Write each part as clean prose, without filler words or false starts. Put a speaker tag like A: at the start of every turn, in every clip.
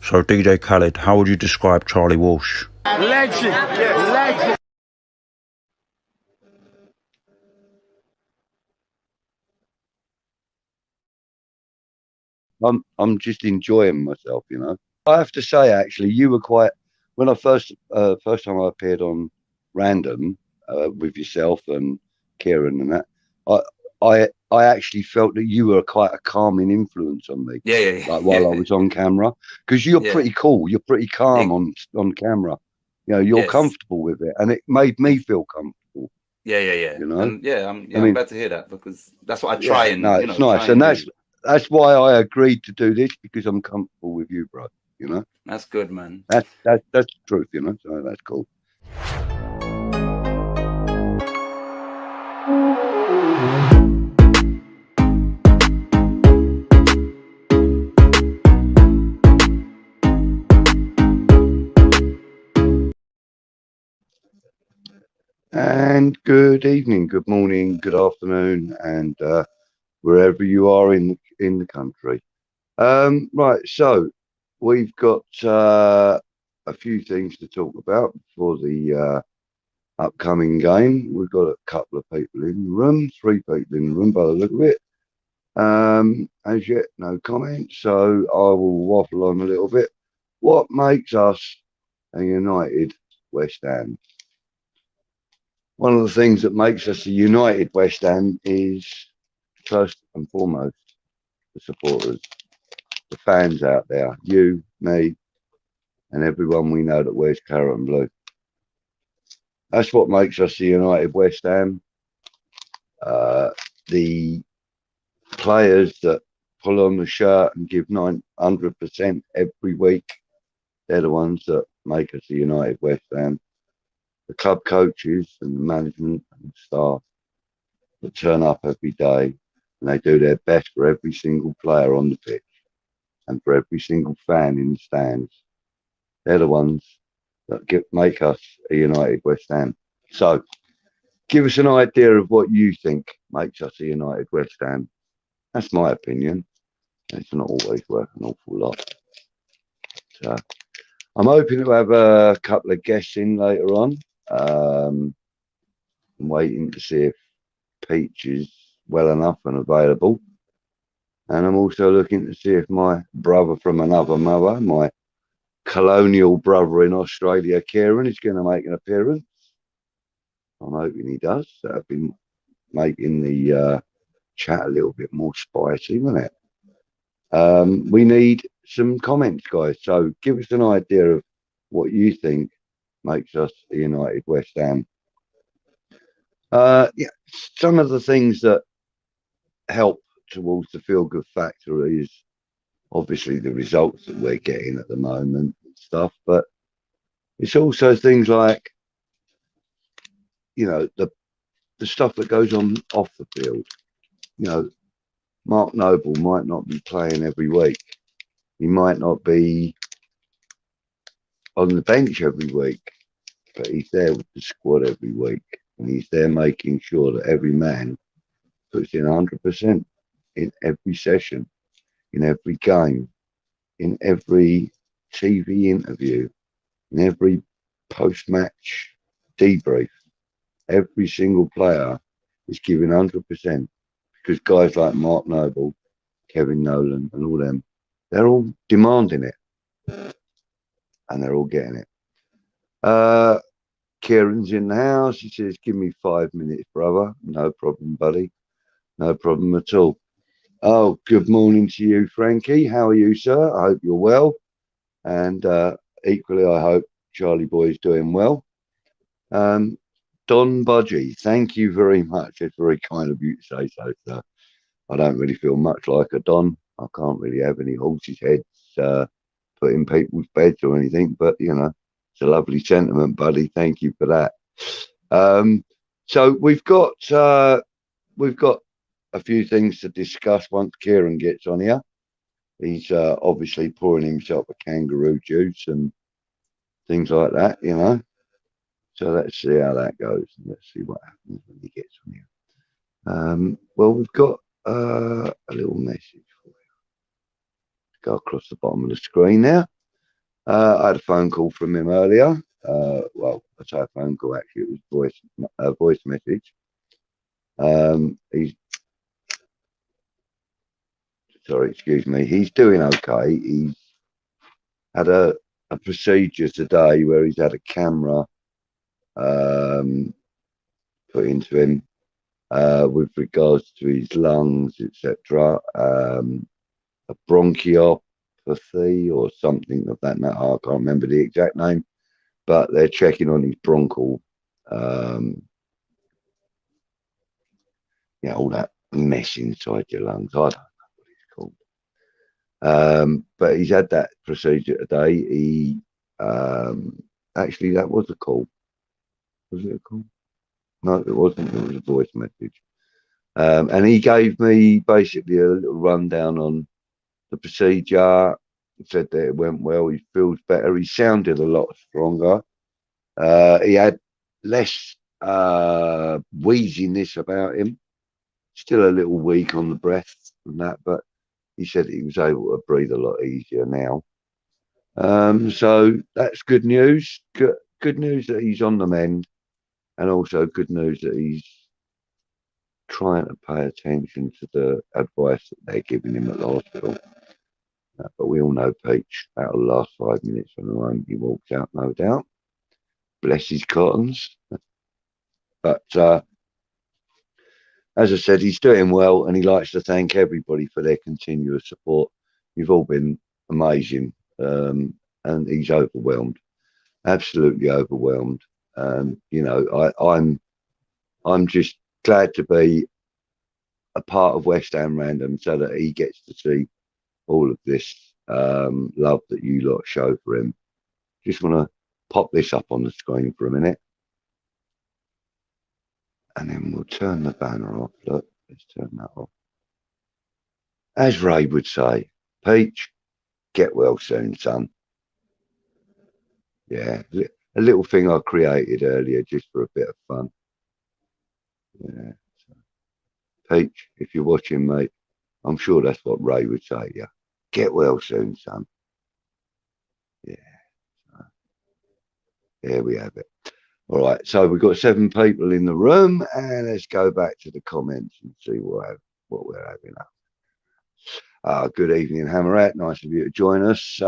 A: So, DJ Khaled, how would you describe Charlie Walsh?
B: Legend. Legend.
C: I'm just enjoying myself, you know. I have to say, actually, you were quite when I first time I appeared on Random with yourself and Kieran and that. I actually felt that you were quite a calming influence on me.
D: Yeah.
C: Like while I was on camera, because you're pretty cool. You're pretty calm on camera. You know, you're comfortable with it, and it made me feel comfortable.
D: Yeah.
C: You know,
D: I'm glad to hear that, because that's what I try and
C: no, it's nice, and that's why I agreed to do this, because I'm comfortable with you, bro. You know,
D: that's good, man.
C: That's the truth, you know. So that's cool. And good evening, good morning, good afternoon, and wherever you are in the country. Right, so we've got a few things to talk about before the upcoming game. We've got a couple of people in the room, 3 people in the room by the look of it. As yet, no comments, so I will waffle on a little bit. What makes us a United West Ham? One of the things that makes us a United West Ham is, first and foremost, the supporters, the fans out there, you, me, and everyone we know that wears claret and blue. That's what makes us the United West Ham. The players that pull on the shirt and give 900% every week, they're the ones that make us the United West Ham. The club coaches and the management and the staff that turn up every day, and they do their best for every single player on the pitch and for every single fan in the stands. They're the ones that make us a United West Ham. So give us an idea of what you think makes us a United West Ham. That's my opinion. It's not always worth an awful lot. So I'm hoping to have a couple of guests in later on. I'm waiting to see if Peach is well enough and available. And I'm also looking to see if my brother from another mother, my colonial brother in Australia, Kieran, is going to make an appearance. I'm hoping he does. That'd be making the chat a little bit more spicy, wouldn't it? We need some comments, guys. So give us an idea of what you think makes us a United West Ham. Some of the things that help towards the feel-good factor is obviously the results that we're getting at the moment and stuff, but it's also things like, you know, the stuff that goes on off the field. You know, Mark Noble might not be playing every week. He might not be on the bench every week, but he's there with the squad every week, and he's there making sure that every man puts in 100% in every session, in every game, in every TV interview, in every post-match debrief. Every single player is giving 100%, because guys like Mark Noble, Kevin Nolan, and all them, they're all demanding it, and they're all getting it. Kieran's in the house. He says, "Give me 5 minutes, brother." No problem, buddy. No problem at all. Oh, good morning to you, Frankie. How are you, sir? I hope you're well. And equally, I hope Charlie Boy is doing well. Don Budgie, thank you very much. It's very kind of you to say so, sir. I don't really feel much like a Don. I can't really have any horses' heads put in people's beds or anything, but you know, it's a lovely sentiment, buddy. Thank you for that. So we've got a few things to discuss once Kieran gets on here. He's obviously pouring himself a kangaroo juice and things like that, you know. So let's see how that goes. Let's see what happens when he gets on here. Well, we've got a little message for you. Go across the bottom of the screen now. I had a phone call from him earlier. Well, I say a phone call, actually, it was voice message. He's sorry, excuse me. He's doing okay. He's had a procedure today where he's had a camera put into him with regards to his lungs, etc. A bronchiopathy or something of that matter. I can't remember the exact name, but they're checking on his bronchial, all that mess inside your lungs. I don't know what it's called. But he's had that procedure today. He actually, that was a call. Was it a call? No, it wasn't. It was a voice message. And he gave me basically a little rundown on the procedure. He said that it went well. He feels better. He sounded a lot stronger. He had less wheeziness about him. Still a little weak on the breath and that, but he said he was able to breathe a lot easier now. So that's good news. Good news that he's on the mend, and also good news that he's trying to pay attention to the advice that they're giving him at the hospital. But we all know Peach, that'll last 5 minutes from the moment he walks out, no doubt. Bless his cottons. But as I said, he's doing well, and he likes to thank everybody for their continuous support. You've all been amazing, and he's overwhelmed, absolutely overwhelmed. I'm just glad to be a part of West Ham Random, so that he gets to see all of this love that you lot show for him. Just want to pop this up on the screen for a minute, and then we'll turn the banner off. Look, let's turn that off. As Ray would say, Peach, get well soon, son. Yeah, a little thing I created earlier just for a bit of fun. Yeah. So, Peach, if you're watching, mate, I'm sure that's what Ray would say. Yeah, get well soon, son. Yeah. So, there we have it. All right, so we've got 7 people in the room, and let's go back to the comments and see what we're having up. Good evening, Hammerat. Nice of you to join us.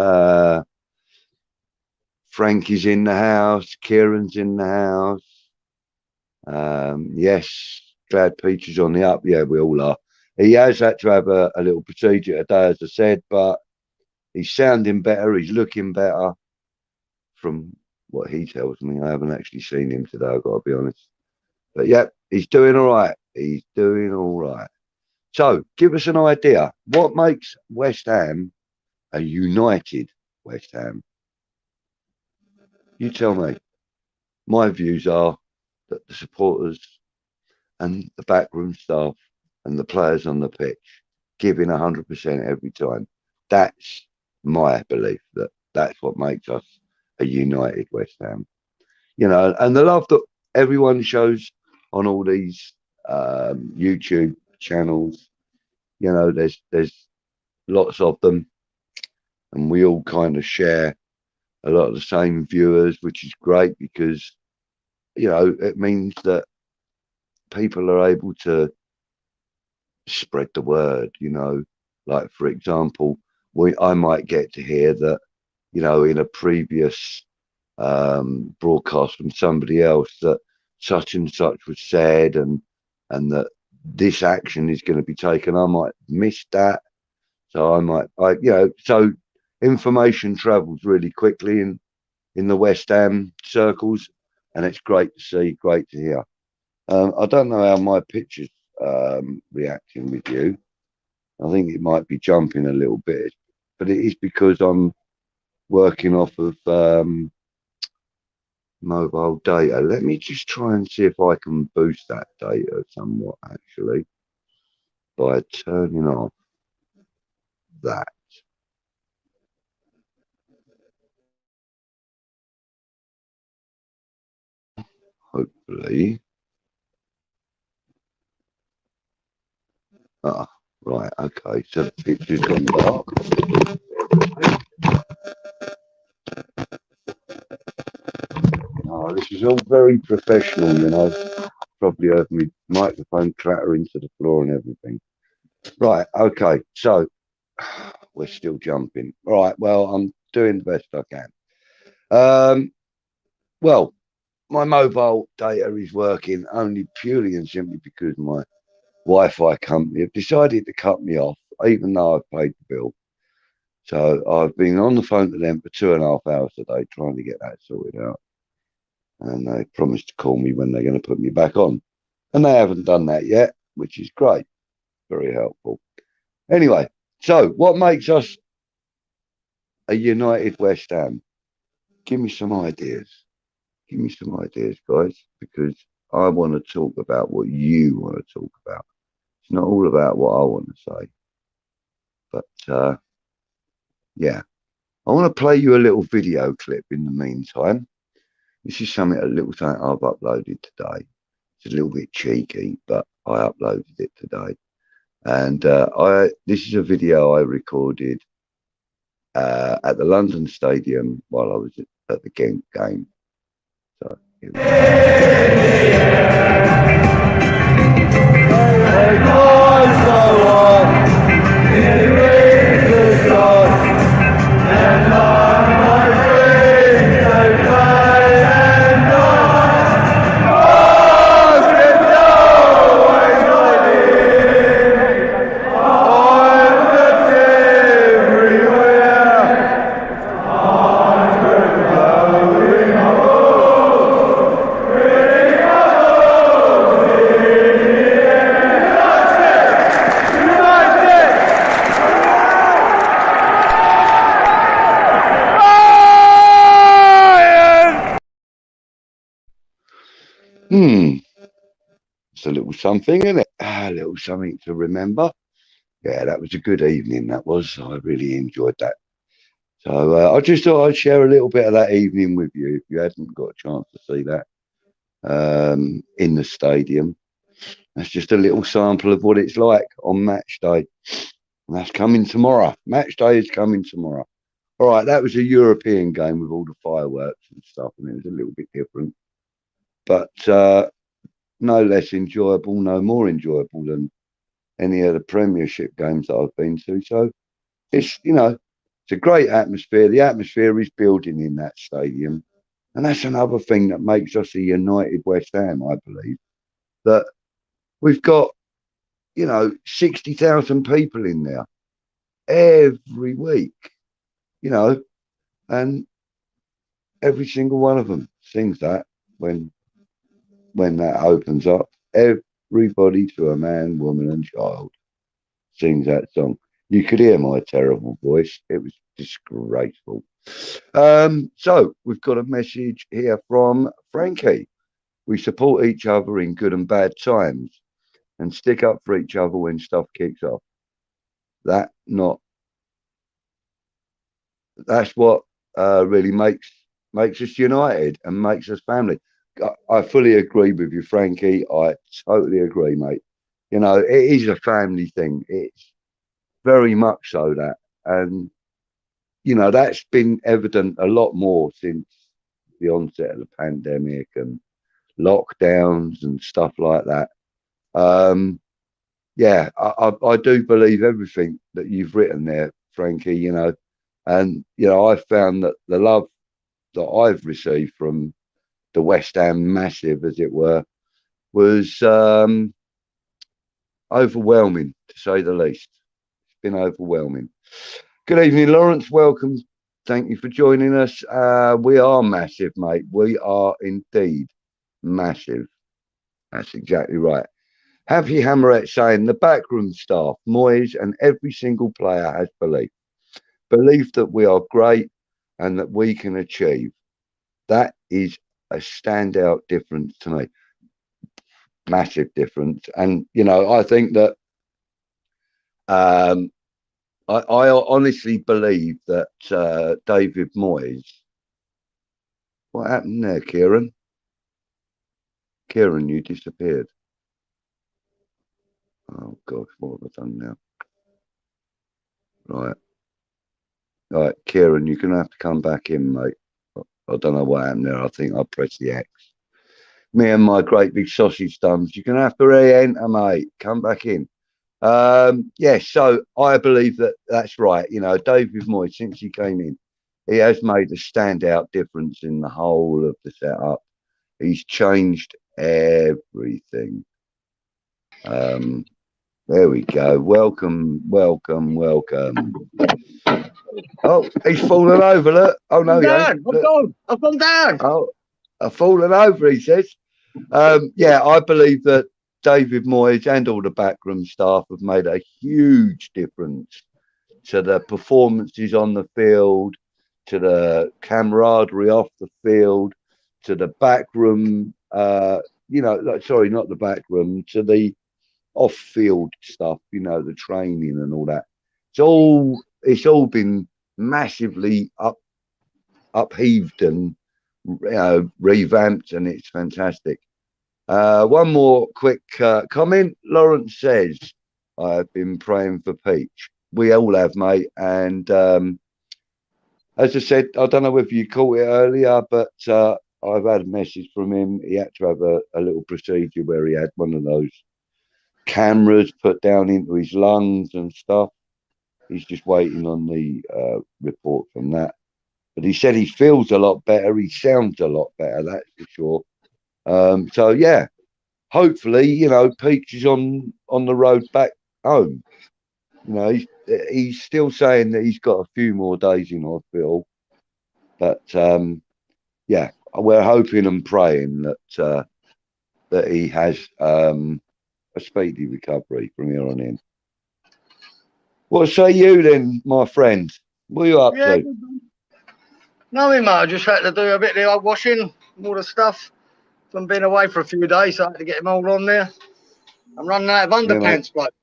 C: Frankie's in the house. Kieran's in the house. Yes, glad Peach is on the up. Yeah, we all are. He has had to have a little procedure today, as I said, but he's sounding better. He's looking better from what he tells me. I haven't actually seen him today, I've got to be honest. But yeah, he's doing all right. He's doing all right. So give us an idea. What makes West Ham a united West Ham? You tell me. My views are that the supporters and the backroom staff and the players on the pitch giving 100% every time. That's my belief, that's what makes us a united West Ham. And the love that everyone shows on all these YouTube channels, there's lots of them, and we all kind of share a lot of the same viewers, which is great because it means that people are able to spread the word. Like, for example, I might get to hear that in a previous broadcast from somebody else that such and such was said, and that this action is going to be taken. I might miss that, so so information travels really quickly in the West Ham circles, and it's great to see, great to hear. I don't know how my picture's reacting with you. I think it might be jumping a little bit, but it is because I'm working off of mobile data. Let me just try and see if I can boost that data somewhat, actually, by turning off that. hopefully. Ah, right, okay, so the picture's gone dark. Oh, this is all very professional, you know. Probably heard me microphone clatter into the floor and everything. Right, okay, so we're still jumping. Right, well, I'm doing the best I can. Well, my mobile data is working only purely and simply because my Wi-Fi company have decided to cut me off, even though I've paid the bill. So I've been on the phone to them for 2.5 hours today trying to get that sorted out. And they promised to call me when they're going to put me back on. And they haven't done that yet, which is great. Very helpful. Anyway, so what makes us a United West Ham? Give me some ideas. Give me some ideas, guys, because I want to talk about what you want to talk about. It's not all about what I want to say. But, yeah. I want to play you a little video clip in the meantime. This is a little something I've uploaded today. It's a little bit cheeky, but I uploaded it today. And this is a video I recorded at the London Stadium while I was at the Ghent game. So here we It's a little something, isn't it? A little something to remember. Yeah, that was a good evening, that was. I really enjoyed that. So I just thought I'd share a little bit of that evening with you if you hadn't got a chance to see that in the stadium. That's just a little sample of what it's like on match day. And that's coming tomorrow. Match day is coming tomorrow. All right, that was a European game with all the fireworks and stuff, and it was a little bit different. But no less enjoyable, no more enjoyable than any of the Premiership games that I've been to. So it's, you know, it's a great atmosphere. The atmosphere is building in that stadium. And that's another thing that makes us a United West Ham, I believe. That we've got, 60,000 people in there every week, and every single one of them sings that when that opens up. Everybody, to a man, woman, and child, sings that song. You could hear my terrible voice. It was disgraceful. So we've got a message here from Frankie. We support each other in good and bad times and stick up for each other when stuff kicks off. That's what really makes us united and makes us family. I fully agree with you, Frankie. I totally agree, mate. It is a family thing. It's very much so that. And, that's been evident a lot more since the onset of the pandemic and lockdowns and stuff like that. Yeah, I do believe everything that you've written there, Frankie, and, I found that the love that I've received from the West Ham massive, as it were, was overwhelming, to say the least. It's been overwhelming. Good evening, Lawrence. Welcome. Thank you for joining us. We are massive, mate. We are indeed massive. That's exactly right. Happy Hammerette saying the backroom staff, Moyes, and every single player has belief. Belief that we are great and that we can achieve. That is a standout difference to me. Massive difference. And, I think that I honestly believe that David Moyes. What happened there, Kieran? Kieran, you disappeared. Oh gosh, what have I done now? Right. Right, Kieran, you're gonna have to come back in, mate. I don't know what happened there. I think I pressed the X. Me and my great big sausage thumbs. You're gonna have to re-enter, mate. Come back in. Yeah, so I believe that that's right. You know, David Moyes, since he came in, he has made a standout difference in the whole of the setup. He's changed everything. There we go. Welcome, welcome, welcome. Oh, he's fallen over. Look. Oh no, he ain't.
B: I've gone down.
C: Oh, I've fallen over. He says. Yeah, I believe that David Moyes and all the backroom staff have made a huge difference to the performances on the field, to the camaraderie off the field, to the backroom. You know, like, sorry, not the backroom, to the off-field stuff. You know, the training and all that. It's all been massively upheaved and revamped, and it's fantastic. One more quick comment. Lawrence says, I've been praying for Peach. We all have, mate. And as I said, I don't know whether you caught it earlier, but I've had a message from him. He had to have a little procedure where he had one of those cameras put down into his lungs and stuff. He's just waiting on the report from that. But he said he feels a lot better. He sounds a lot better, that's for sure. So, yeah, hopefully, you know, Peach is on the road back home. You know, he's still saying that he's got a few more days in hospital. But, yeah, we're hoping and praying that he has a speedy recovery from here on in. What say you then, my friend? What are you up to?
B: Nothing, mate. I just had to do a bit of washing, all the stuff. From being away for a few days, so I had to get them all on there. I'm running out of underpants, bloke.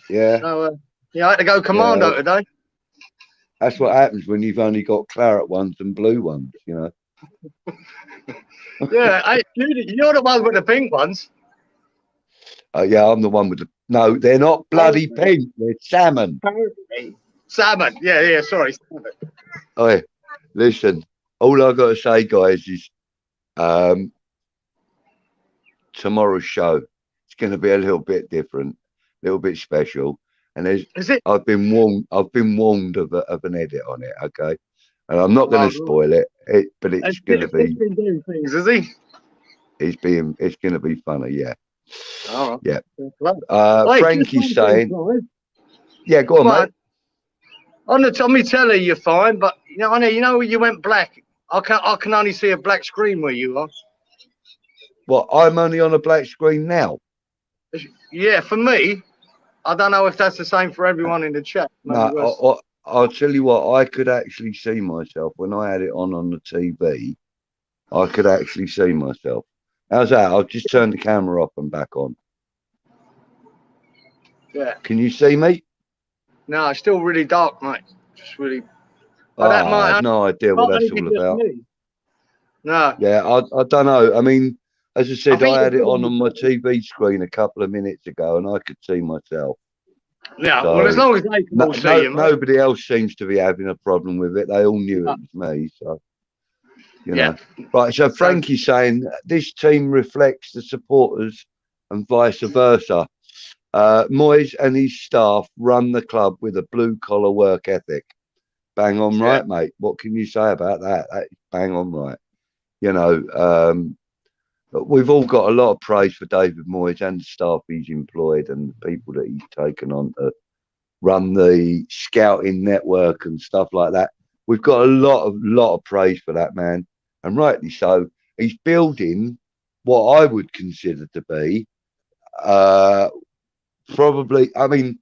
C: Yeah.
B: So, yeah, I had to go commando today.
C: That's what happens when you've only got claret ones and blue ones, you know.
B: Yeah, you're the one with the pink ones.
C: Yeah, I'm the one with the. No, they're not bloody pink. They're salmon.
B: Salmon. Yeah. Sorry. Salmon.
C: Oh, listen. All I got to say, guys, is tomorrow's show. It's going to be a little bit different, a little bit special. And I've been warned of an edit on it. Okay, and I'm not going to spoil it. But it's going to be.
B: Been doing things, is he?
C: It's going to be funny. Yeah.
B: All
C: right.
B: Yeah.
C: Frankie's saying. Yeah, go on, mate.
B: On the Tommy telly, you're fine, but you know, you went black. I can only see a black screen where you are.
C: Well, I'm only on a black screen now.
B: Yeah, for me, I don't know if that's the same for everyone in the chat.
C: No, I'll tell you what. I could actually see myself when I had it on the TV. I could actually see myself. How's that? I'll just turn the camera off and back on.
B: Yeah.
C: Can you see me?
B: No, it's still really dark, mate. Just really.
C: I have no idea what that's all about.
B: No.
C: Yeah, I don't know. I mean, as I said, I had it on my TV screen a couple of minutes ago, and I could see myself.
B: Yeah, so, well, as long as they can all see you,
C: nobody else seems to be having a problem with it. They all knew it was me, so you know. Right, so Frankie's saying this team reflects the supporters and vice versa. Moyes and his staff run the club with a blue-collar work ethic. Bang on right, mate. What can you say about that? That's bang on right. You know, we've all got a lot of praise for David Moyes and the staff he's employed and the people that he's taken on to run the scouting network and stuff like that. We've got a lot of praise for that man, and rightly so. He's building what I would consider to be probably. I mean,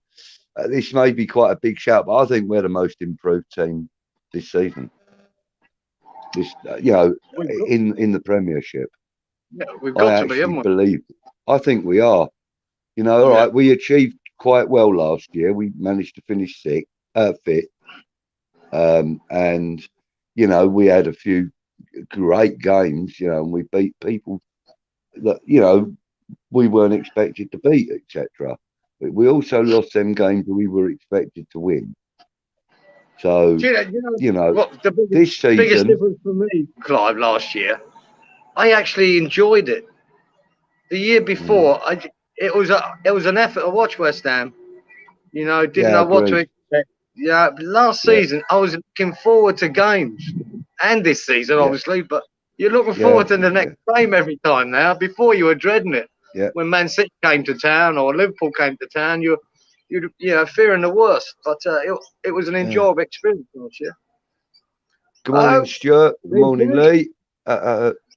C: this may be quite a big shout, but I think we're the most improved team this season. This, you know, in the Premiership.
B: Yeah, we've got to be, haven't we?
C: I think we are. You know, all right, we achieved quite well last year. We managed to finish fifth. And, you know, we had a few great games, you know, and we beat people that we weren't expected to beat, etc. But we also lost them games that we were expected to win. So
B: what the
C: this
B: biggest
C: season,
B: difference for me, Clive, last year, I actually enjoyed it. The year before, it was an effort to watch West Ham. Didn't know what to expect. Yeah, but last season I was looking forward to games, and this season obviously. But you're looking forward to the next game every time now. Before you were dreading it.
C: Yeah.
B: When Man City came to town or Liverpool came to town, you're fearing the worst. But it was an enjoyable experience last year.
C: Good morning, Stuart. Good morning, Lee.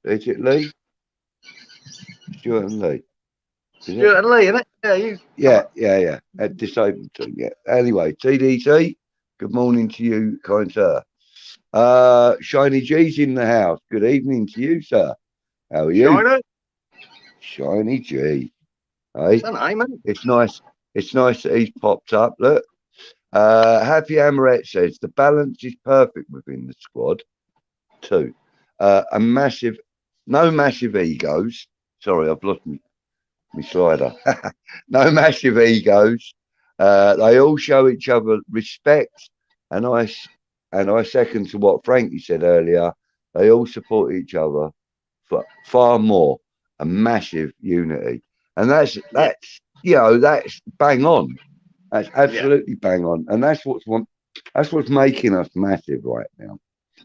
C: Is it Lee? Stuart and Lee.
B: Stuart and Lee, isn't it?
C: Yeah. At disabled too. Yeah. Anyway, TDC. Good morning to you, kind sir. Shiny G's in the house. Good evening to you, sir. How are you? Shiny G. Hey, it's nice. It's nice that he's popped up. Look. Happy Amaret says the balance is perfect within the squad. 2. No massive egos. Sorry, I've lost my slider. No massive egos. They all show each other respect, and I second to what Frankie said earlier. They all support each other for far more. A massive unity, and that's bang on. That's absolutely bang on, and that's what's making us massive right now.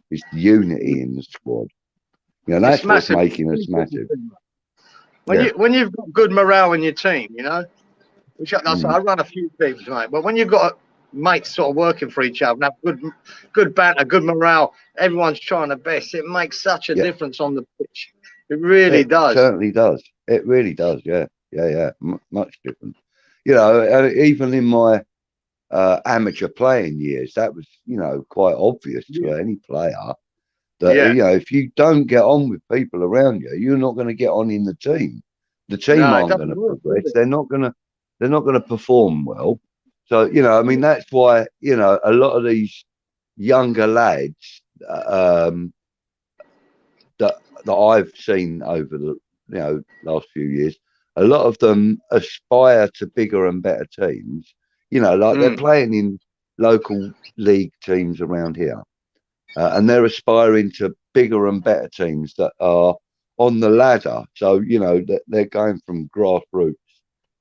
C: It's the unity in the squad. That's what's making us massive.
B: When you've got good morale in your team, which I run a few teams, mate. But when you've got mates sort of working for each other and have good banter, good morale, everyone's trying their best. It makes such a difference on the pitch. It really does.
C: It certainly does. It really does. Yeah. Much different. Even in my amateur playing years, that was quite obvious to any player that if you don't get on with people around you, you're not going to get on in the team. The team aren't going to progress. They're not going to perform well. So that's why a lot of these younger lads that I've seen over the last few years, a lot of them aspire to bigger and better teams. They're playing in local league teams around here, and they're aspiring to bigger and better teams that are on the ladder. So they're going from grassroots,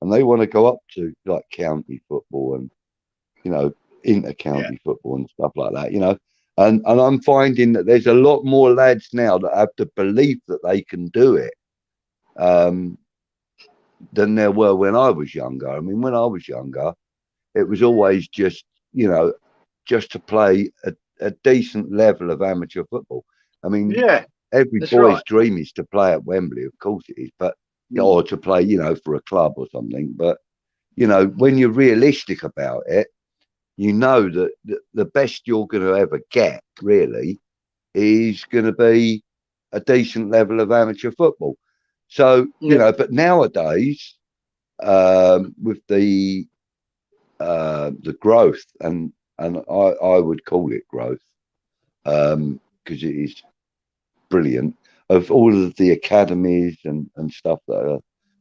C: and they want to go up to like county football and inter-county football and stuff like that. And I'm finding that there's a lot more lads now that have the belief that they can do it than there were when I was younger. I mean, when I was younger, it was always just to play a decent level of amateur football. I mean, every boy's dream is to play at Wembley, of course it is, but or to play, for a club or something. But when you're realistic about it, that the best you're going to ever get really is going to be a decent level of amateur football. So but nowadays with the growth, and I would call it growth because it is brilliant, of all of the academies and stuff that are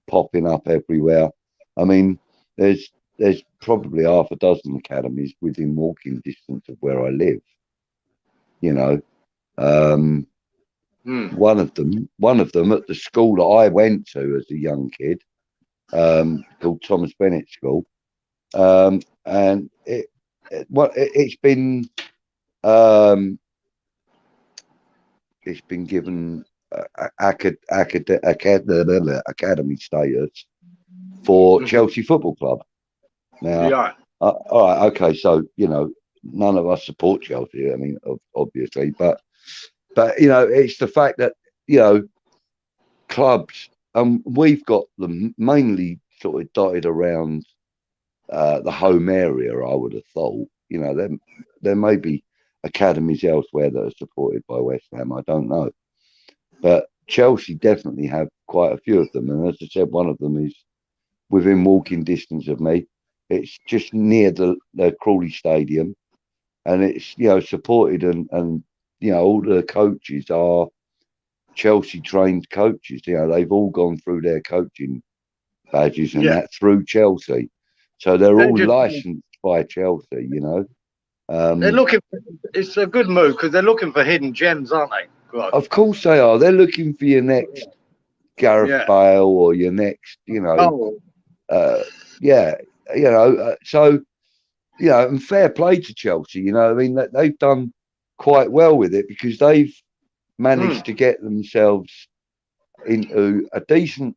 C: popping up everywhere. I mean, there's probably half a dozen academies within walking distance of where I live. One of them at the school that I went to as a young kid, called Thomas Bennett School, and it's been given academy status for Chelsea Football Club. Now, all right, okay, so none of us support Chelsea. I mean, obviously, but it's the fact that clubs, we've got them mainly sort of dotted around the home area. I would have thought, there may be academies elsewhere that are supported by West Ham. I don't know, but Chelsea definitely have quite a few of them, and as I said, one of them is within walking distance of me. It's just near the Crawley Stadium, and it's supported and all the coaches are Chelsea trained coaches. You know, they've all gone through their coaching badges and
B: Yeah.
C: that through Chelsea. So they're
B: They're
C: all
B: just,
C: licensed by Chelsea, you know.
B: they're looking for, it's a good move because they're looking for hidden gems, aren't they? Clive?
C: Of course they are. They're looking for your next Gareth
B: Yeah.
C: Bale or your next, you know,
B: Oh,
C: yeah, you know, so, you know, and fair play to Chelsea, you know, I mean, they've done quite well with it because they've managed to get themselves into a decent,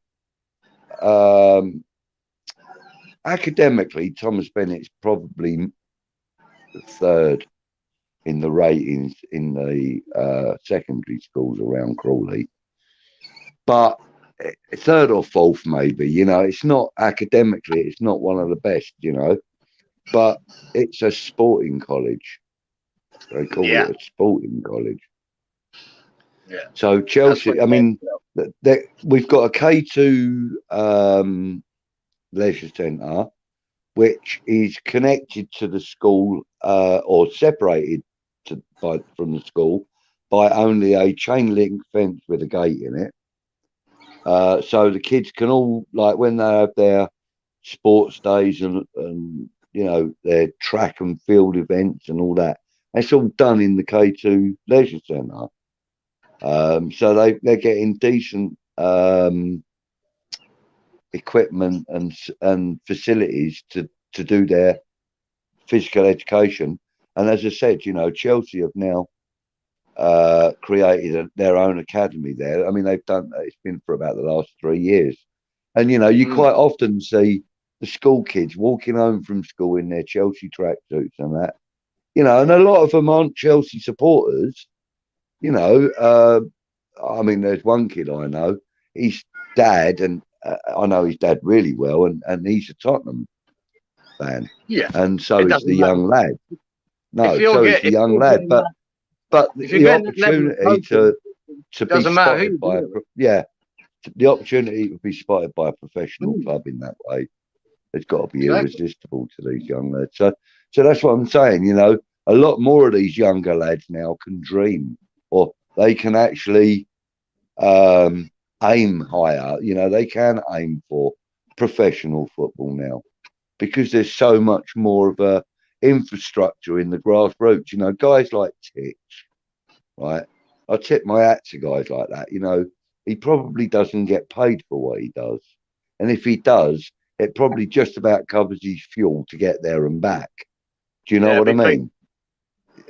C: academically, Thomas Bennett's probably third in the ratings in the secondary schools around Crawley, but third or fourth maybe, you know, it's not academically, it's not one of the best, you know, but it's a sporting college. They call it a sporting college.
B: Yeah.
C: So Chelsea, I mean, we've got a K2 leisure centre, which is connected to the school or separated from the school by only a chain link fence with a gate in it. So the kids can all, like when they have their sports days and you know, their track and field events and all that, it's all done in the K2 leisure centre. So they're getting decent equipment and facilities to do their physical education. And as I said, you know, Chelsea have now created their own academy there. I mean, they've done it's been for about the last 3 years, and you know, you quite often see the school kids walking home from school in their Chelsea tracksuits and that, you know, and a lot of them aren't Chelsea supporters, you know. I mean, there's one kid I know, his dad, and I know his dad really well, and he's a Tottenham fan, and so is the young lad. No, so is the young lad, but the opportunity to be spotted by the opportunity to be spotted by a professional club in that way, it's got to be irresistible to these young lads. So that's what I'm saying. You know, a lot more of these younger lads now can dream, or they can actually aim higher. You know, they can aim for professional football now because there's so much more of a infrastructure in the grassroots. You know, guys like Titch, right? I tip my hat to guys like that. You know, he probably doesn't get paid for what he does, and if he does, it probably just about covers his fuel to get there and back. Do you know what I mean?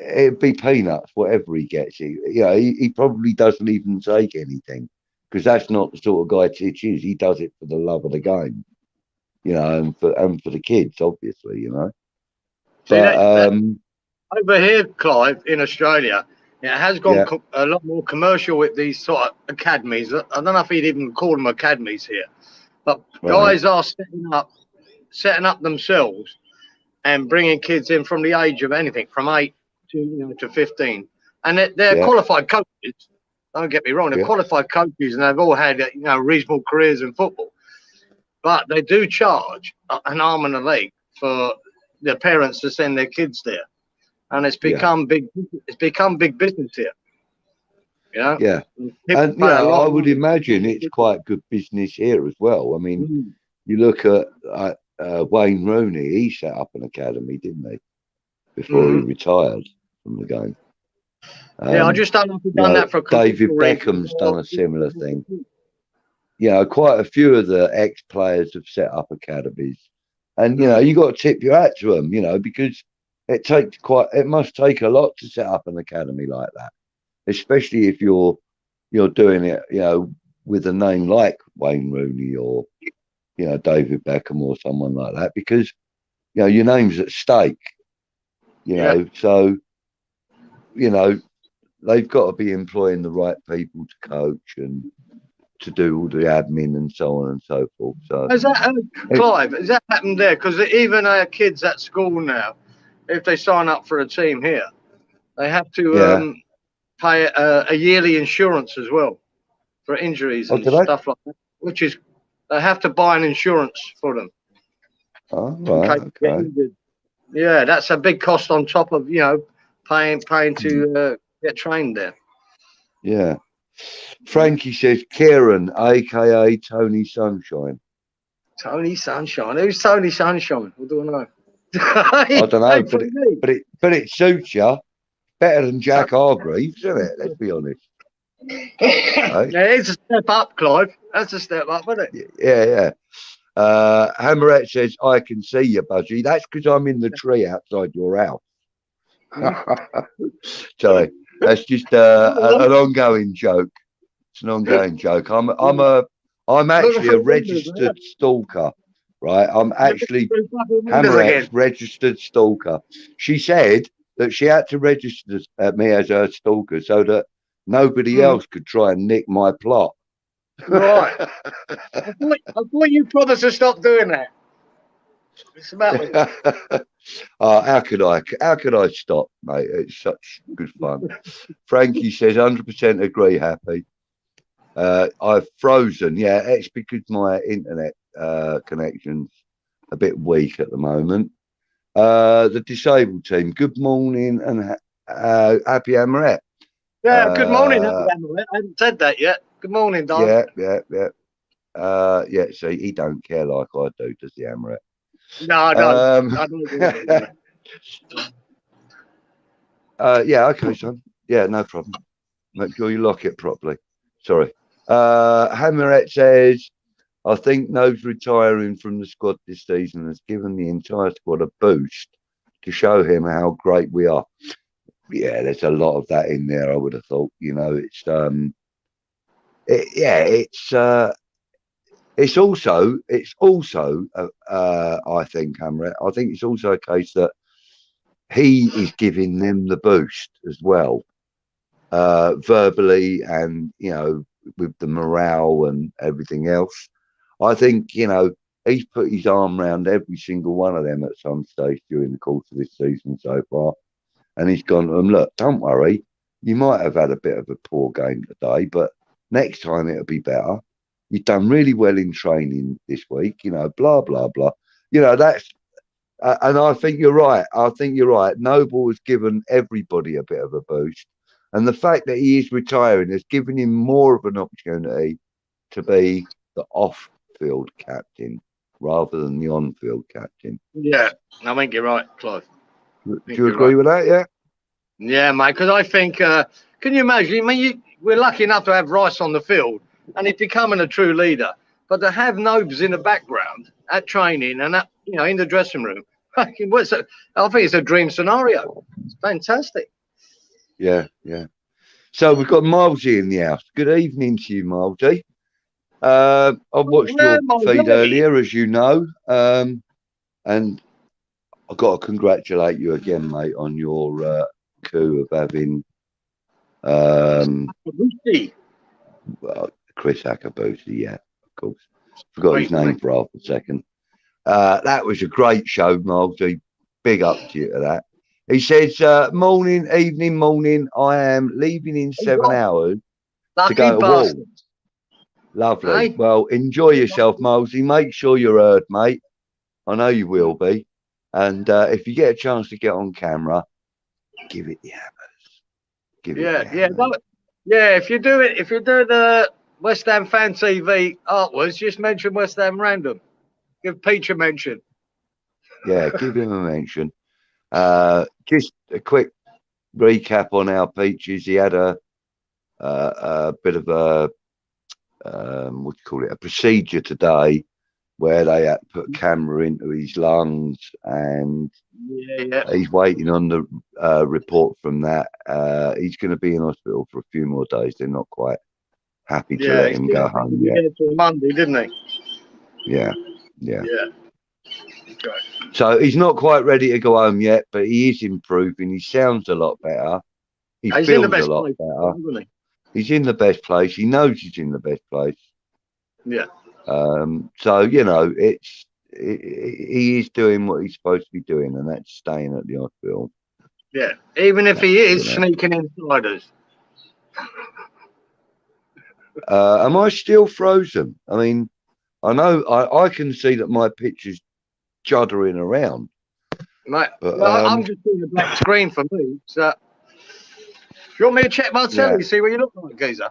C: It'd be peanuts, whatever he gets. He probably doesn't even take anything because that's not the sort of guy Titch is. He does it for the love of the game, you know, and for the kids, obviously, you know. But
B: over here, Clive, in Australia, it has gone a lot more commercial with these sort of academies. I don't know if you'd even call them academies here, but guys are setting up themselves and bringing kids in from the age of anything from 8 to 15, and they're qualified coaches. Don't get me wrong; they're qualified coaches, and they've all had reasonable careers in football. But they do charge an arm and a leg for their parents to send their kids there, and it's become big. It's become big business here. You know?
C: Yeah, and I would imagine it's quite good business here as well. I mean, you look at Wayne Rooney; he set up an academy, didn't he, before he retired from the game?
B: I just don't know if he's done that for
C: David Beckham's done a similar thing. You know, quite a few of the ex-players have set up academies, and you know, you got to tip your hat to them, you know, because it must take a lot to set up an academy like that, especially if you're doing it, you know, with a name like Wayne Rooney or David Beckham or someone like that, because you know your name's at stake, you know. So you know, they've got to be employing the right people to coach and to do all the admin and so on and so forth. So
B: has that, Clive, has that happened there? Because even our kids at school now, if they sign up for a team here, they have to pay a yearly insurance as well for injuries and stuff like that, which is they have to buy an insurance for them.
C: Oh, right, okay.
B: Yeah, that's a big cost on top of paying to get trained there.
C: Yeah. Frankie says Kieran, aka Tony Sunshine.
B: Tony Sunshine. Who's Tony Sunshine? What do I know?
C: I don't know, but it suits you better than Jack Hargreaves, isn't it? Let's be honest. Right?
B: Yeah, it's a step up, Clive. That's a step up, isn't it?
C: Yeah. Hammerette says, I can see you, Budgie. That's because I'm in the tree outside your house. Sorry, that's just an ongoing joke. It's an ongoing joke. I'm actually a registered stalker, right? I'm actually Hammerette's registered stalker. She said that she had to register me as her stalker so that nobody else could try and nick my plot.
B: Right. I thought you promised to stop doing that. What's the matter with you?
C: How could I stop, mate? It's such good fun. Frankie says 100% agree, Happy. I've frozen. Yeah, it's because my internet connection's a bit weak at the moment. The disabled team, good morning and happy Hammerette.
B: Yeah, good morning, happy Hammerette. I haven't said that yet. Good morning, Don.
C: Yeah. See, he don't care like I do, does the Hammerette?
B: No, I don't. I don't
C: yeah, okay, son. Yeah, no problem. Make sure you lock it properly. Sorry. Hammerette says, I think Nove's retiring from the squad this season has given the entire squad a boost to show him how great we are. Yeah, there's a lot of that in there, I would have thought. You know, it's also I think, Hammerette, I think it's also a case that he is giving them the boost as well, verbally and, you know, with the morale and everything else. I think, you know, he's put his arm around every single one of them at some stage during the course of this season so far. And he's gone to them, look, don't worry. You might have had a bit of a poor game today, but next time it'll be better. You've done really well in training this week, you know, blah, blah, blah. You know, that's, and I think you're right. Noble has given everybody a bit of a boost. And the fact that he is retiring has given him more of an opportunity to be the off-field captain rather than the on-field captain.
B: Yeah, I think you're right, Clive.
C: Do you agree with that, yeah?
B: Yeah, mate, because I think, can you imagine? I mean, we're lucky enough to have Rice on the field and he's becoming a true leader. But to have Nobes in the background at training and, at, you know, in the dressing room, I think it's a dream scenario. It's fantastic.
C: Yeah. So we've got Milesy in the house. Good evening to you, Milesy. I watched your feed earlier, as you know, and I've got to congratulate you again, mate, on your coup of having Chris Akabusi, yeah, of course. Forgot his name for half a second. That was a great show, Milesy. Big up to you to that. He says, morning, evening, morning. I am leaving in 7 hours to go to Wall. Lovely. Hey. Well, enjoy yourself, Milesy. Make sure you're heard, mate. I know you will be. And if you get a chance to get on camera, give it the hammers.
B: If you do the West Ham Fan TV artworks, just mention West Ham Random. Give Peach a mention.
C: Yeah, give him a mention. Just a quick recap on our Peaches. He had a bit of a a procedure today where they had to put a camera into his lungs, and he's waiting on the report from that. He's going to be in hospital for a few more days. They're not quite happy to let him go home yet.
B: Monday, didn't he?
C: Yeah.
B: Okay.
C: So he's not quite ready to go home yet, but he is improving. He sounds a lot better. He feels a lot better.
B: Isn't he?
C: He's in the best place. He knows he's in the best place.
B: Yeah.
C: So, you know, he is doing what he's supposed to be doing, and that's staying at the hospital.
B: Yeah. Even if he is sneaking inside us.
C: Am I still frozen? I mean, I know I can see that my picture's juddering around.
B: Mate, but, I'm just seeing a black screen for me. So, you want me to check my telly, see what you look like, geezer?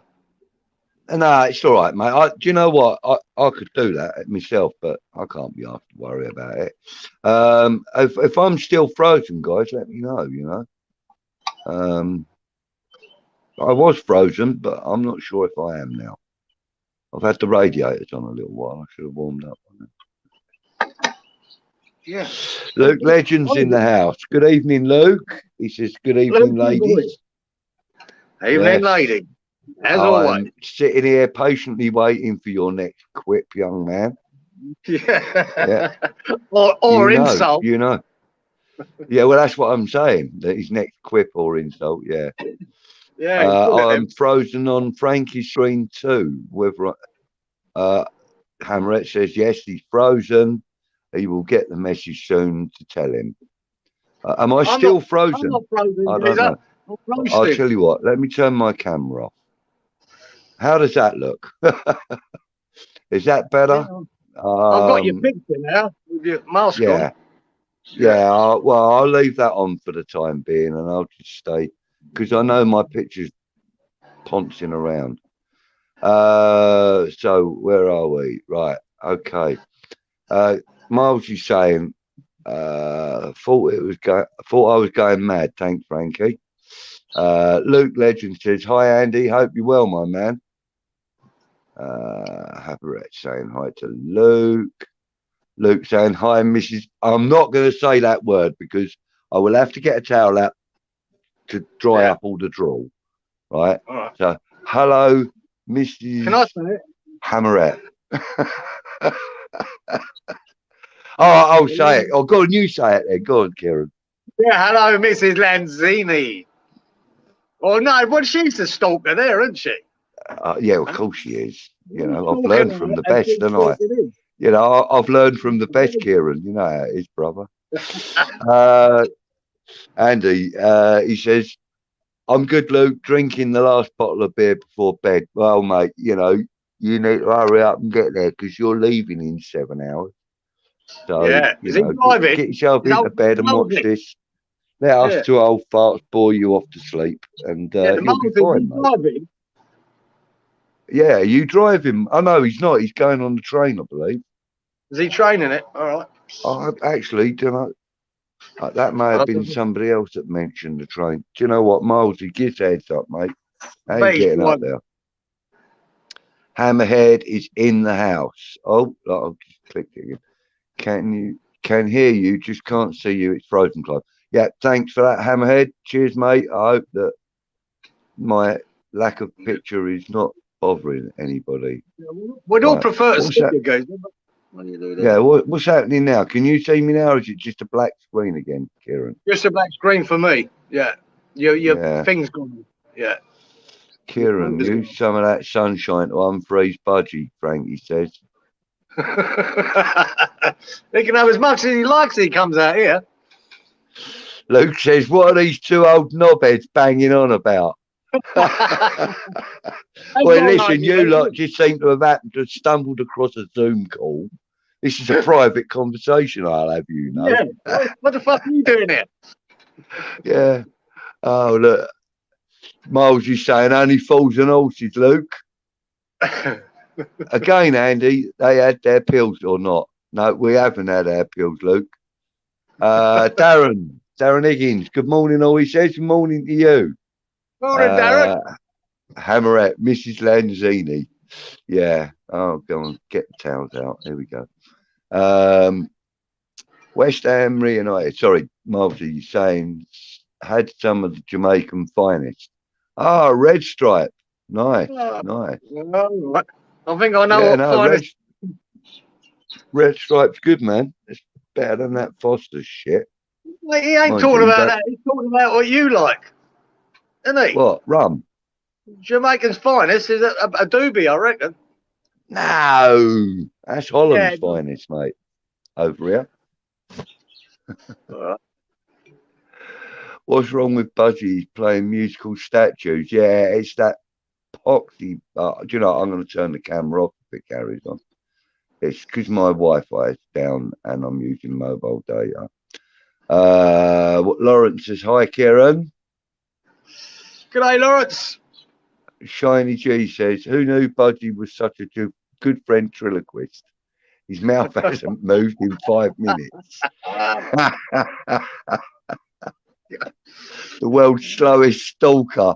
C: No, it's all right, mate. Do you know what? I could do that myself, but I can't be asked to worry about it. If I'm still frozen, guys, let me know. I was frozen, but I'm not sure if I am now. I've had the radiators on a little while. I should have warmed up on it.
B: Yeah.
C: Luke Legends in the house. Good evening, Luke. He says, good evening, ladies.
B: Evening, lady. As
C: I'm
B: always.
C: sitting here patiently waiting for your next quip, young man.
B: Yeah. or insult.
C: Yeah, well, that's what I'm saying. That his next quip or insult, yeah.
B: Yeah.
C: I'm frozen on Frankie's screen too. Whether Hammerette says yes, he's frozen. He will get the message soon to tell him. Am I still frozen?
B: I'm not frozen.
C: I don't know. I'll tell you what. Let me turn my camera off. How does that look? Is that better?
B: I've got your picture now with your mask on.
C: Yeah. I'll leave that on for the time being, and I'll just stay because I know my picture's poncing around. So where are we? Right. Okay. Miles is saying, thought I was going mad. Thanks, Frankie. Luke Legend says, hi, Andy. Hope you're well, my man. Haverett saying hi to Luke. Luke saying hi, Mrs. I'm not going to say that word because I will have to get a towel out to dry up all the drool. Right? So, hello, Mrs.
B: Can I say it?
C: Hammerette. I'll say it. Oh, go on, you say it then. Go on, Kieran.
B: Yeah, hello, Mrs. Lanzini. Oh, no, well, she's the stalker there, isn't she?
C: Yeah, of course she is. I've learned from the best, haven't I? I've learned from the best, Kieran. You know how it is, brother. Andy, he says, I'm good, Luke, drinking the last bottle of beer before bed. Well, mate, you need to hurry up and get there because you're leaving in 7 hours. So, get yourself into bed and watch this. Let us two old farts bore you off to sleep, and you'll be fine, mate. Yeah, you drive him. Oh, no, he's not. He's going on the train, I believe.
B: Is he training it? All right.
C: Actually, do you know, that may have been somebody else that mentioned the train. Do you know what, Miles? He gives heads up, mate. How you getting up there? Hammerhead is in the house. Oh, I'll just click it again. Can hear you, just can't see you. It's Frozen Club. Yeah, thanks for that, Hammerhead. Cheers, mate. I hope that my lack of picture is not bothering anybody.
B: We'd all prefer to see you guys.
C: Yeah, what's happening now? Can you see me now, or is it just a black screen again, Kieran?
B: Just a black screen for me. Yeah. Your thing's gone. Yeah.
C: Kieran, use some of that sunshine to unfreeze Budgie, Frankie says.
B: He can have as much as he likes. He comes out here.
C: Luke says, what are these two old knobheads banging on about? Well, listen, you lot just seem to have happened to have stumbled across a Zoom call. This is a private conversation, I'll have you know.
B: Yeah. What the fuck are you doing here?
C: Yeah. Oh, look. Miles is saying only fools and horses, Luke. Again, Andy, they had their pills or not? No, we haven't had our pills, Luke. Darren Higgins, good morning, all. He says good morning to you.
B: Morning, Darren.
C: Hammerette, Mrs. Lanzini. Yeah. Oh, go on, get the towels out. Here we go. West Ham reunited. Sorry, Marvsy saying had some of the Jamaican finest. Ah, Red Stripe. Nice, nice.
B: I think I know what finest.
C: Red Stripe's good, man. It's better than that Foster's shit.
B: Well, he ain't talking about that. He's talking about what you like, isn't he?
C: What, rum?
B: Jamaican's finest is a doobie, I reckon.
C: No, that's Holland's finest, mate. Over here. What's wrong with Budgie? He's playing musical statues. Yeah, it's that poxy. Do you know, I'm going to turn the camera off if it carries on. It's because my Wi-Fi is down and I'm using mobile data. Lawrence says, hi, Kieran.
B: G'day, Lawrence.
C: Shiny G says, who knew Budgie was such a good ventriloquist? His mouth hasn't moved in 5 minutes. The world's slowest stalker.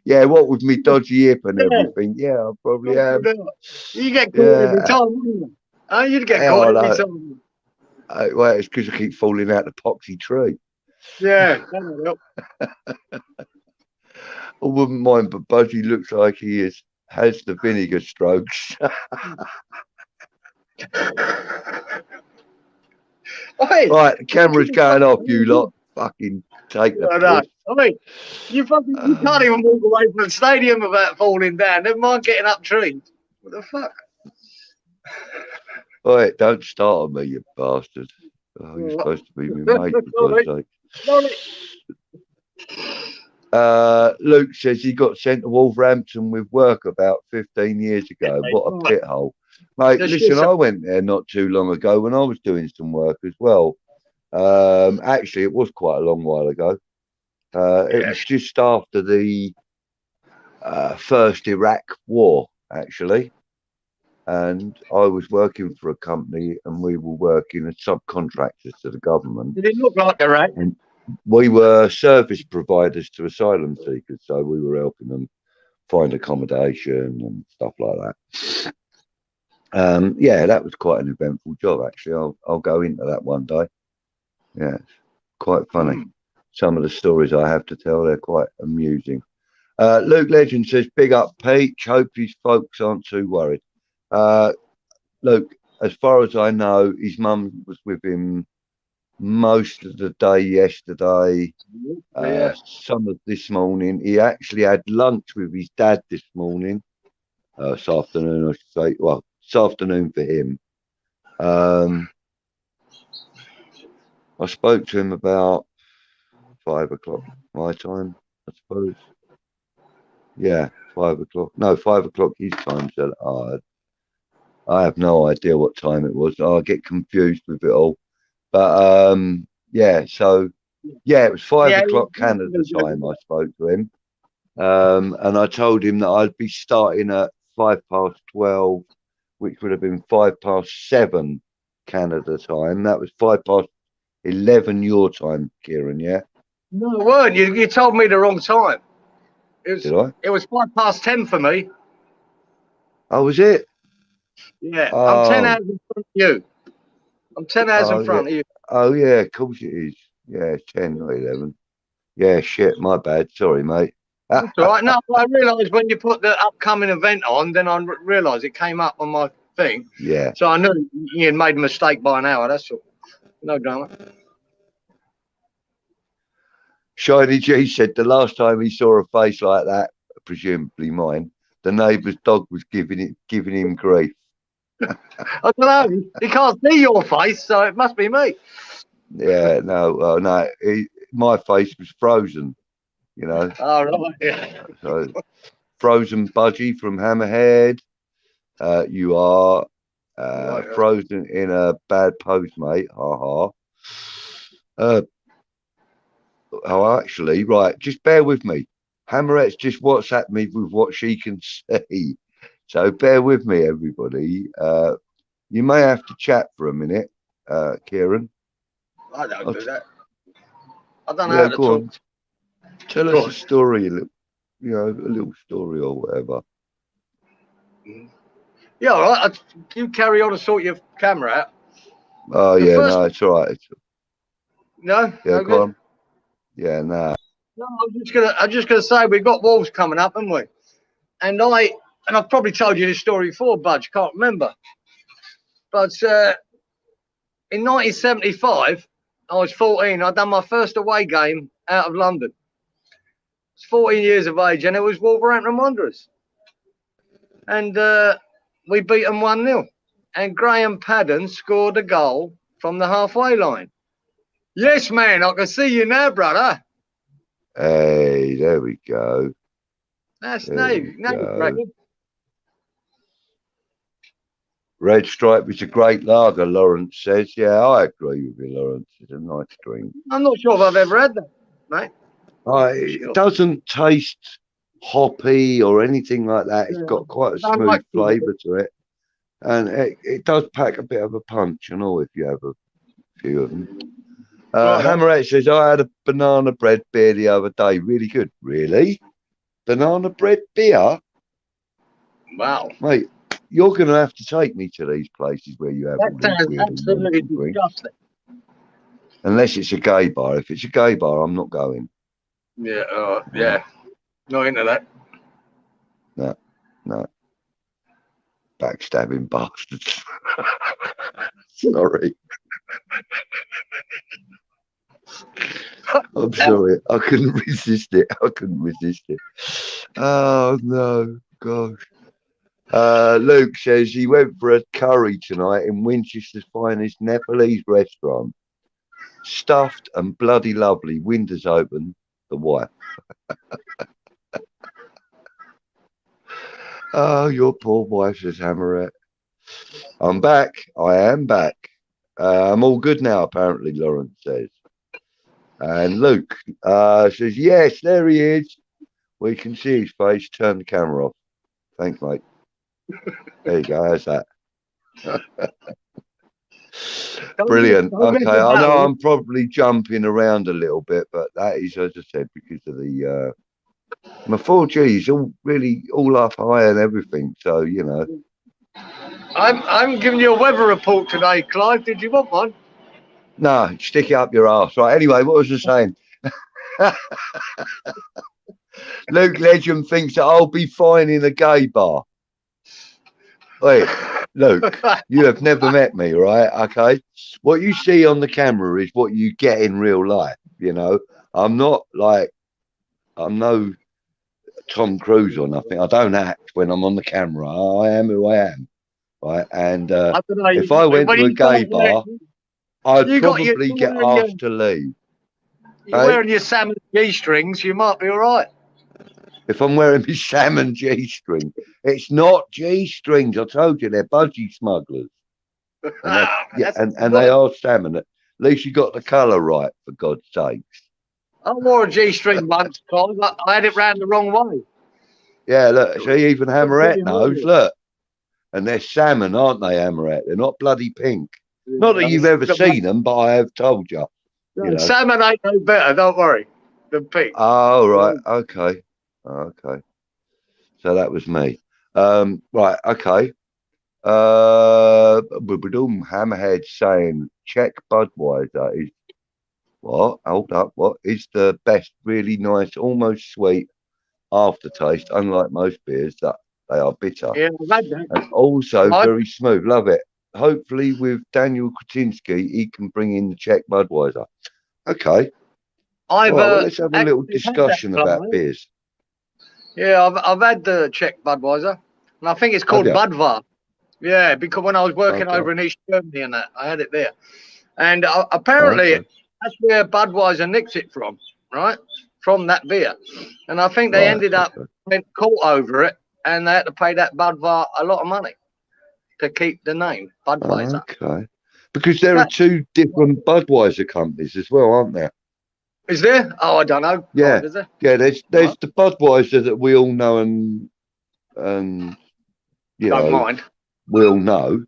C: Yeah, what with me dodgy hip and everything. Yeah, I probably am.
B: You get caught every time, wouldn't you? Oh, you'd get caught every time.
C: Well, it's because I keep falling out the poxy tree.
B: Yeah.
C: I wouldn't mind, but Budgie looks like he has the vinegar strokes. Right, the camera's going off, you lot. Fucking take the piss.
B: I mean, you can't even walk away from the stadium without falling down. Never mind getting up trees. What the fuck?
C: Right, don't start on me, you bastard. Oh, you're supposed to be my mate, for God's sake. Luke says he got sent to Wolverhampton with work about 15 years ago. What a pit hole. Mate, listen, I went there not too long ago when I was doing some work as well. Actually, it was quite a long while ago. It was just after the first Iraq war, actually. And I was working for a company and we were working as subcontractors to the government.
B: Did it look like Iraq?
C: And we were service providers to asylum seekers, so we were helping them find accommodation and stuff like that. Yeah, that was quite an eventful job, actually. I'll go into that one day. Yeah, it's quite funny. Some of the stories I have to tell, they're quite amusing. Luke Legend says, big up Peach. Hope his folks aren't too worried. Luke, as far as I know, his mum was with him most of the day yesterday, some of this morning. He actually had lunch with his dad this morning, this afternoon, I should say. Well, this afternoon for him. I spoke to him about 5 o'clock my time, I suppose. Yeah, 5 o'clock. No, 5 o'clock his time. So I have no idea what time it was. I get confused with it all. But yeah, so yeah, it was 5 o'clock Canada time. I spoke to him, and I told him that I'd be starting at 12:05, which would have been 7:05 Canada time. That was 11:05 your time, Kieran. Yeah.
B: No, it weren't. You told me the wrong time.
C: Did I?
B: It was 10:05 for me.
C: Oh, was it?
B: Yeah, I'm 10 hours in front of you. I'm 10 hours in front of you.
C: Oh, yeah, of course it is. Yeah, 10, not 11. Yeah, shit, my bad. Sorry, mate.
B: That's all right. No, I realised when you put the upcoming event on, then I realised it came up on my thing.
C: Yeah.
B: So I knew you had made a mistake by an hour. That's all. No drama.
C: Shiny G said the last time he saw a face like that, presumably mine, the neighbour's dog was giving him grief.
B: I don't know. He can't see your face, so it must be me.
C: Yeah, no, no. My face was frozen, you know.
B: Oh, right. Yeah.
C: So, frozen Budgie from Hammerhead. You are frozen in a bad pose, mate. Ha ha. Oh, actually, right. Just bear with me. Hammerhead's just WhatsApp me with what she can see. So bear with me, everybody. You may have to chat for a minute, Kieran.
B: I don't do that. I don't know how to talk.
C: Tell us a story, a little story or whatever.
B: Yeah, all right. You carry on and sort your camera out.
C: Oh, yeah, no, it's all right.
B: No?
C: Yeah, go on. Yeah, no.
B: No, I'm just gonna say we've got Wolves coming up, haven't we? And I've probably told you this story before, Budge, can't remember. But in 1975, I was 14. I'd done my first away game out of London. I was 14 years of age, and it was Wolverhampton Wanderers. And we beat them 1-0. And Graham Padden scored a goal from the halfway line. Yes, man, I can see you now, brother.
C: Hey, there we go.
B: That's no,
C: Red Stripe is a great lager, Lawrence says. Yeah, I agree with you, Lawrence. It's a nice drink.
B: I'm not sure if I've ever had that, mate.
C: It doesn't taste hoppy or anything like that. It's
B: Yeah.
C: got quite a
B: I
C: smooth
B: like
C: flavour to it. And it does pack a bit of a punch, you know, if you have a few of them. Hammerhead says, I had a banana bread beer the other day. Really good. Really? Banana bread beer?
B: Wow.
C: Mate, you're going to have to take me to these places where you have all
B: That
C: these
B: sounds
C: weird and
B: absolutely
C: wonderful drinks.
B: disgusting.
C: Unless it's a gay bar. If it's a gay bar, I'm not going.
B: Yeah, yeah. Not into that.
C: No. Backstabbing bastards. Sorry. I'm sorry. I couldn't resist it. Oh, no. Gosh. Luke says he went for a curry tonight in Winchester's finest Nepalese restaurant. Stuffed and bloody lovely. Windows open. The wife. Oh, your poor wife, says Hammerette. I'm back. I am back. I'm all good now, apparently, Lawrence says. And Luke says, yes, there he is. We can see his face. Turn the camera off. Thanks, mate. There you go. How's that? Brilliant. Okay, I know I'm probably jumping around a little bit, but that is, as I said, because of the my 4G is all up high and everything. So you know,
B: I'm giving you a weather report today, Clive. Did you want one?
C: No, stick it up your arse. Right. Anyway, what was I saying? Luke Legend thinks that I'll be fine in a gay bar. Wait, Luke, you have never met me, right? Okay. What you see on the camera is what you get in real life. You know, I'm no Tom Cruise or nothing. I don't act when I'm on the camera. I am who I am. Right. And if I went to a gay bar, I'd probably get asked to leave.
B: You're wearing your salmon G-strings, you might be all right.
C: If I'm wearing my salmon G-string, it's not G-strings. I told you, they're budgie smugglers. And they are salmon. At least you got the colour right, for God's sakes.
B: I wore a G-string once, Clive. I had it round the wrong way.
C: Yeah, look, see, even Hammerette knows, look. And they're salmon, aren't they, Hammerette? They're not bloody pink. Not that you've ever seen them, but I have told you.
B: No, salmon ain't no better, don't worry, than pink.
C: Oh, right, okay. Okay. So that was me. Right, okay. Hammerhead saying Czech Budweiser is what? Hold up, what is the best, really nice, almost sweet aftertaste, unlike most beers that they are bitter.
B: Yeah, I've had that.
C: And also very smooth. Love it. Hopefully with Daniel Kretinsky, he can bring in the Czech Budweiser. Okay. Well, let's have a little discussion about beers.
B: Yeah, I've had the Czech Budweiser, and I think it's called Budvar. Yeah, because when I was working over in East Germany and that, I had it there. And apparently that's where Budweiser nicked it from, right? From that beer. And I think they ended up being caught over it, and they had to pay that Budvar a lot of money to keep the name Budweiser.
C: Okay. Because there are two different Budweiser companies as well, aren't there?
B: Is there? Oh, I don't know.
C: Yeah.
B: Is there?
C: Yeah, there's the Budweiser that we all know and you
B: don't
C: know,
B: mind.
C: We all know.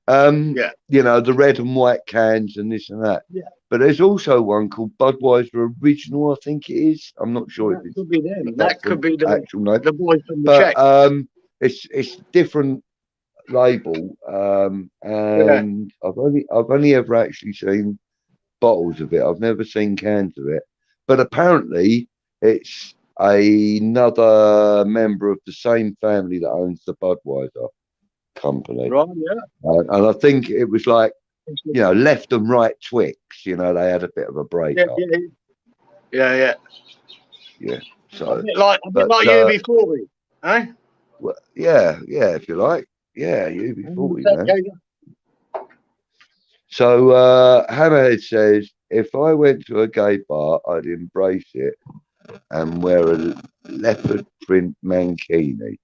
B: Yeah.
C: You know, the red and white cans and this and that.
B: Yeah.
C: But there's also one called Budweiser Original, I think it is. I'm not sure if it's
B: could be them. That could be the
C: actual name.
B: The boys from the Czech.
C: It's different label. And I've only ever actually seen bottles of it. I've never seen cans of it. But apparently it's another member of the same family that owns the Budweiser company.
B: Right, yeah.
C: And I think it was like, you know, left and right Twix, you know, they had a bit of a breakup.
B: Yeah.
C: So
B: a bit like UB40, eh?
C: Well, yeah, if you like. Yeah, UB40, man. So Hammerhead says, if I went to a gay bar, I'd embrace it and wear a leopard print mankini.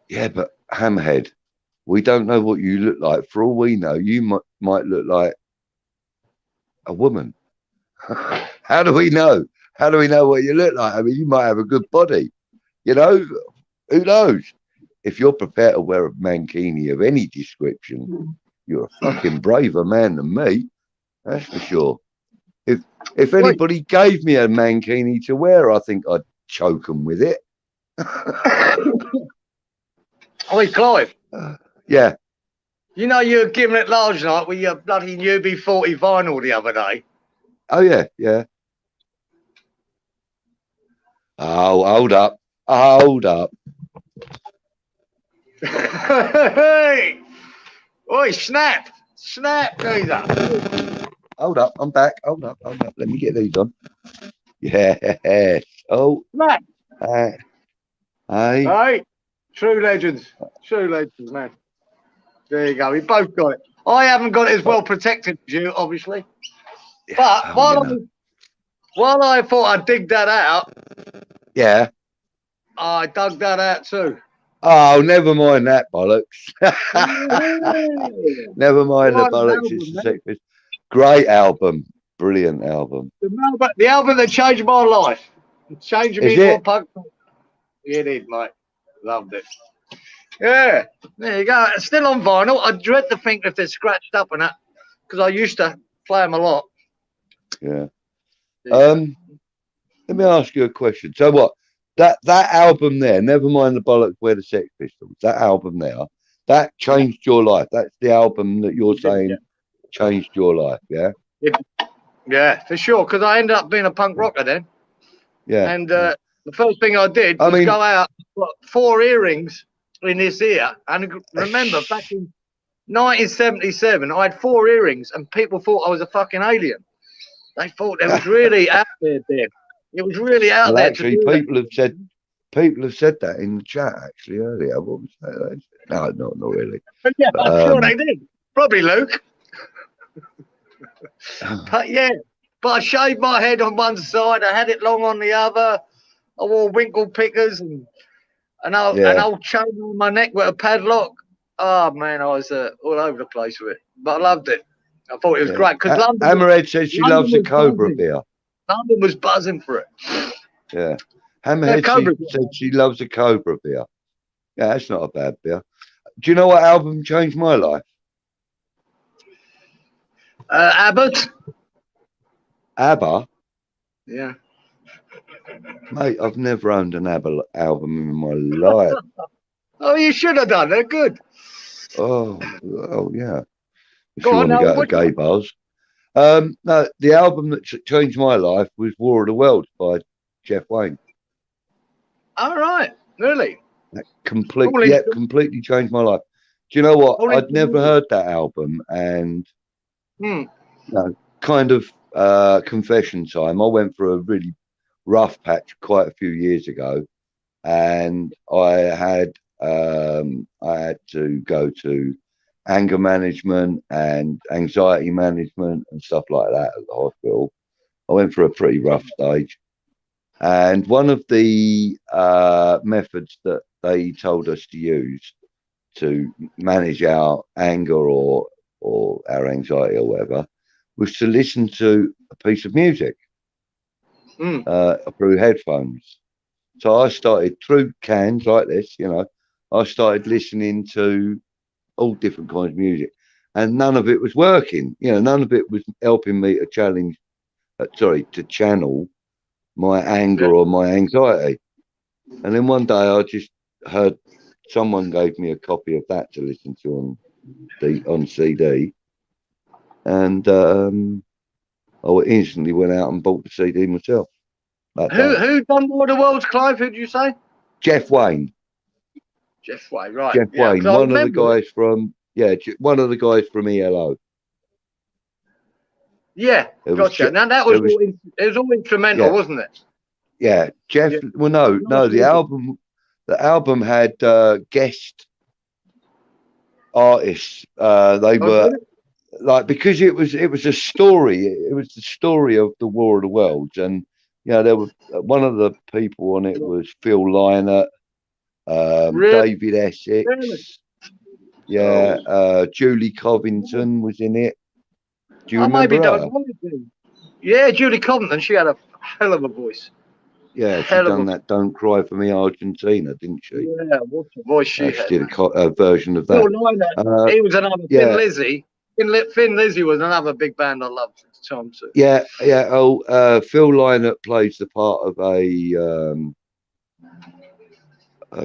C: Yeah, but Hammerhead, we don't know what you look like. For all we know, you might look like a woman. How do we know? How do we know what you look like? I mean, you might have a good body. You know, who knows? If you're prepared to wear a mankini of any description, you're a fucking braver man than me. That's for sure. If anybody gave me a mankini to wear, I think I'd choke them with it.
B: Oi, Clive.
C: Yeah.
B: You know you were giving it large night with your bloody UB40 vinyl the other day.
C: Oh, yeah, yeah. Oh, hold up. Hold up.
B: Hey! Oi, snap! Snap, geezer.
C: Hold up. I'm back. Hold up. Hold up. Let me get these on. Yeah. Oh.
B: Snap!
C: Hey.
B: Hey! True legends. True legends, man. There you go. We both got it. I haven't got it as well protected as you, obviously. But while I thought I'd dig that out,
C: yeah,
B: I dug that out too.
C: Oh, never mind that bollocks. Never mind the bollocks. It's the Sex Pistols. Great album, brilliant album.
B: The album that changed my life. It changed me for punk. Yeah, it did, mate. Loved it. Yeah, there you go. It's still on vinyl. I dread to think if they're scratched up and that, because I used to play them a lot.
C: Yeah. Let me ask you a question. So what? That album there, never mind the bollocks where the Sex Pistols, that album there, that changed your life. That's the album that you're saying changed your life, yeah?
B: Yeah, for sure, because I ended up being a punk rocker then.
C: Yeah.
B: And the first thing I did was go out, got 4 earrings in this ear. And remember, back in 1977, I had 4 earrings and people thought I was a fucking alien. They thought it was really out there then. It was really out there.
C: Actually, people have said that in the chat actually earlier. What was that? No, not really.
B: Yeah, I'm sure they did. Probably Luke. But yeah, but I shaved my head on one side. I had it long on the other. I wore winkle pickers and an old chain on my neck with a padlock. Oh man, I was all over the place with it. But I loved it. I thought it was great because London.
C: Hammerhead says she loves the Cobra beer.
B: London was buzzing for it.
C: Yeah. Hammerhead said she loves a Cobra beer. Yeah, that's not a bad beer. Do you know what album changed my life?
B: Abbott.
C: ABBA?
B: Yeah.
C: Mate, I've never owned an ABBA album in my life.
B: Oh, you should have done. They're good.
C: Oh yeah. If
B: go
C: you
B: on,
C: want to go to gay bars. No, the album that changed my life was War of the Worlds by Jeff Wayne.
B: All right, really?
C: That completely changed my life. Do you know what? I'd never heard that album, and kind of confession time. I went through a really rough patch quite a few years ago, and I had to go to anger management and anxiety management and stuff like that at the hospital. I went through a pretty rough stage, and one of the methods that they told us to use to manage our anger or our anxiety or whatever was to listen to a piece of music through headphones. So I started through cans like this, I started listening to all different kinds of music, and none of it was working. None of it was helping me to channel my anger or my anxiety. And then one day I just heard someone gave me a copy of that to listen to on CD, and I instantly went out and bought the CD myself.
B: Who done War of the Worlds, Clive? Who did you say?
C: Jeff Wayne.
B: Jeff Wayne, right?
C: Jeff Wayne, one of the guys from ELO.
B: Yeah, gotcha. Now that was all instrumental, wasn't it?
C: Yeah, Jeff. Yeah. Well, no. The album had guest artists. They were because it was a story. It was the story of the War of the Worlds, and there was one of the people on it was Phil Lynott, David Essex. Really? Julie Covington was in it. Do you remember her?
B: Yeah, Julie Covington. She had a hell of a voice.
C: Yeah, she
B: Hell of
C: done
B: a
C: that "Don't Cry for Me, Argentina," didn't she?
B: yeah, what a voice she
C: She
B: had.
C: did a version of that.
B: Phil Lynott, he was another
C: yeah.
B: Thin Lizzy. Thin Lizzy was another big band I loved at the time too.
C: Yeah. Oh, Phil Lynott plays the part of a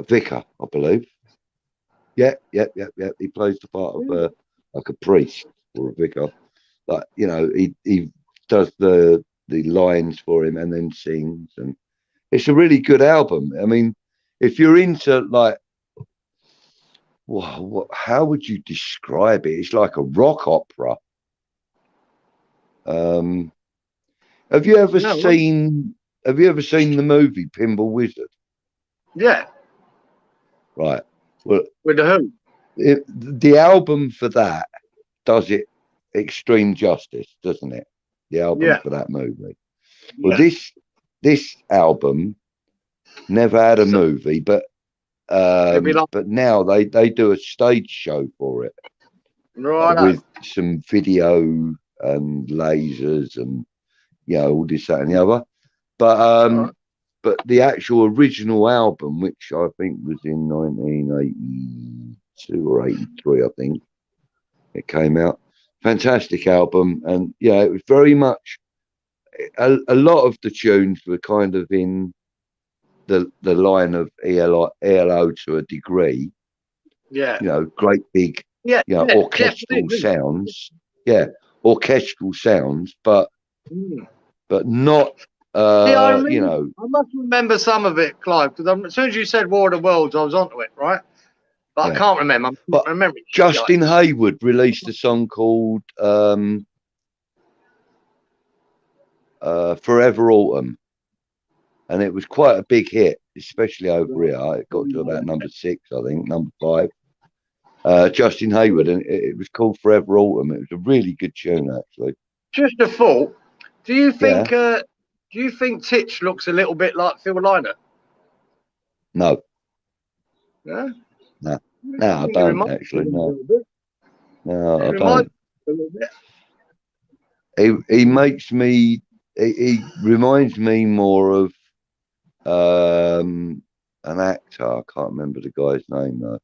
C: vicar, I believe. Yeah. He plays the part of like a priest or a vicar. Like, you know, he does the lines for him and then sings, and it's a really good album. I mean, if you're into like, how would you describe it? It's like a rock opera. Have you ever seen the movie Pinball Wizard?
B: Yeah.
C: Right. Well,
B: with the Who.
C: The album for that does it extreme justice, doesn't it? The album for that movie. Well, this album never had a movie, but now they do a stage show for it, with some video and lasers and all this, that, and the other. But the actual original album, which I think was in 1982 or 83, I think it came out. Fantastic album, and it was very much a lot of the tunes were kind of in the line of ELO to a degree. Great big orchestral sounds. Orchestral sounds, but not
B: I must remember some of it, Clive, because as soon as you said War of the Worlds, I was onto it, right? But I can't remember.
C: But Justin Hayward released a song called Forever Autumn, and it was quite a big hit, especially over here. It got to about number 6, I think, number 5. Justin Hayward, and it was called Forever Autumn. It was a really good tune, actually.
B: Just a thought. Do you think Titch looks a little bit like Phil Lynott?
C: No.
B: Yeah?
C: No, I don't actually. No, I don't. He makes me. He reminds me more of an actor. I can't remember the guy's name though.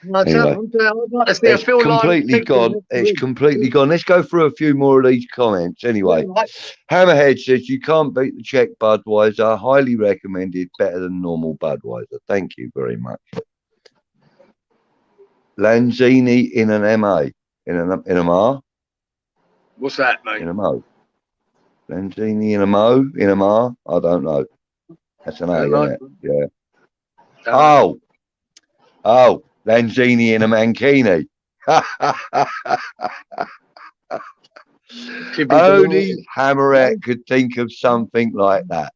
C: Anyway, it's completely gone. It's completely gone. Let's go through a few more of these comments. Anyway, Hammerhead says you can't beat the Czech Budweiser. Highly recommended. Better than normal Budweiser. Thank you very much. Lanzini in an MA. In a MA.
B: What's that, mate?
C: In a Mo. Lanzini in a Mo. In a MA. I don't know. That's an A, isn't it? Yeah. Oh. Lanzini in a mankini. Only Hammerhead could think of something like that.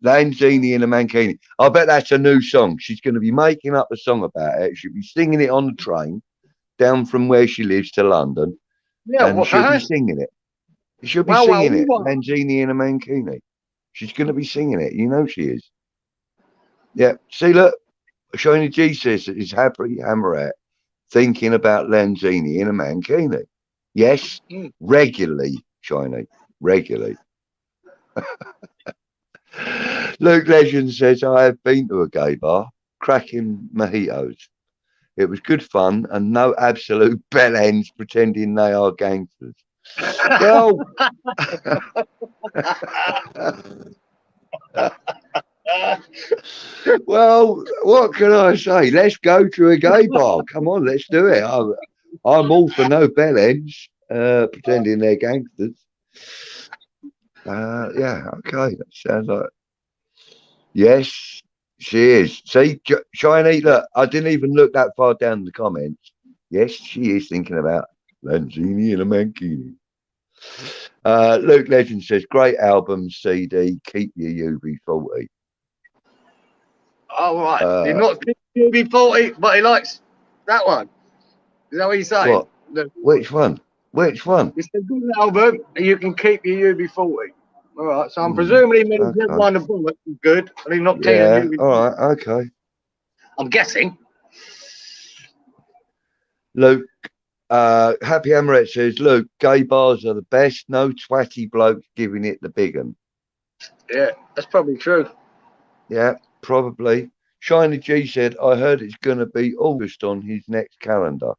C: Lanzini in a mankini. I bet that's a new song. She's going to be making up a song about it. She'll be singing it on the train down from where she lives to London. And she'll be singing it. She'll be singing it. Lanzini in a mankini. She's going to be singing it. You know she is. Yeah. See, look. Shiny G says that he's happy Hammerhead thinking about Lanzini in a mankini. Yes, regularly, Shiny, regularly. Luke Legend says, I have been to a gay bar, cracking mojitos. It was good fun and no absolute bell ends pretending they are gangsters. Well, well, what can I say? Let's go to a gay bar. Come on, let's do it. I'm all for no bell ends, pretending they're gangsters. Yeah, okay. That sounds like. Yes, she is. See, Shiny, look, I didn't even look that far down the comments. Yes, she is thinking about Lanzini and a mankini. Luke Legend says, great album, CD. Keep your UB40.
B: Oh, right. He's not UB40, but he likes that one. Is that what he's saying?
C: What? Which one? Which one?
B: It's a good album, and you can keep your UB40. All right. So I'm presuming he means one of them is good, and he's not taking UB40.
C: All right. Okay.
B: I'm guessing.
C: Luke Happy Amaret says, Luke, gay bars are the best. No twatty blokes giving it the big un.
B: Yeah, that's probably true.
C: Yeah, probably. Shiny G said, I heard it's going to be August on his next calendar.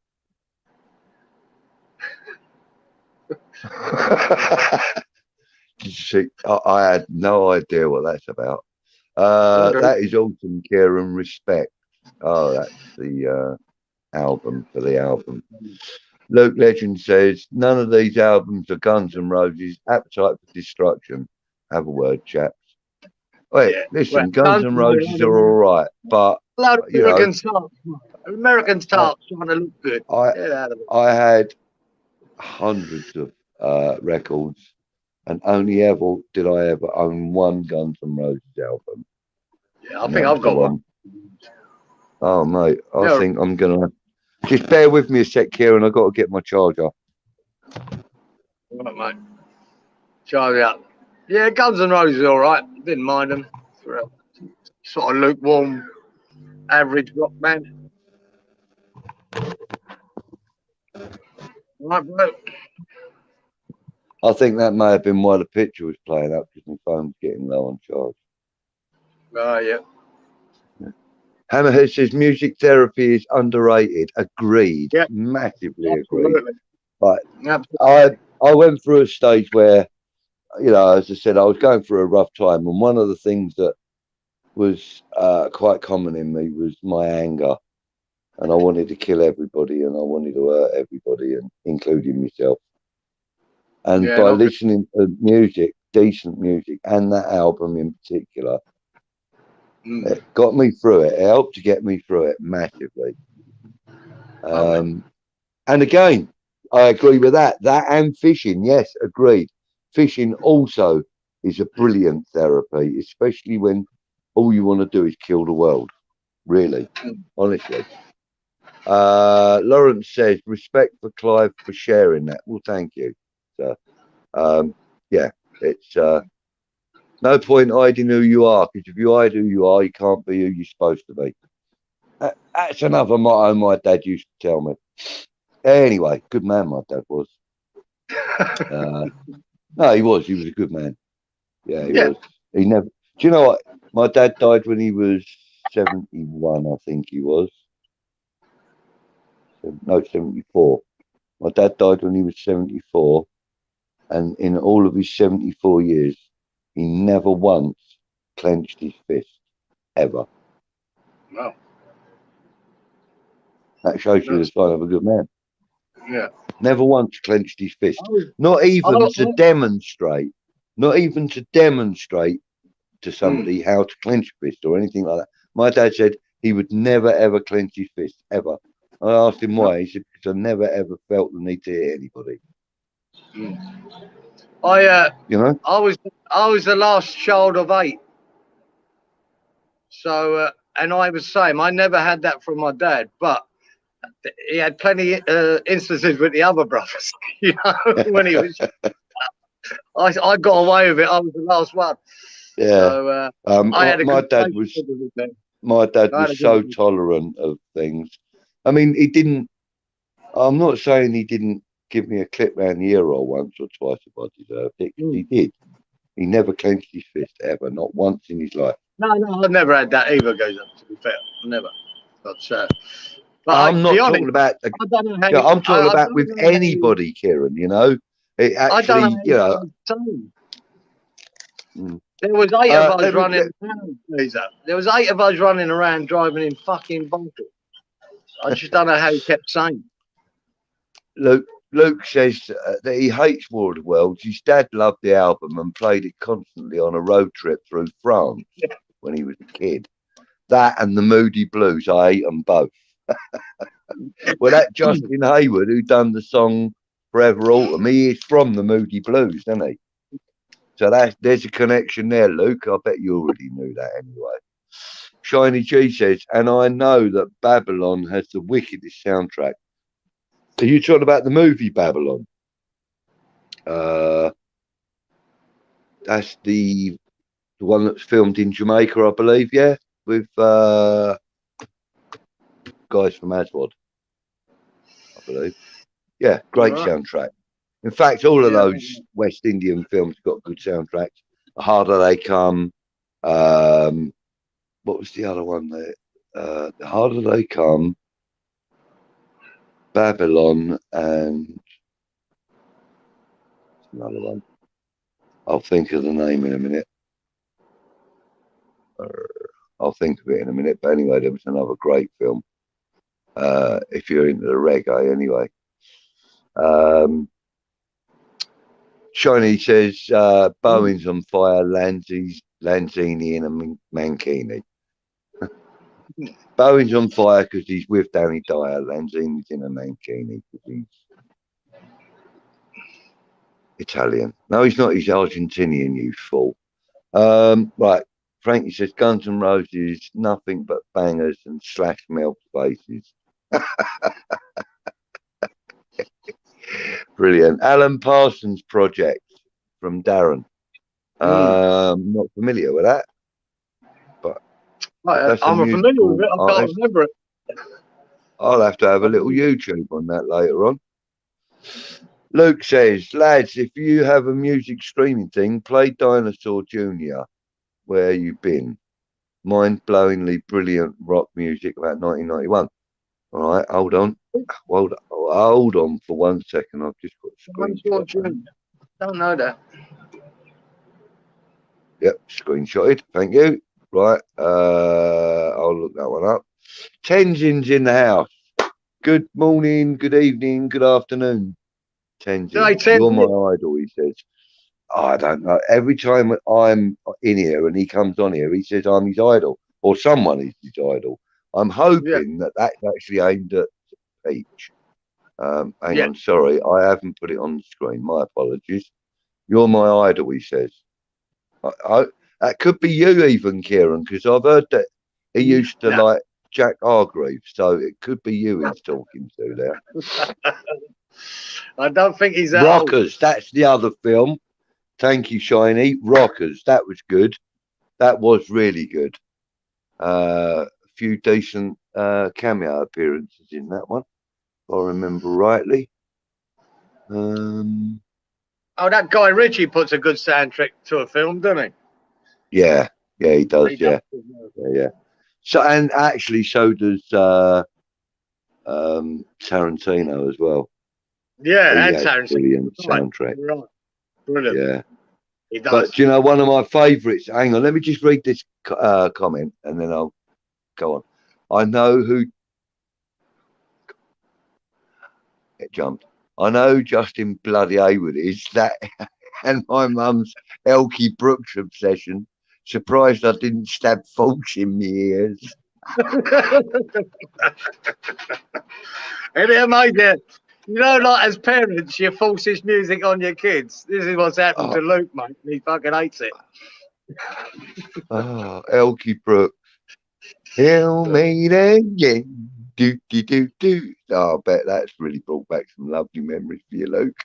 C: Did you see? I had no idea what that's about. That is awesome, Kieran. Respect. Oh, that's the album for the album. Luke Legend says, none of these albums are Guns N' Roses. Appetite for Destruction. Have a word, chaps. Wait, listen, Guns N' Roses are all right, but you know,
B: Americans talk trying to look good.
C: I had hundreds of records, and only ever did I ever own one Guns N' Roses album.
B: Yeah, I think I've got one.
C: Oh, mate, I think I'm gonna just bear with me a sec, Kieran. I've got to get my charger.
B: Right, mate. Charge up. Yeah, Guns N' Roses are all right. Didn't mind them. For a sort of lukewarm, average rock band. Right, bro.
C: I think that may have been why the picture was playing up, because my phone's getting low on charge.
B: Oh, yeah.
C: Hammerhead says music therapy is underrated. Agreed.
B: Yeah.
C: Massively
B: Absolutely.
C: agreed. But
B: Absolutely.
C: I went through a stage where, you know, as I said, I was going through a rough time, and one of the things that was quite common in me was my anger, and I wanted to kill everybody, and I wanted to hurt everybody, and including myself. And by listening to music, decent music, and that album in particular, it got me through it. It helped to get me through it massively. And again, I agree with that. That and fishing, yes, agreed. Fishing also is a brilliant therapy, especially when all you want to do is kill the world. Really, honestly. Lawrence says, respect for Clive for sharing that. Well, thank you. So, yeah, it's no point hiding who you are, because if you hide who you are, you can't be who you're supposed to be. That's another motto my dad used to tell me. Anyway, good man my dad was. No, he was a good man. Yeah, he was. He never. Do you know what? My dad died when he was 71, I think he was. No, 74. My dad died when he was 74, and in all of his 74 years, he never once clenched his fist, ever.
B: No.
C: That shows you the sign of a good man.
B: Yeah.
C: Never once clenched his fist. Not even to demonstrate. Not even to demonstrate to somebody how to clench a fist or anything like that. My dad said he would never ever clench his fist, ever. I asked him why. He said, because I never ever felt the need to hit anybody.
B: You know, I was the last child of 8. So, and I was the same. I never had that from my dad, but he had plenty instances with the other brothers. You know, when he was, I got away with it. I was the last one.
C: Yeah.
B: So,
C: my dad was so tolerant of things. I mean, he didn't. I'm not saying he didn't give me a clip round the ear roll once or twice if I deserved it. He did. He never clenched his fist ever, not once in his life.
B: No, I've never had that either, goes up, to be fair. Never. But
C: I'm not talking about. I'm talking about with anybody, Kieran. You know, it actually, you know.
B: There was 8 of us running around, There was 8 of us running around driving in fucking bonkers. I just don't know how he kept saying.
C: Luke says that he hates War of the Worlds. His dad loved the album and played it constantly on a road trip through France when he was a kid. That and the Moody Blues, I ate them both. Well, that Justin Hayward, who done the song Forever Autumn, he is from the Moody Blues, isn't he? So there's a connection there, Luke. I bet you already knew that anyway. Shiny G says, and I know that Babylon has the wickedest soundtrack. Are you talking about the movie Babylon? That's the one that's filmed in Jamaica, I believe, yeah? With guys from Aswad, I believe. Yeah, great
B: Right.
C: soundtrack. In fact, all of
B: Yeah.
C: those West Indian films got good soundtracks. The Harder They Come. What was the other one there? The Harder They Come, Babylon, and another one. I'll think of the name in a minute. I'll think of it in a minute. But anyway, there was another great film. If you're into the reggae, anyway. Shiny says Bowen's on fire, Lanzini in a mankini. Bowen's on fire because he's with Danny Dyer. Lanzini's in a mankini because he's Italian. No, he's not. He's Argentinian, you fool. Right. Frankie says Guns N' Roses, nothing but bangers and slash melt faces. Brilliant. Alan Parsons Project from Darren. Not familiar with that. But
B: I'm familiar with it. I can't remember it.
C: I'll have to have a little YouTube on that later on. Luke says, lads, if you have a music streaming thing, play Dinosaur Jr. Where you been? Mind-blowingly brilliant rock music about 1991. All right, hold on. Hold on for 1 second. I've just got a screenshot.
B: Don't know that.
C: Yep, screenshotted. Thank you. Right, I'll look that one up. Tenzin's in the house. Good morning, good evening, good afternoon. Tenzin, you're my idol, he says. I don't know. Every time I'm in here and he comes on here, he says I'm his idol or someone is his idol. I'm hoping that that's actually aimed at Peach. Hang on, sorry, I haven't put it on the screen. My apologies. You're my idol, he says. That could be you even, Kieran, because I've heard that he used to like Jack Hargreaves, so it could be you he's talking to there.
B: I don't think he's that
C: Rockers,
B: old.
C: That's the other film. Thank you, Shiny. Rockers, that was good. That was really good. A few decent cameo appearances in that one, if I remember rightly.
B: Oh, that Guy Ritchie puts a good soundtrack to a film, doesn't he?
C: Yeah, he does. Yeah. So, and actually, so does Tarantino as well.
B: Yeah, and Tarantino.
C: Brilliant soundtrack.
B: Right. Brilliant.
C: Yeah.
B: He does.
C: But you know, one of my favourites. Hang on, let me just read this comment, and then I'll go on. I know who it jumped. I know Justin Bloody Hayward is that, and my mum's Elkie Brooks obsession. Surprised I didn't stab Fulch in my ears.
B: And mate, you know, like as parents, you force this music on your kids. This is what's happened to Luke, mate. He fucking hates it.
C: Elkie Brooks. He'll meet again. Do. Oh, I bet that's really brought back some lovely memories for you, Luke.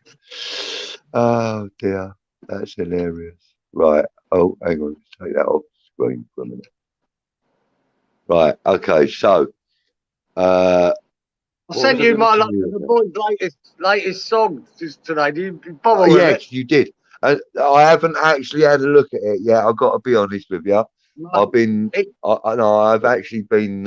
C: Oh dear, that's hilarious. Right. Oh, hang on, let's take that off the screen for a minute. Right. Okay. So,
B: I sent you my the boy's latest song just today. Did you bother with it?
C: You did. I haven't actually had a look at it yet. I've got to be honest with you. No, I've actually been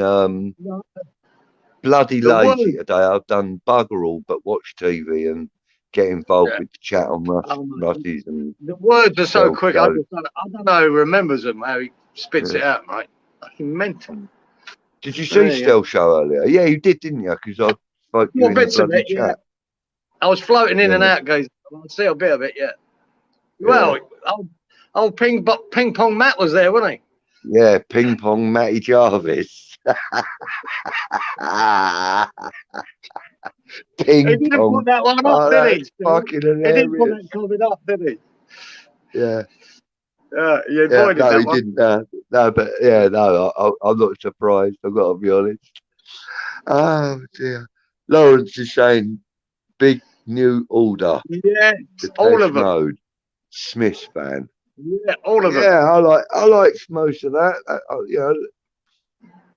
C: bloody lazy today. I've done bugger all but watch TV and get involved with the chat on Russies. And
B: the words are so quick. I don't know who remembers them, how he spits it out, mate. He meant them.
C: Did you see Stealth Show earlier? Yeah, you did, didn't you? Because I spoke to you in the bloody chat.
B: I was floating in and out, guys. I'll see a bit of it, Well, old Ping Pong Matt was there, wasn't he?
C: Yeah, Ping Pong Matty Jarvis. Ping
B: he didn't
C: pong.
B: Put that one up, did he?
C: Fucking hilarious.
B: He didn't put that comment up, did he?
C: Yeah.
B: No, he
C: didn't. No, but I'm not surprised. I've got to be honest. Oh dear. Lawrence is saying, big new order.
B: Yeah, all of them.
C: Mode. Smith's fan.
B: Yeah, all of them.
C: Yeah, I like most of that.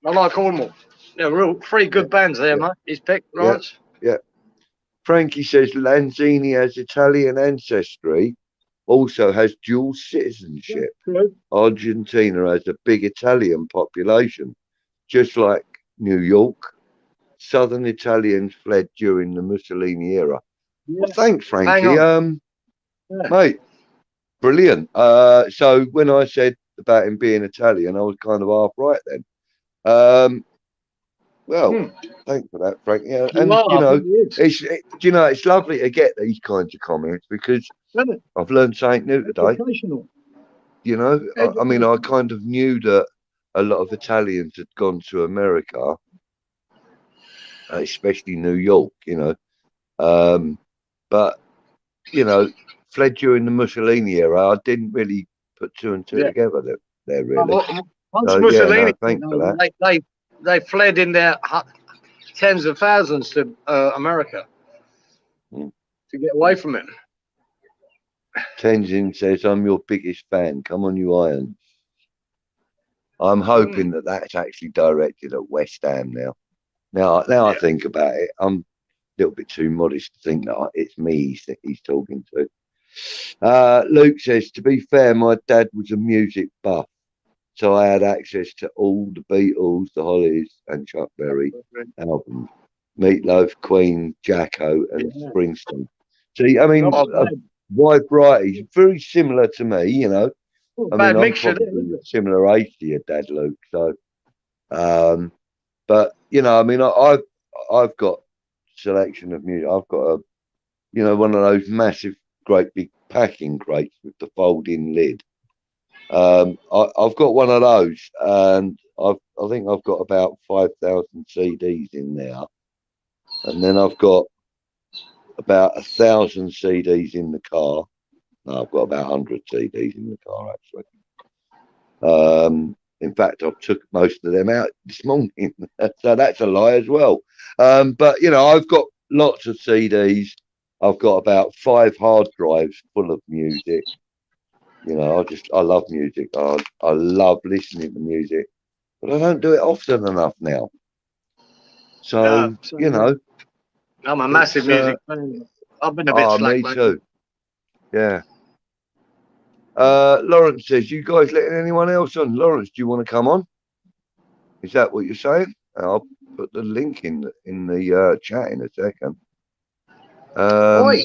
B: I like all of them. Yeah, three good bands there, mate. He's picked, Lawrence.
C: Yeah. Frankie says Lanzini has Italian ancestry, also has dual citizenship. Argentina has a big Italian population, just like New York. Southern Italians fled during the Mussolini era. Well, thanks, Frankie. Mate, brilliant. So when I said about him being Italian, I was kind of half right then. Thanks for that, Frank. Yeah, and it's lovely to get these kinds of comments because I've learned something new today. You know, I mean, I kind of knew that a lot of Italians had gone to America, especially New York. You know, but you know, fled during the Mussolini era. I didn't really put two and two together there really.
B: Once Mussolini, thanks for that. They fled in their tens of thousands to America to get away from him.
C: Tenzin says, I'm your biggest fan. Come on, you Irons. I'm hoping that that's actually directed at West Ham now. Now I think about it, I'm a little bit too modest to think that it's me he's talking to. Luke says, to be fair, my dad was a music buff, so I had access to all the Beatles, the Hollies, and Chuck Berry albums. Meatloaf, Queen, Jacko, and Springsteen. See, I mean, wide variety, very similar to me, you know. I mean, I'm probably a similar age to your dad, Luke. So, but you know, I mean, I've got selection of music. I've got one of those massive, great big packing crates with the folding lid. I've got one of those, and I think I've got about 5,000 CDs in there, and then I've got about 1,000 CDs in the car. No, I've got about 100 CDs in the car actually. In fact, I took most of them out this morning, so that's a lie as well. But you know, I've got lots of CDs. I've got about 5 hard drives full of music. You know, I love music. I love listening to music, but I don't do it often enough now. So you know,
B: I'm a massive music fan. I've been a bit slack.
C: Me too. Yeah. Lawrence says, you guys letting anyone else on? Lawrence, do you want to come on? Is that what you're saying? I'll put the link in the chat in a second.
B: Oi,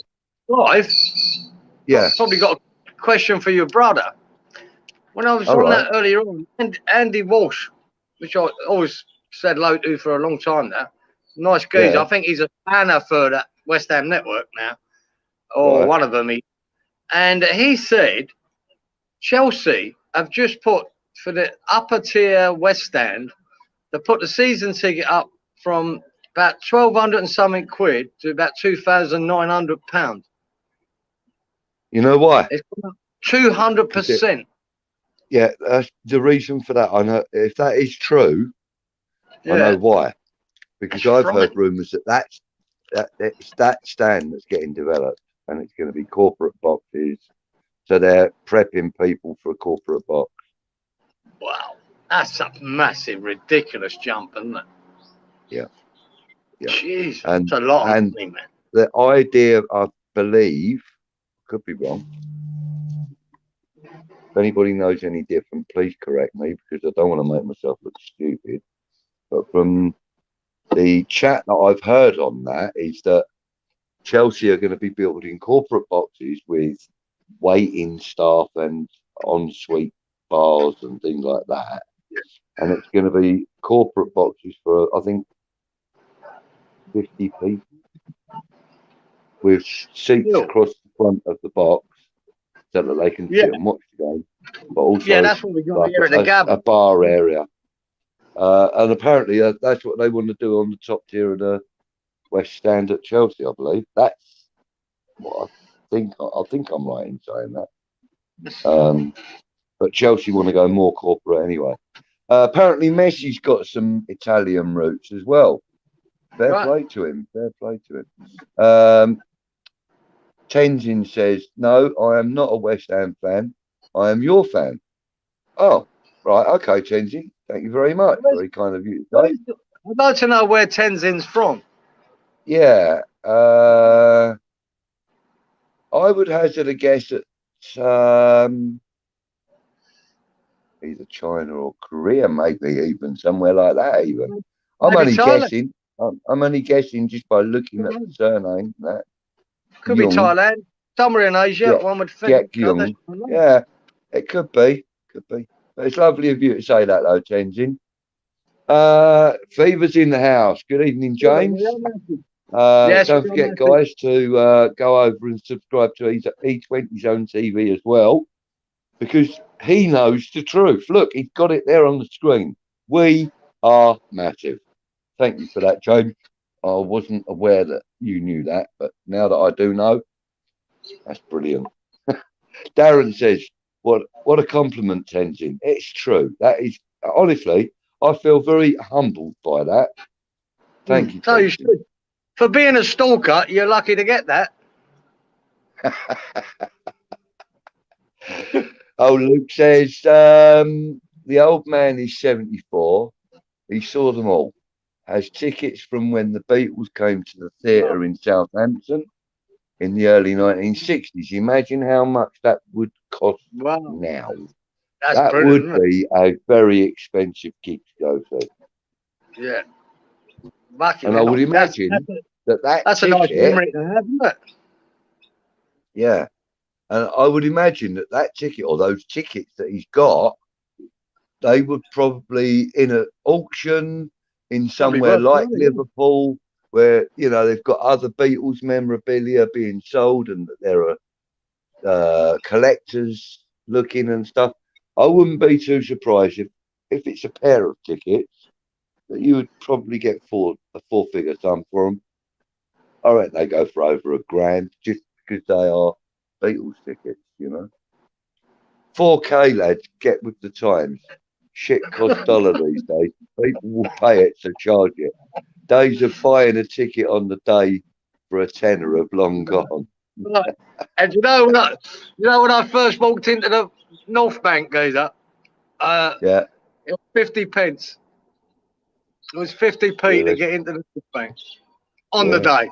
B: live?
C: Yeah.
B: I've probably got a question for your brother. When I was on that earlier on, Andy Walsh, which I always said hello to for a long time now. Nice geezer. I think he's a banner for that West Ham network now, or one of them. And he said Chelsea have just put, for the upper tier West Stand, they put the season ticket up from about 1,200 and something quid to about £2,900.
C: You know why?
B: It's 200%.
C: Yeah, that's the reason for that. I know if that is true, I know why. Because I've heard rumours that it's that stand that's getting developed, and it's going to be corporate boxes. So they're prepping people for a corporate box.
B: Wow, that's a massive, ridiculous jump, isn't it?
C: Yeah.
B: Jeez, that's a lot of money, man.
C: The idea, I believe, could be wrong. If anybody knows any different, please correct me, because I don't want to make myself look stupid. But from the chat that I've heard on that is that Chelsea are going to be building corporate boxes with waiting staff and ensuite bars and things like that. And it's going to be corporate boxes for, I think, 50 people with seats across the front of the box so that they can sit and watch the game. But also
B: that's what we got here at the Gab.
C: A bar area. And apparently that's what they want to do on the top tier of the West Stand at Chelsea, I believe. That's what I think. I think I'm right in saying that. But Chelsea want to go more corporate anyway. Apparently Messi's got some Italian roots as well. Fair play to him. Fair play to him. Tenzin says, no, I am not a West Ham fan. I am your fan. Oh, right. Okay, Tenzin. Thank you very much. Very kind of you.
B: I'd like to know where Tenzin's from.
C: Yeah. I would hazard a guess at either China or Korea, maybe even somewhere like that. Even I'm
B: Maybe
C: only
B: Thailand.
C: guessing. I'm only guessing just by looking at the surname. That
B: Could be
C: Young.
B: Thailand. Somewhere in Asia,
C: Yeah,
B: one would
C: Jack
B: think.
C: Young. Yeah, it could be. Could be. But it's lovely of you to say that, though, Tenzin. Fever's in the house. Good evening, James.
B: Yes,
C: Don't forget, guys, to go over and subscribe to E20 Zone TV as well, because he knows the truth. Look, he's got it there on the screen. We are massive. Thank you for that, James. I wasn't aware that you knew that, but now that I do know, that's brilliant. Darren says, what a compliment, Tenzin. It's true. That is, honestly, I feel very humbled by that. Thank you,
B: So
C: Tenzin.
B: you should. For being a stalker, you're lucky to get that.
C: Oh, Luke says, the old man is 74. He saw them all. Has tickets from when the Beatles came to the theatre in Southampton in the early 1960s. Imagine how much that would cost now.
B: That's
C: that
B: brilliant,
C: would be a very expensive gig to go to.
B: Yeah.
C: And I would imagine
B: that's
C: ticket,
B: a nice memory to have, isn't it?
C: Yeah. And I would imagine that ticket, or those tickets that he's got, they would probably in an auction in somewhere like Liverpool, where they've got other Beatles memorabilia being sold, and there are collectors looking and stuff. I wouldn't be too surprised if it's a pair of tickets that you would probably get a four-figure sum for them. I reckon they go for over $1,000 just because they are Beatles tickets, 4K, lads, get with the times. Shit costs $1 these days. People will pay it to charge it. Days of buying a ticket on the day for a tenner have long gone.
B: And you know when I first walked into the North Bank, geezer,
C: yeah,
B: it was 50 pence. It was 50p to get into the North Bank on the day,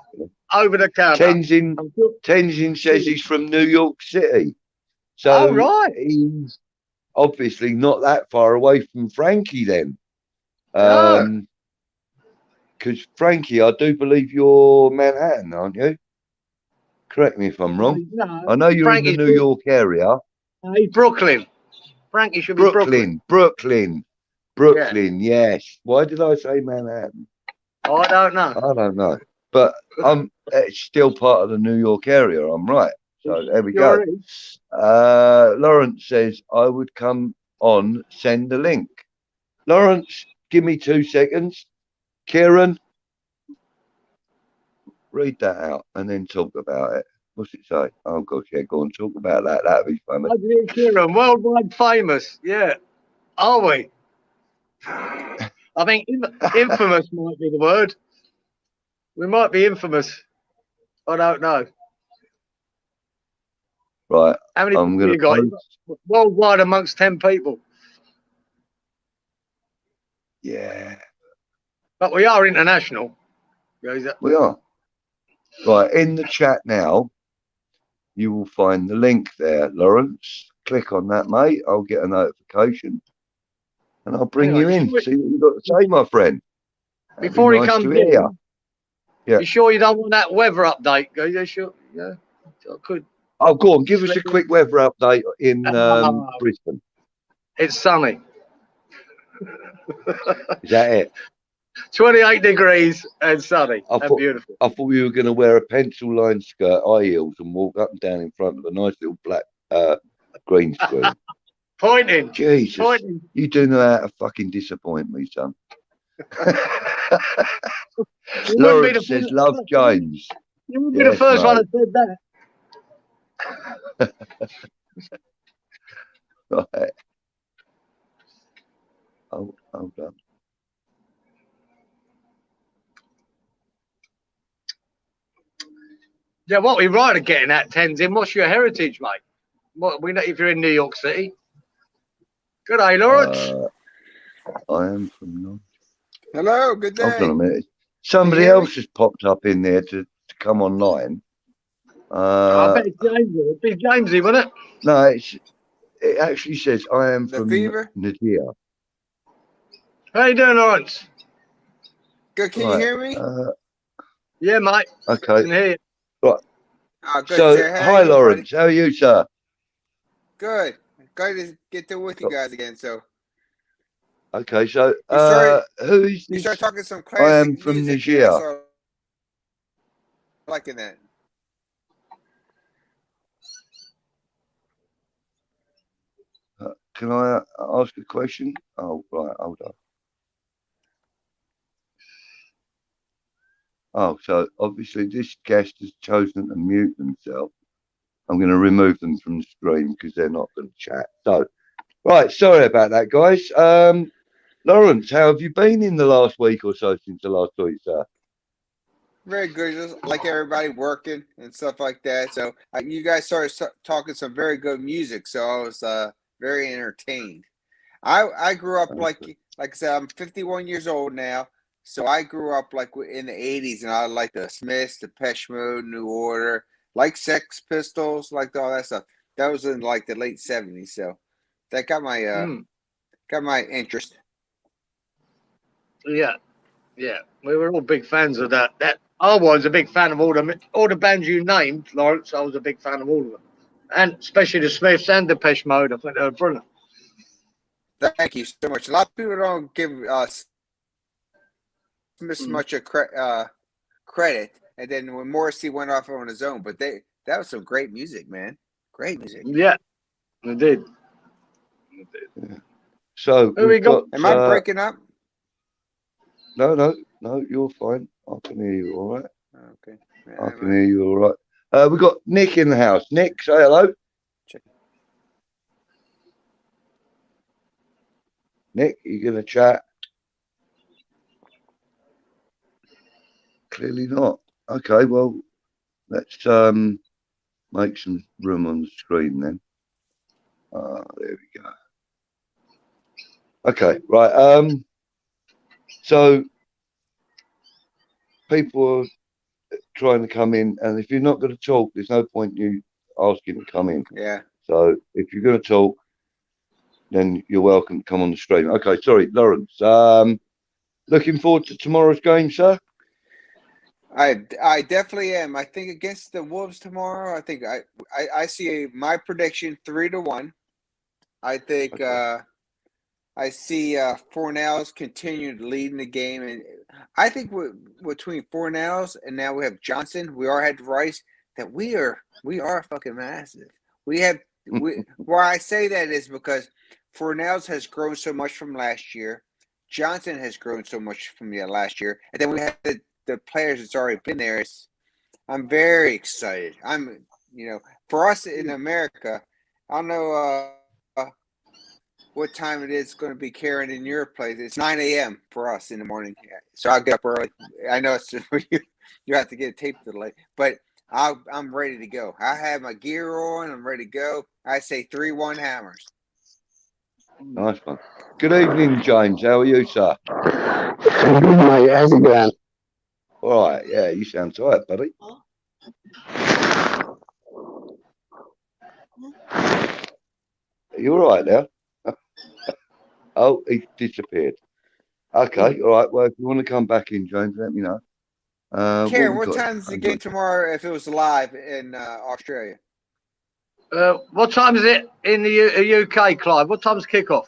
B: over the counter.
C: Tenzin says he's from New York City, so he's obviously not that far away from Frankie then. Because Frankie, I do believe you're Manhattan, aren't you? Correct me if I'm wrong. No, I know you're in the New York area.
B: He's Brooklyn. Frankie should be
C: Brooklyn, yes. Why did I say Manhattan?
B: I don't know.
C: But it's still part of the New York area. I'm right. So there we go. Lawrence says, I would come on, send the link. Lawrence, give me 2 seconds. Kieran, read that out and then talk about it. What's it say? Oh, gosh, yeah, go on, talk about that. That'd be funny.
B: Kieran, worldwide famous. Yeah. Are we? I think infamous might be the word. We might be infamous. I don't know.
C: Right.
B: How many people you got? Worldwide amongst 10 people.
C: Yeah.
B: But we are international.
C: We are. Right. In the chat now, you will find the link there, Lawrence. Click on that, mate. I'll get a notification. And I'll bring you in. See what you've got to say, my friend.
B: Before he comes in. Yeah. You sure you don't want that weather update? You sure? Yeah. I could.
C: Oh, go on. Give us a quick weather update in Brisbane.
B: It's sunny.
C: Is that it?
B: 28 degrees and sunny and beautiful.
C: I thought you were going to wear a pencil-lined skirt, high heels, and walk up and down in front of a nice little black green screen.
B: Pointing.
C: Jesus. Pointing. You do know how to fucking disappoint me, son. Lawrence says, love James.
B: You wouldn't be the first one that said that.
C: Right. Oh, hold on.
B: Yeah, what we right are getting at, Tenzin, what's your heritage, mate? What we know if you're in New York City. Good day, Lawrence.
C: I am from North.
E: Hello, good day.
C: Hold on a minute. Somebody else has popped up in there to come online.
B: I bet it's Jamesy. It'd be Jamesy, wouldn't it?
C: No, it actually says I am
E: The
C: from
E: Fever.
C: Nigeria.
B: How you doing, Lawrence?
E: Good. Can you
C: Right,
E: hear me?
B: Yeah, mate.
C: Okay.
B: Can hear you.
C: Right.
E: Oh, good.
C: So,
E: Sir. How
C: hi,
E: are you,
C: Lawrence.
E: buddy?
C: How are you, sir?
E: Good. Glad to get to with you guys again. So
C: Okay. So,
E: you started
C: who is
E: you
C: this?
E: started talking some
C: I
E: classic
C: am from
E: music.
C: Nigeria.
E: Yeah, so liking that.
C: Can I ask a question? Oh, right. Hold on. Oh, so obviously this guest has chosen to mute themselves. I'm going to remove them from the stream because they're not going to chat. So, right. Sorry about that, guys. Lawrence, how have you been in the last week or so since the last week, sir?
E: Very good. Just like everybody working and stuff like that. So you guys started talking some very good music. So I was very entertained. I grew up like I said, I'm 51 years old now. So I grew up like in the 80s, and I like the Smiths, Depeche Mode, New Order, like Sex Pistols, like all that stuff. That was in like the late 70s. So that got my interest.
B: Yeah, yeah. We were all big fans of that. I was a big fan of all the bands you named, Lawrence. I was a big fan of all of them, and especially the Smiths and Depeche Mode. I think they were brilliant.
E: Thank you so much. A lot of people don't give Smith much credit, and then when Morrissey went off on his own, but that was some great music, man. Great music.
B: Yeah, they did.
C: Yeah. So
B: Who we got?
E: Am I breaking up?
C: No, you're fine. I can hear you all right.
E: Okay.
C: I can hear you all right. We've got Nick in the house. Nick, say hello.
E: Check.
C: Nick, you going to chat? Clearly not. Okay, well, let's make some room on the screen then. There we go. Okay, right. So people are trying to come in, and if you're not going to talk, there's no point you asking to come in.
E: Yeah.
C: So if you're going to talk, then you're welcome to come on the stream. Okay, sorry, Lawrence. Looking forward to tomorrow's game, sir.
E: I definitely am. I think against the Wolves tomorrow. I think I see my prediction 3-1. I think I see Fornals continue to lead in the game, and I think between Fornals and now we have Johnson, we are had Rice, that we are fucking massive. Why I say that is because Fornals has grown so much from last year. Johnson has grown so much from last year, and then we have the players that's already been there. I'm very excited. For us in America, I don't know what time it is going to be, Karen, in your place. It's 9 a.m. for us in the morning. So I'll get up early. I know it's you have to get a tape delay, but I'm ready to go. I have my gear on. I'm ready to go. I say 3-1 Hammers.
C: Nice one. Good evening, James. How are you, sir?
F: Good, mate. How's it going?
C: All right. Yeah, you sound tired, buddy. Are you all right now? Oh, he disappeared. Okay. All right. Well, if you want to come back in, James, let me know.
E: Karen, what time's the game tomorrow if it was live in Australia?
B: What time is it in the UK, Clive? What time's kickoff?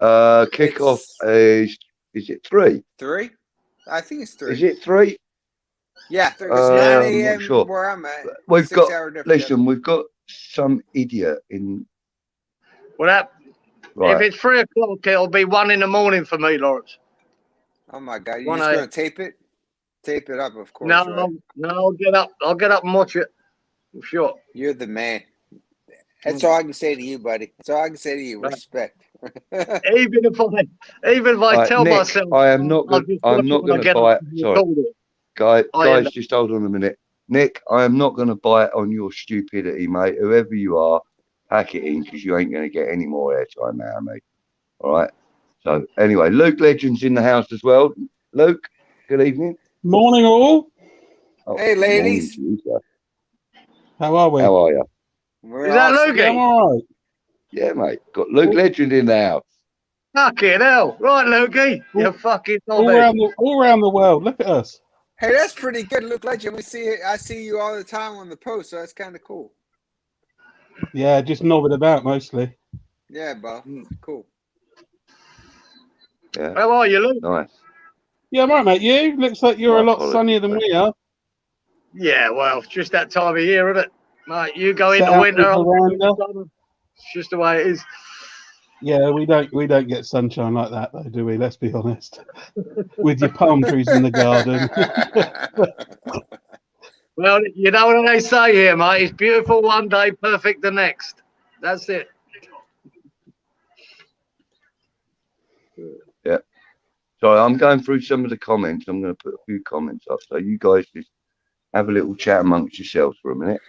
C: Kickoff is it 3?
E: 3? I think it's 3.
C: Is it 3?
E: Yeah, it's 9 a.m.
C: Sure.
E: where I'm at.
C: We've got.
E: Listen,
C: we've got some idiot in.
B: Well,
C: right.
B: If it's 3 o'clock, it'll be 1 in the morning for me, Lawrence.
E: Oh my God! You're just gonna tape it? Tape it up, of course.
B: No,
E: right?
B: no, I'll get up and watch it. For sure.
E: You're the man. That's all I can say to you, buddy. That's all I can say to you. Respect.
B: even if I tell
C: Nick,
B: myself,
C: I'm not going to bite. Sorry, guys, just hold on a minute. Nick, I am not going to bite on your stupidity, mate. Whoever you are, pack it in because you ain't going to get any more airtime out of me. All right. So anyway, Luke Legend's in the house as well. Luke, good evening.
F: Morning, all.
C: Oh,
E: Hey,
C: good morning
E: ladies.
C: to you, sir.
G: How are we?
C: How are you?
E: We're
B: Is that
E: awesome.
G: Yeah, I'm
B: Lukey?
G: all right.
C: Yeah, mate. Got Luke Legend in the house.
B: Fucking hell. Right, Lukey. You
G: All,
B: fucking
G: all
B: knobhead.
G: around the world. Look at us.
E: Hey, that's pretty good, Luke Legend. I see you all the time on the post, so that's kind of cool.
G: Yeah, just nobbing about mostly.
E: Yeah, bro. Cool.
C: Yeah,
B: How are you, Luke?
C: nice.
G: Yeah, I'm all right, mate. You? Looks like you're
C: My
G: a lot
C: apologies,
G: sunnier than
C: mate.
G: we are.
B: Yeah, well, it's just that time of year, isn't it? Mate, you go
G: Set
B: into
G: out
B: winter,
G: the
B: I'm going
G: veranda.
B: into summer. It's just the way it is.
G: Yeah, we don't get sunshine like that though, do we? Let's be honest. With your palm trees in the garden.
B: Well, you know what they say here, mate. It's beautiful one day, perfect the next. That's it.
C: Yeah. So I'm going through some of the comments. I'm going to put a few comments up. So you guys just have a little chat amongst yourselves for a minute.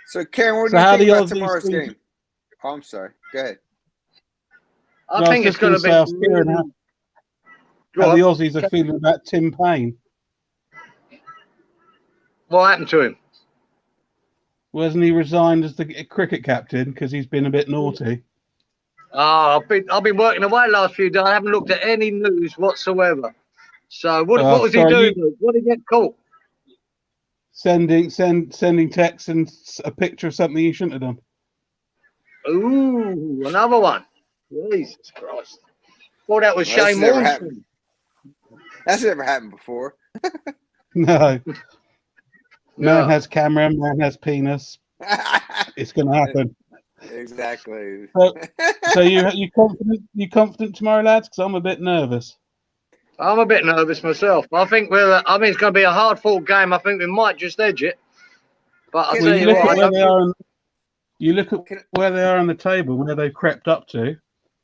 E: So, Karen, what
G: So
E: do you
G: how
E: think
G: the
E: about
G: Aussies
E: tomorrow's
G: think-
E: game? Oh, I'm sorry. Go ahead.
B: I
G: No, I was
B: think it's
G: just
B: going
G: gonna
B: to
G: say,
B: be
G: I was hearing
B: really... Go
G: how the
B: on.
G: Aussies are feeling about Tim Payne.
B: What happened to him?
G: Wasn't he resigned as the cricket captain because he's been a bit naughty?
B: Oh, I've been working away last few days. I haven't looked at any news whatsoever. So what was he
G: Sorry,
B: doing? What did he get caught?
G: sending texts and a picture of something he shouldn't have done.
B: Ooh, another one. Jesus Christ. Thought that was
E: Well,
B: Shane Warne.
E: That's never happened before.
G: No. Man
B: Yeah.
G: has camera, man has penis. It's going to happen.
E: Exactly.
G: So you confident tomorrow, lads? Because I'm a bit nervous.
B: I'm a bit nervous myself. I think it's going to be a hard fought game. I think we might just edge it. But I'll
E: Well,
B: tell
G: You
B: you
G: look
B: what,
G: at
B: I
G: where they
B: don't
G: are. You look at where they are on the table, where they've crept up to.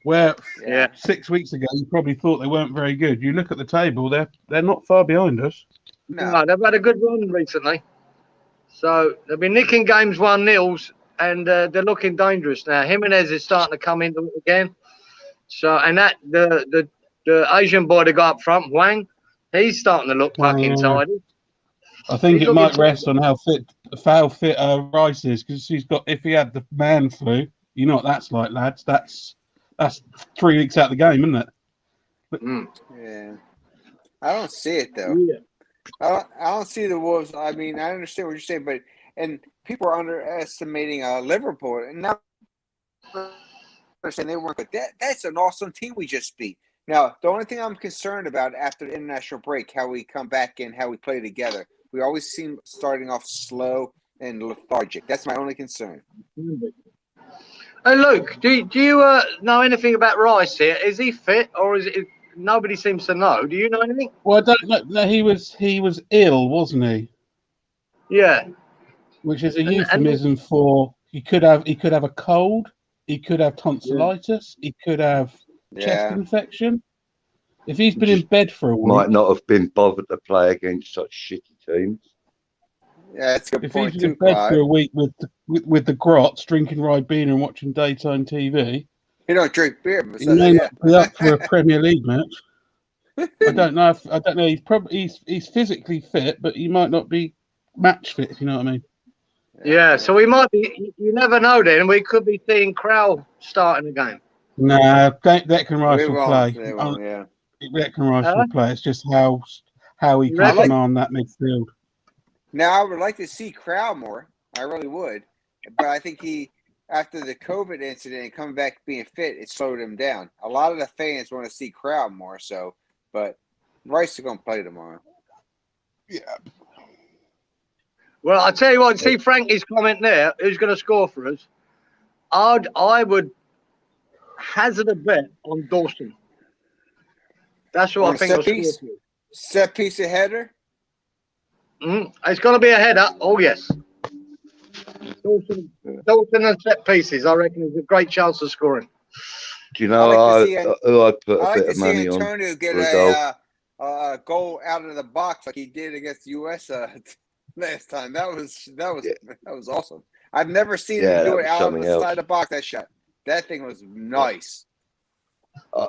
G: Where
B: Yeah.
G: 6 weeks ago you probably thought they weren't very good. You look at the table; they're not far behind us.
B: No, they've had a good run recently. So they've been nicking games 1-0, and they're looking dangerous now. Jimenez is starting to come into it again. So and that the Asian boy that got up front, Wang, he's starting to look fucking tidy.
G: I think
B: He's
G: it might
B: looking
G: rest on how fit Rice is, because if he had the man flu, you know what that's like, lads. That's 3 weeks out of the game, isn't it?
E: Yeah. I don't see it though.
B: Yeah.
E: I don't see the Wolves. I mean, I understand what you're saying, but people are underestimating Liverpool, and now understand they weren't good. That's an awesome team we just beat. Now, the only thing I'm concerned about after the international break, how we come back and how we play together. We always seem starting off slow and lethargic. That's my only concern.
B: Hey Luke, do you know anything about Rice here? Is he fit, or is it? Nobody seems to know. Do you know anything?
G: Well, I don't know. No, he was ill, wasn't he?
B: Yeah.
G: Which is a euphemism for he could have a cold, he could have tonsillitis, he could have chest infection. If he's been in bed for a week,
C: might not have been bothered to play against such shitty teams.
E: Yeah, that's a good
G: if
E: point
G: he's been
E: too,
G: in bed
E: Clyde.
G: for a week with the grots, drinking Ribena and watching daytime TV,
E: He don't drink beer, but
G: he may not be up for a Premier League match. I don't know. He's physically fit, but he might not be match fit. If you know what I mean.
B: Yeah. So we might be. You never know. Then we could be seeing Crowell starting the game.
G: Nah, Declan Rice will play.
E: They won't, yeah.
G: Declan Rice will play. It's just how he can command that midfield.
E: Now, I would like to see Crowell more. I really would. But I think after the COVID incident and coming back being fit, it slowed him down. A lot of the fans want to see Crowell more so. But Rice is going to play tomorrow.
G: Yeah.
B: Well, I tell you what. See Frankie's comment there. Who's going to score for us? I would hazard a bet on Dawson. That's what I think will score for us.
E: Set piece of header?
B: It's going to be a header. Oh, yes. Dawson and set pieces, I reckon, is a great chance of scoring.
C: Do you know who I'd put a bit of money on?
E: I'd like to see Antonio get a goal out of the box like he did against the U.S. Last time. That was awesome. I've never seen him do it out of the side of the box. That thing was nice.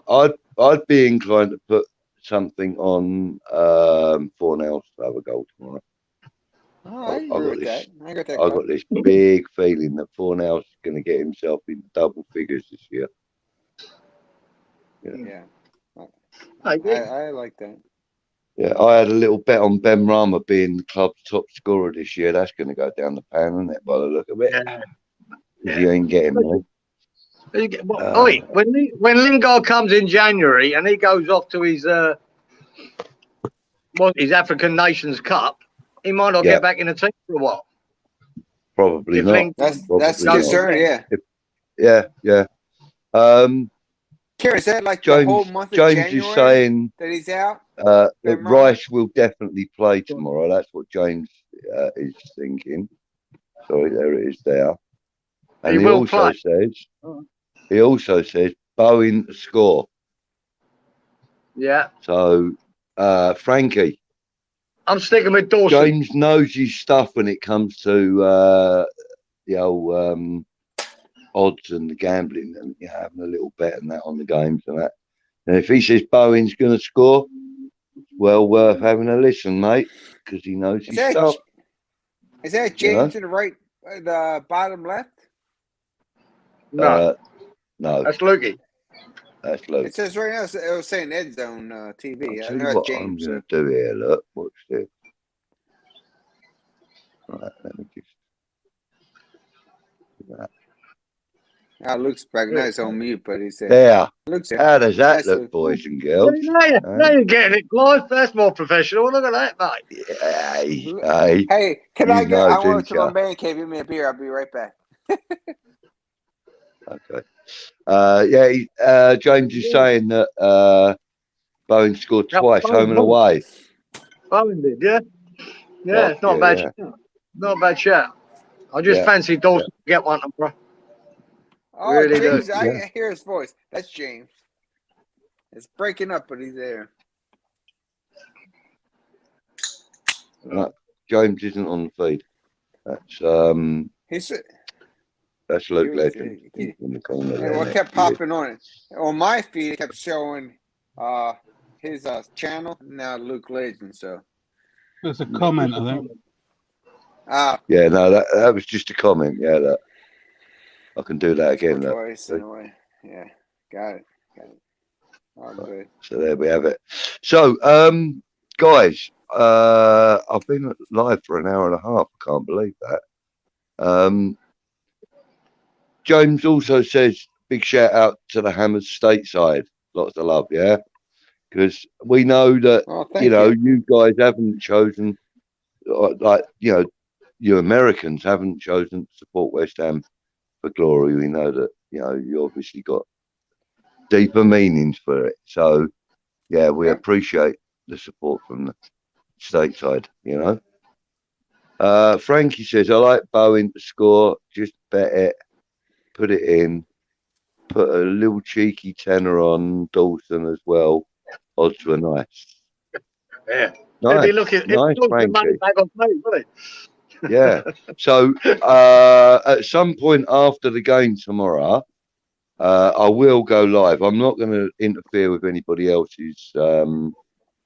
C: I'd be inclined to put something on Fornells to have a goal tomorrow.
E: Oh, I agree with that. I got that.
C: I got this big feeling that Fornells is going to get himself in double figures this year.
E: Yeah.
B: I
E: like that.
C: Yeah, I had a little bet on Ben Rama being the club's top scorer this year. That's going to go down the pan, isn't it, by the look of it?
B: Yeah.
C: He ain't getting me.
B: When Lingard comes in January and he goes off to his African Nations Cup, he might not get back in the team for a while.
C: Probably not.
E: That's
C: Probably
E: concern,
C: yeah. Yeah.
E: Kieran, is that like
C: James,
E: the whole month of
C: James
E: January
C: is saying
E: that he's out?
C: that Rice will definitely play tomorrow. That's what James is thinking. Sorry, there it is there. And he also says Bowen to score.
B: Yeah.
C: So Frankie,
B: I'm sticking with Dawson.
C: James knows his stuff when it comes to the old odds and the gambling and having a little bet and that on the games and that. And if he says Bowen's going to score, well worth having a listen, mate, because he knows his stuff.
E: Is that James to the right, the bottom left?
B: No,
C: no,
B: that's Lukey.
C: That's Luke.
E: It says right now. It was saying Ed's on TV.
C: I know what James. I'm going to do here. Look, watch this. Right, let me just. Do that.
E: Luke's back now. He's on mute, but he said,
C: "There."
E: Luke's
C: How does that look, boys and girls?
B: Now you're getting it live. That's more professional. Look at that, mate.
E: Hey, can I get? I want to my man cave. Give me a beer. I'll be right back.
C: Okay. James is saying that Bowen scored twice, home and away.
B: Bowen did, yeah. Yeah, it's not a bad shot. Not a bad shot. I just fancy Dawson to get one, bro.
E: Oh, really James, I hear his voice. That's James. It's breaking up, but he's there.
C: James isn't on the feed. That's Luke Legend in the corner.
E: Yeah, what kept popping on it? On my feed, it kept showing his channel. Now Luke Legend. So
G: there's a comment, I think.
C: Yeah, no, that was just a comment. Yeah, that I can do that again.
E: Twice in a way. Yeah, got it. Oh, good.
C: So there we have it. So, guys, I've been live for an hour and a half. I can't believe that. James also says, big shout out to the Hammers stateside. Lots of love, yeah? Because we know that, you guys haven't chosen, you Americans haven't chosen to support West Ham for glory. We know that, you obviously got deeper meanings for it. So, yeah, we appreciate the support from the stateside, Frankie says, I like Bowen to score, just bet it. Put it in, put a little cheeky tenner on Dawson as well. Odds were nice.
B: Yeah.
C: Nice, Frankie. Yeah. So at some point after the game tomorrow, I will go live. I'm not going to interfere with anybody else's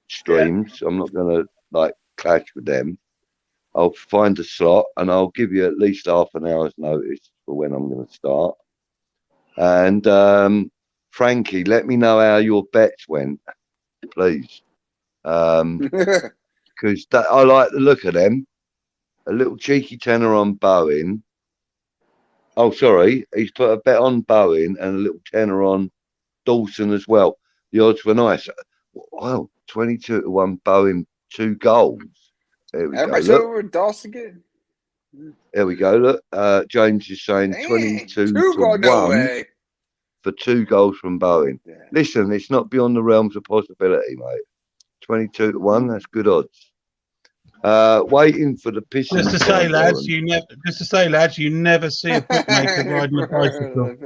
C: streams. I'm not going to clash with them. I'll find a slot and I'll give you at least half an hour's notice for when I'm going to start. And Frankie, let me know how your bets went, please. Because I like the look of them. A little cheeky tenner on Bowen. Oh, sorry. He's put a bet on Bowen and a little tenner on Dawson as well. The odds were nice. Wow, 22-1 Bowen, 2 goals. There we go.
E: Over Dawson again.
C: There we go. Look, James is saying 22-1 for 2 goals from Bowen. Yeah. Listen, it's not beyond the realms of possibility, mate. 22-1, that's good odds. Waiting for the pissing.
G: Just to say, lads, you never see a bookmaker riding a bicycle.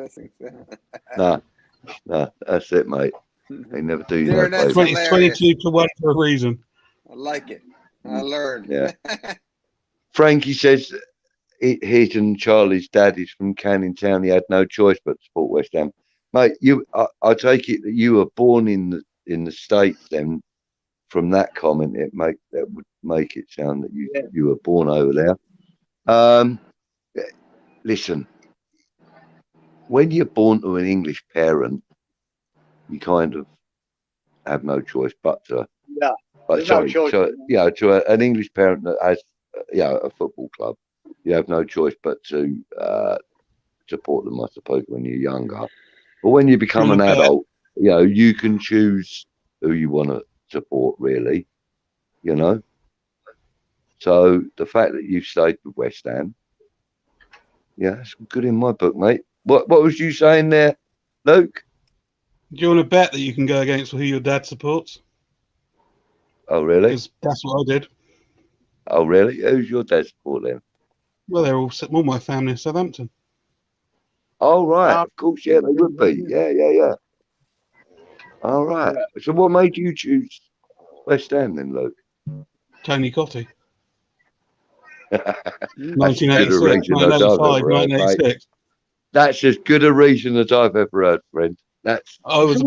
C: No, that's it, mate. They never do you that.
G: It's 22-1 for a reason.
E: I like it. I learned.
C: Yeah. Frankie says his and Charlie's dad is from Canning Town. He had no choice but to support West Ham. Mate, I take it that you were born in in the States, then from that comment, that would make it sound that you were born over there. Listen, when you're born to an English parent, you kind of have no choice but to.
B: Yeah.
C: But sorry,
B: no choice.
C: To an English parent that has, a football club, you have no choice but to support them, I suppose, when you're younger. But when you become an adult, you can choose who you want to support, really. So the fact that you've stayed with West Ham, it's good in my book, mate. What was you saying there, Luke?
G: Do you want to bet that you can go against who your dad supports?
C: Oh, really?
G: Because that's what I did.
C: Oh, really? Who's your dad support then?
G: Well, they're all my family in Southampton.
C: Oh, right. Of course, yeah, they would be. Yeah. All right. So what made you choose West Ham then, Luke?
G: Tony Cottee.
C: That's
G: 1986, 1985, 1986.
C: That's as good a reason as I've ever heard, friend.
G: I was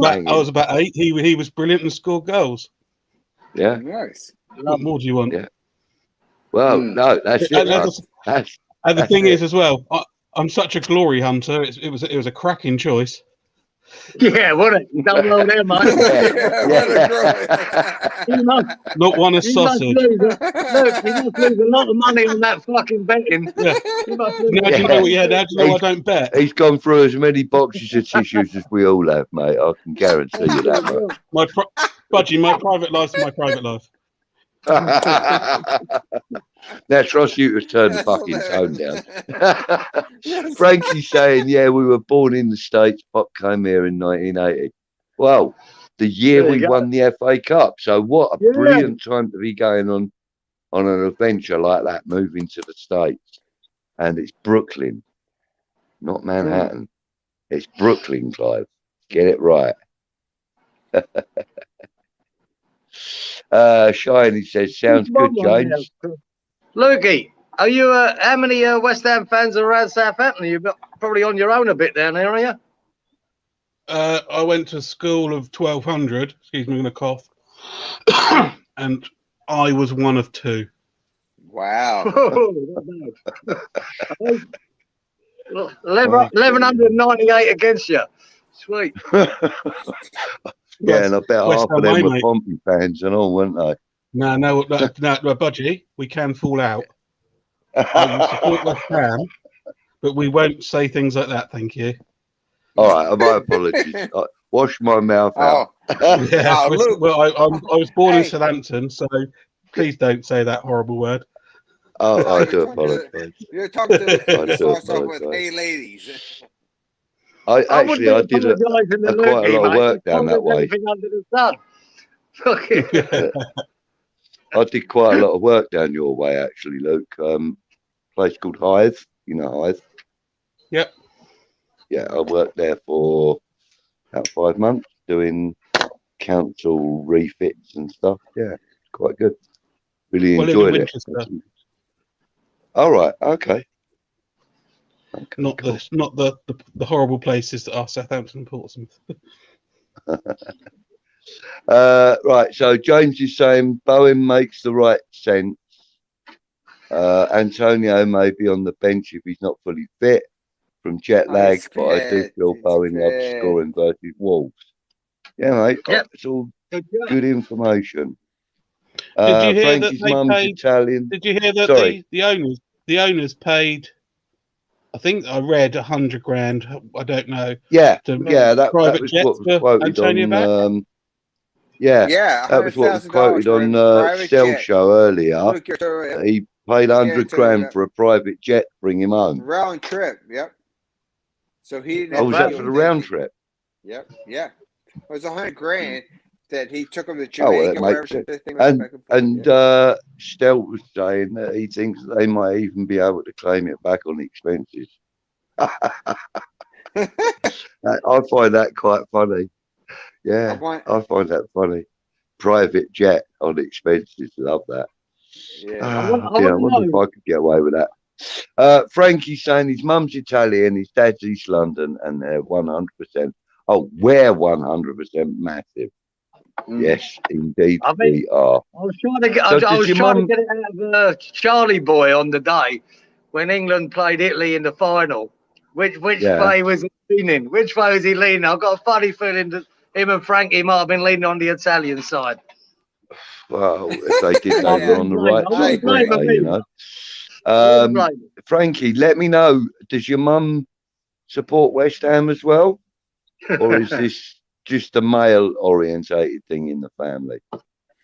G: about 8. He was brilliant and scored goals.
C: Yeah.
E: Nice.
G: What more do you want?
C: Yeah. Well, no, that's it.
G: And the thing is, as well, I'm such a glory hunter. It was a cracking choice.
B: Yeah, what a double there, mate.
G: Not one a sausage.
B: Look, you must lose a lot of money on that fucking betting.
G: Yeah. Now do you know what? Yeah, now do you know I don't bet.
C: He's gone through as many boxes of tissues as we all have, mate. I can guarantee you that, mate.
G: Budgie, my private life's my private life.
C: Now trust you to turn the fucking tone down. Frankie's saying, we were born in the States. Pop came here in 1980. Well, the year we won the FA Cup. So what a brilliant time to be going on an adventure like that, moving to the States. And it's Brooklyn, not Manhattan. It's Brooklyn, Clive. Get it right. Shiny says, sounds good, James.
B: Lukey, are you? How many West Ham fans are around Southampton? You're probably on your own a bit down there, are you?
G: I went to school of 1200. Excuse me, I'm going to cough. And I was one of 2.
E: Wow.
B: 1198 against you. Sweet.
C: And I bet half of them were Pompey fans and all, weren't they?
G: No, Budgie, we can fall out. I will support West Ham, but we won't say things like that, thank you.
C: All right, my apologies. Wash my mouth out.
G: Yeah, well, I was born in Southampton, so please don't say that horrible word.
C: Oh, I do apologise.
E: You're talking to starts off with "Hey, ladies."
C: I did quite a lot of work down that way.
B: Under the sun.
C: I did quite a lot of work down your way, actually, Luke. Place called Hythe. You know Hythe?
G: Yep.
C: Yeah, I worked there for about 5 months doing council refits and stuff. Yeah, quite good. Really enjoyed it. All right. Okay.
G: Not the horrible places that are Southampton and Portsmouth.
C: Right, so James is saying Bowen makes the right sense. Antonio may be on the bench if he's not fully fit from jet lag, but I do feel Bowen loves scoring versus Wolves. Yeah, mate. Yep. It's all good information.
G: Did you hear
C: Frankie's
G: that
C: mum's
G: paid,
C: Italian.
G: Did you hear that the owners paid? I think I read 100 grand. I don't know.
C: Yeah, that was what was quoted on. That was what was quoted on Cell Show earlier. He paid 100 grand for a private jet to bring him home.
E: Round trip, yep. So he didn't.
C: Oh, was that for the round trip?
E: Yep, yeah. It was 100 grand that he took him to Jamaica.
C: Stel was saying that he thinks they might even be able to claim it back on expenses. I find that quite funny. Yeah, I find that funny. Private jet on expenses, love that.
E: Yeah,
C: I wonder if I could get away with that. Frankie's saying his mum's Italian, his dad's East London, and they're 100%. Oh, we're 100% massive. Yes, indeed,
B: I mean,
C: we are.
B: I was trying to get,
C: So
B: I
C: does
B: was
C: your
B: trying
C: mum-
B: to get it out of Charlie Boy on the day when England played Italy in the final. Which
C: Yeah.
B: way was he leaning? Which way was he leaning? I've got a funny feeling that him and Frankie might have been leaning on the Italian side.
C: Well, if they did,
B: I
C: they were on the right
B: I wouldn't
C: side,
B: blame
C: weren't
B: him
C: they, you
B: either.
C: know.
B: I wouldn't blame him.
C: Frankie, let me know. Does your mum support West Ham as well, or is this just a male-orientated thing in the family?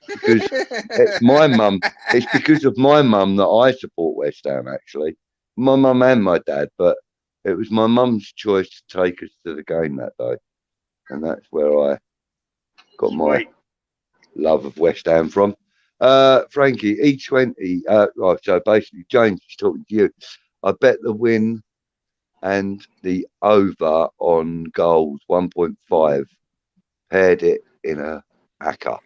C: Because it's my mum. It's because of my mum that I support West Ham. Actually, my mum and my dad, but it was my mum's choice to take us to the game that day, and that's where I got my love of West Ham from. Frankie, E20. Right, so basically, James is talking to you. I bet the win and the over on goals 1.5 paired it in a hacker.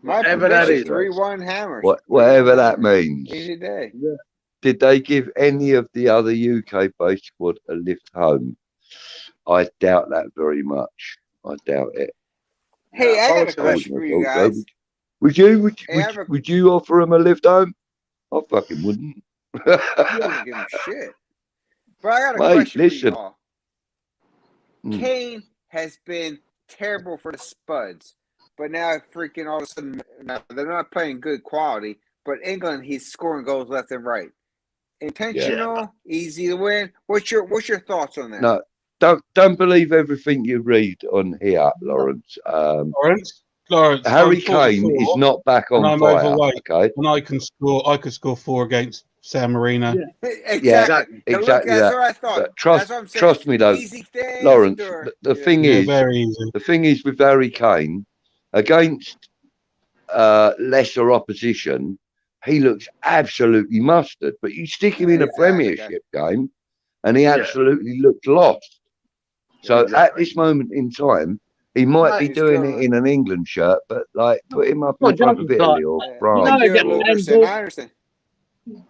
E: My prediction 3-1 Hammers.
C: Whatever that means.
E: Easy day.
B: Yeah.
C: Did they give any of the other UK-based squad a lift home? I doubt that very much. I doubt it.
E: Hey, I got a question for you guys.
C: Would you offer him a lift home? I fucking wouldn't.
E: You don't give him shit. But I got a question for you all. Kane has been terrible for the Spuds, but now freaking all of a sudden, now they're not playing good quality. But England, he's scoring goals left and right. Intentional, easy to win. What's your thoughts on that?
C: No, don't believe everything you read on here, Lawrence.
G: Lawrence,
C: Harry Kane is not back on
G: I'm
C: fire.
G: overweight,
C: okay,
G: and I can score 4 against San Marino.
E: Exactly.
C: Exactly.
E: Look, that's what I thought.
C: Trust me, though, Lawrence. The thing is, the thing is with Harry Kane against lesser opposition, he looks absolutely mustard. But you stick him in a Premiership game, and he absolutely looked lost. So at this moment in time, he might be doing it in an England shirt, but like put him up in front of Italy or France.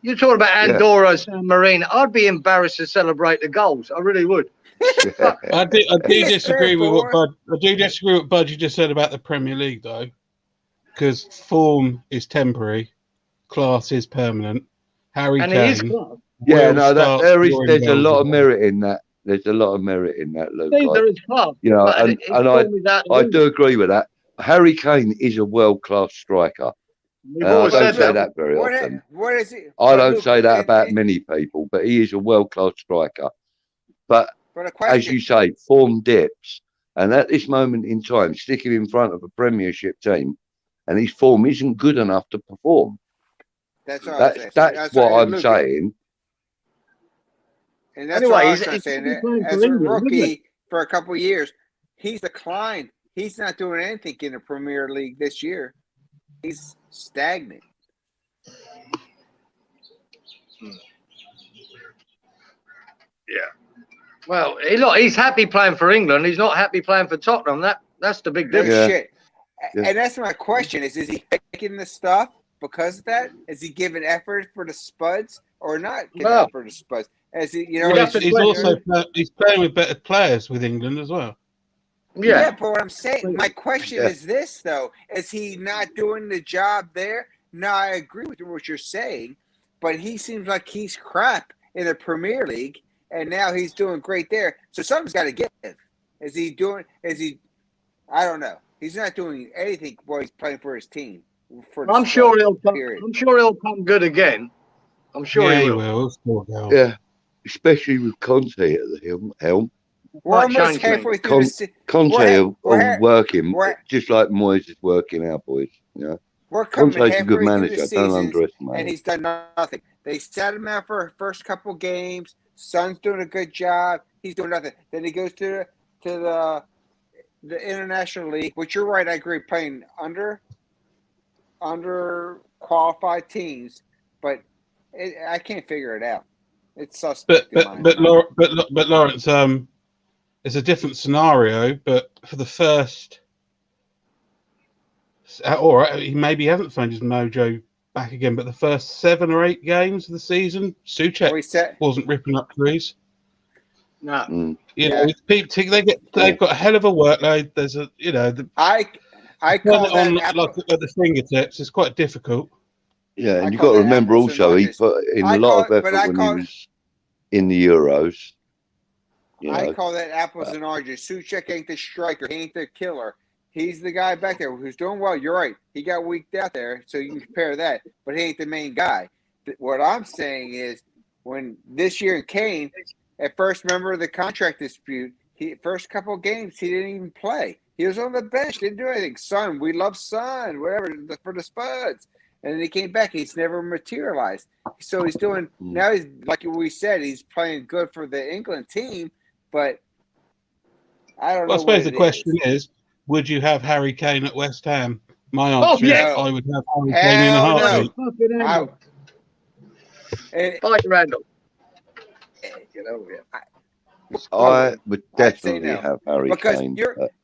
B: You're talking about Andorra, San Marino. I'd be embarrassed to celebrate the goals. I really would.
G: I do disagree with what Bud. I do disagree with what Bud you just said about the Premier League, though, because form is temporary, class is permanent. Harry Kane.
C: Yeah, no, there's a lot of merit in that. There's a lot of merit in that, Luke.
B: There is club,
C: you know, and I do agree with that. Harry Kane is a world-class striker. I don't say that very often.
E: What is it?
C: I don't say that about many people, but he is a world-class striker. But as you say, form dips, and at this moment in time, stick him in front of a Premiership team, and his form isn't good enough to perform.
E: That's
C: what I'm saying.
E: And that's why I'm saying that as a rookie for a couple of years, he's declined. He's not doing anything in the Premier League this year. He's stagnant.
B: Yeah. Well, he's happy playing for England. He's not happy playing for Tottenham. That's the big difference.
E: Shit. And that's my question: is he taking the stuff because of that? Is he giving effort for the Spuds or not giving effort for the Spuds? As he,
G: he's playing with better players with England as well.
E: Yeah, but what I'm saying, my question is this though: is he not doing the job there? No, I agree with what you're saying, but he seems like he's crap in the Premier League, and now he's doing great there. So something's got to give. Is he? I don't know. He's not doing anything while he's playing for his team.
B: I'm sure he'll come good again. I'm sure he will.
C: Yeah, especially with Conte at the helm.
E: We're almost halfway through
C: Conte will work him just like Moyes is working our boys. You know,
E: we're coming
C: Conte's a good manager.
E: Don't
C: underestimate.
E: And he's done nothing. They sat him out for the first couple games. Son's doing a good job. He's doing nothing. Then he goes to the International League, which you're right. I agree. Playing under qualified teams, but I can't figure it out. It's suspect.
G: But Lawrence, it's a different scenario. But for the first, or maybe he hasn't found his mojo back again. But the first 7 or 8 games of the season, Souček wasn't ripping up threes.
B: No,
G: you know, people they've got a hell of a workload. There's
E: I
G: Turn
E: call
G: it on
E: that
G: like at the fingertips. It's quite difficult.
C: Yeah,
E: I
C: and you've
E: call
C: got to
E: that
C: remember
E: apples and
C: also he
E: oranges.
C: put in
E: I
C: a lot
E: call
C: of
E: it- but
C: effort
E: I
C: when
E: call-
C: he was in the Euros. You
E: I
C: know,
E: call that apples and oranges. Suchek ain't the striker. He ain't the killer. He's the guy back there who's doing well. You're right. He got weaked out there, so you can compare that. But he ain't the main guy. What I'm saying is, when this year in Kane, at first, remember the contract dispute. First couple of games he didn't even play. He was on the bench, didn't do anything. Son, we love Son, whatever for the Spuds. And then he came back. He's never materialized. So he's doing now. He's like we said. He's playing good for the England team, but I don't know.
G: Well, I suppose
E: what
G: the question is, would you have Harry Kane at West Ham? My answer is
B: yeah.
G: I would have Harry Kane in a
E: Hell no.
G: heartbeat.
B: Fucking
E: Out.
B: Fight Randall. Get over here.
C: I would
E: I'd say
C: definitely
E: no.
C: have Harry
E: Because
C: Kane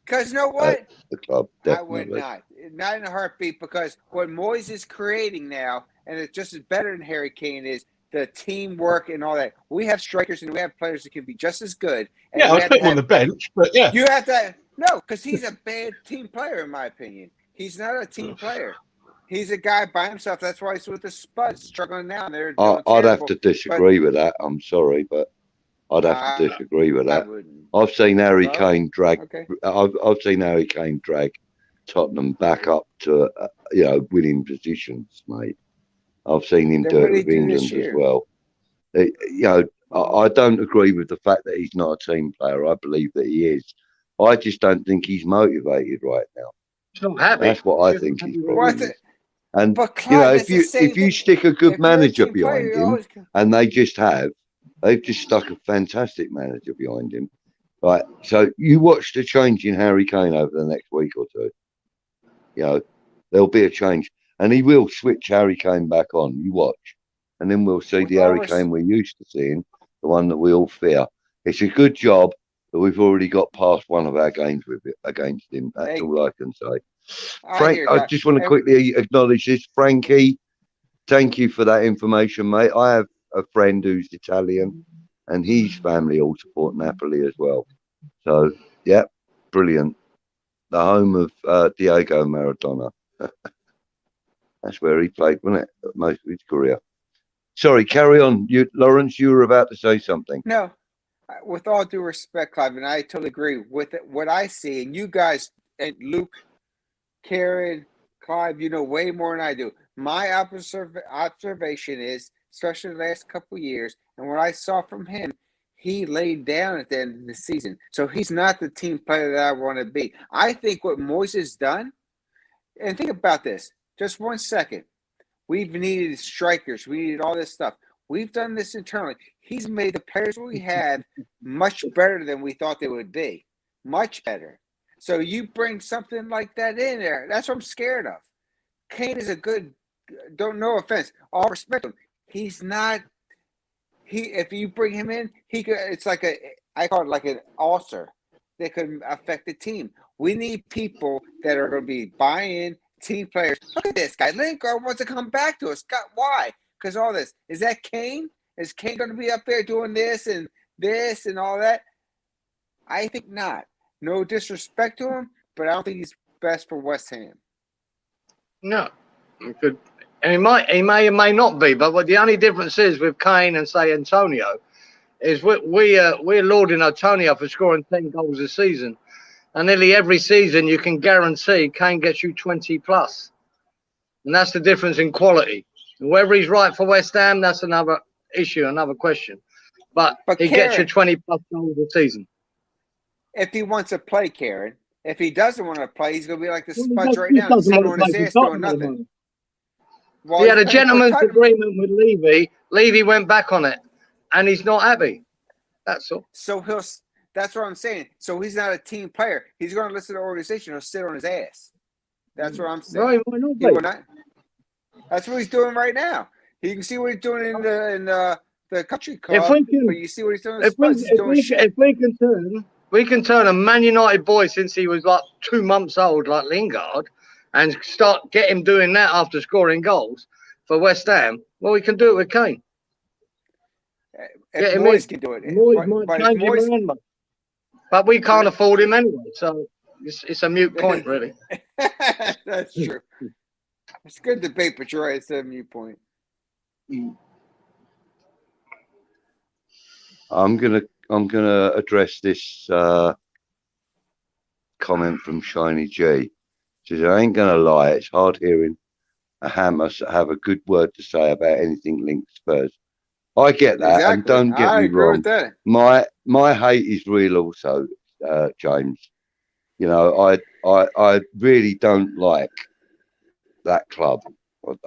E: because you know what?
C: at the club.
E: I would
C: Definitely.
E: not in a heartbeat. Because what Moyes is creating now, and it's just as better than Harry Kane is the teamwork and all that. We have strikers and we have players that can be just as good. And
G: Yeah,
E: we
G: I'd
E: have
G: put
E: to
G: him on the bench, but yeah.
E: You have to no, because he's a bad team player in my opinion. He's not a team player. He's a guy by himself. That's why he's with the Spuds struggling now. They're doing
C: I'd have
E: terrible.
C: to disagree with that. I'm sorry, but I'd have to disagree with
E: I
C: that.
E: wouldn't.
C: I've seen Harry
E: Well,
C: Kane drag.
E: Okay.
C: I've seen Harry Kane drag Tottenham back up to winning positions, mate. I've seen him
E: Then
C: do
E: what
C: it
E: did
C: with
E: he do this
C: England as
E: year?
C: well. I don't agree with the fact that he's not a team player. I believe that he is. I just don't think he's motivated right now.
B: He's not happy.
C: That's what I think he's
E: Well,
C: problem. And
E: But Clyde, that's the same
C: if you
E: thing.
C: stick a
E: If
C: good
E: you're a
C: manager
E: team player,
C: behind
E: you
C: him,
E: always
C: and they've just stuck a fantastic manager behind him. Right. So you watch the change in Harry Kane over the next week or two. There'll be a change. And he will switch Harry Kane back on. You watch. And then we'll see the Harry Kane we're used to seeing, the one that we all fear. It's a good job that we've already got past one of our games against him. That's all I can say. Frank, I just want to quickly acknowledge this. Frankie, thank you for that information, mate. I have a friend who's Italian, and his family all support Napoli as well. So, yeah, brilliant. The home of Diego Maradona. That's where he played, wasn't it? Most of his career. Sorry, carry on. Lawrence, you were about to say something.
E: No, with all due respect, Clive, and I totally agree with it. What I see, and you guys, and Luke, Karen, Clive, you know way more than I do. My observation is, especially the last couple of years, and what I saw from him, he laid down at the end of the season. So he's not the team player that I want to be. I think what Moyes has done, and think about this, just 1 second. We've needed strikers. We needed all this stuff. We've done this internally. He's made the players we have much better than we thought they would be. Much better. So you bring something like that in there. That's what I'm scared of. Kane is a good, no offense, all respect to him. He's not, if you bring him in, it's like I call it like an ulcer that could affect the team. We need people that are going to be buy-in, team players. Look at this guy. Lingard wants to come back to us. Why? Because all this. Is that Kane? Is Kane going to be up there doing this and all that? I think not. No disrespect to him, but I don't think he's best for West Ham.
B: No. Good. And he may or may not be, but what the only difference is with Kane and, say, Antonio is we're lauding Antonio for scoring 10 goals a season. And nearly every season, you can guarantee Kane gets you 20 plus. And that's the difference in quality. Whether he's right for West Ham, that's another issue, another question. But he gets you 20 plus goals a season.
E: If he wants to play, Karen. If he doesn't want to play, he's going to be like the Spuds right now, sitting on his ass doing nothing.
B: Well, he had a gentleman's agreement with Levy. Levy went back on it, and he's not happy. That's all.
E: So that's what I'm saying. So he's not a team player. He's going to listen to the organization. He'll sit on his ass. That's what I'm saying.
B: Right, why not,
E: will not. That's what he's doing right now. You can see what he's doing in the country club. But you see what he's doing.
B: We can turn a Man United boy since he was like 2 months old, like Lingard, and get him doing that after scoring goals for West Ham. Well, we can do it with Kane.
E: Moyes can do it.
B: Moyes might change him around, but we can't afford him anyway. So It's a mute point, really.
E: That's true. It's good debate, but you're right. It's a mute point.
C: I'm gonna address this comment from Shiny G. Says, I ain't gonna lie, it's hard hearing a Hammer have a good word to say about anything linked Spurs. I get that,
E: Exactly.
C: and don't get
E: I
C: me
E: agree
C: wrong.
E: with that.
C: My hate is real, also, James. You know, I really don't like that club.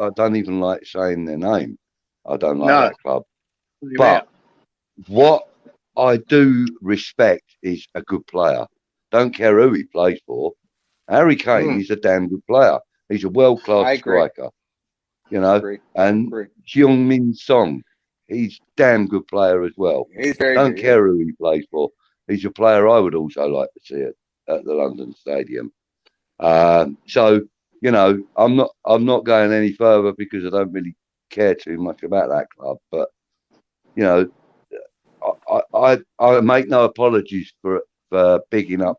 C: I don't even like saying their name. I don't like that club. But what I do respect is a good player. Don't care who he plays for. Harry Kane is a damn good player. He's a world-class striker. You know, and Heung-min Son, he's a damn good player as well.
E: He's very
C: Don't
E: good,
C: care who he plays for. He's a player I would also like to see at the London Stadium. So, you know, I'm not going any further because I don't really care too much about that club. But, you know, I make no apologies for bigging up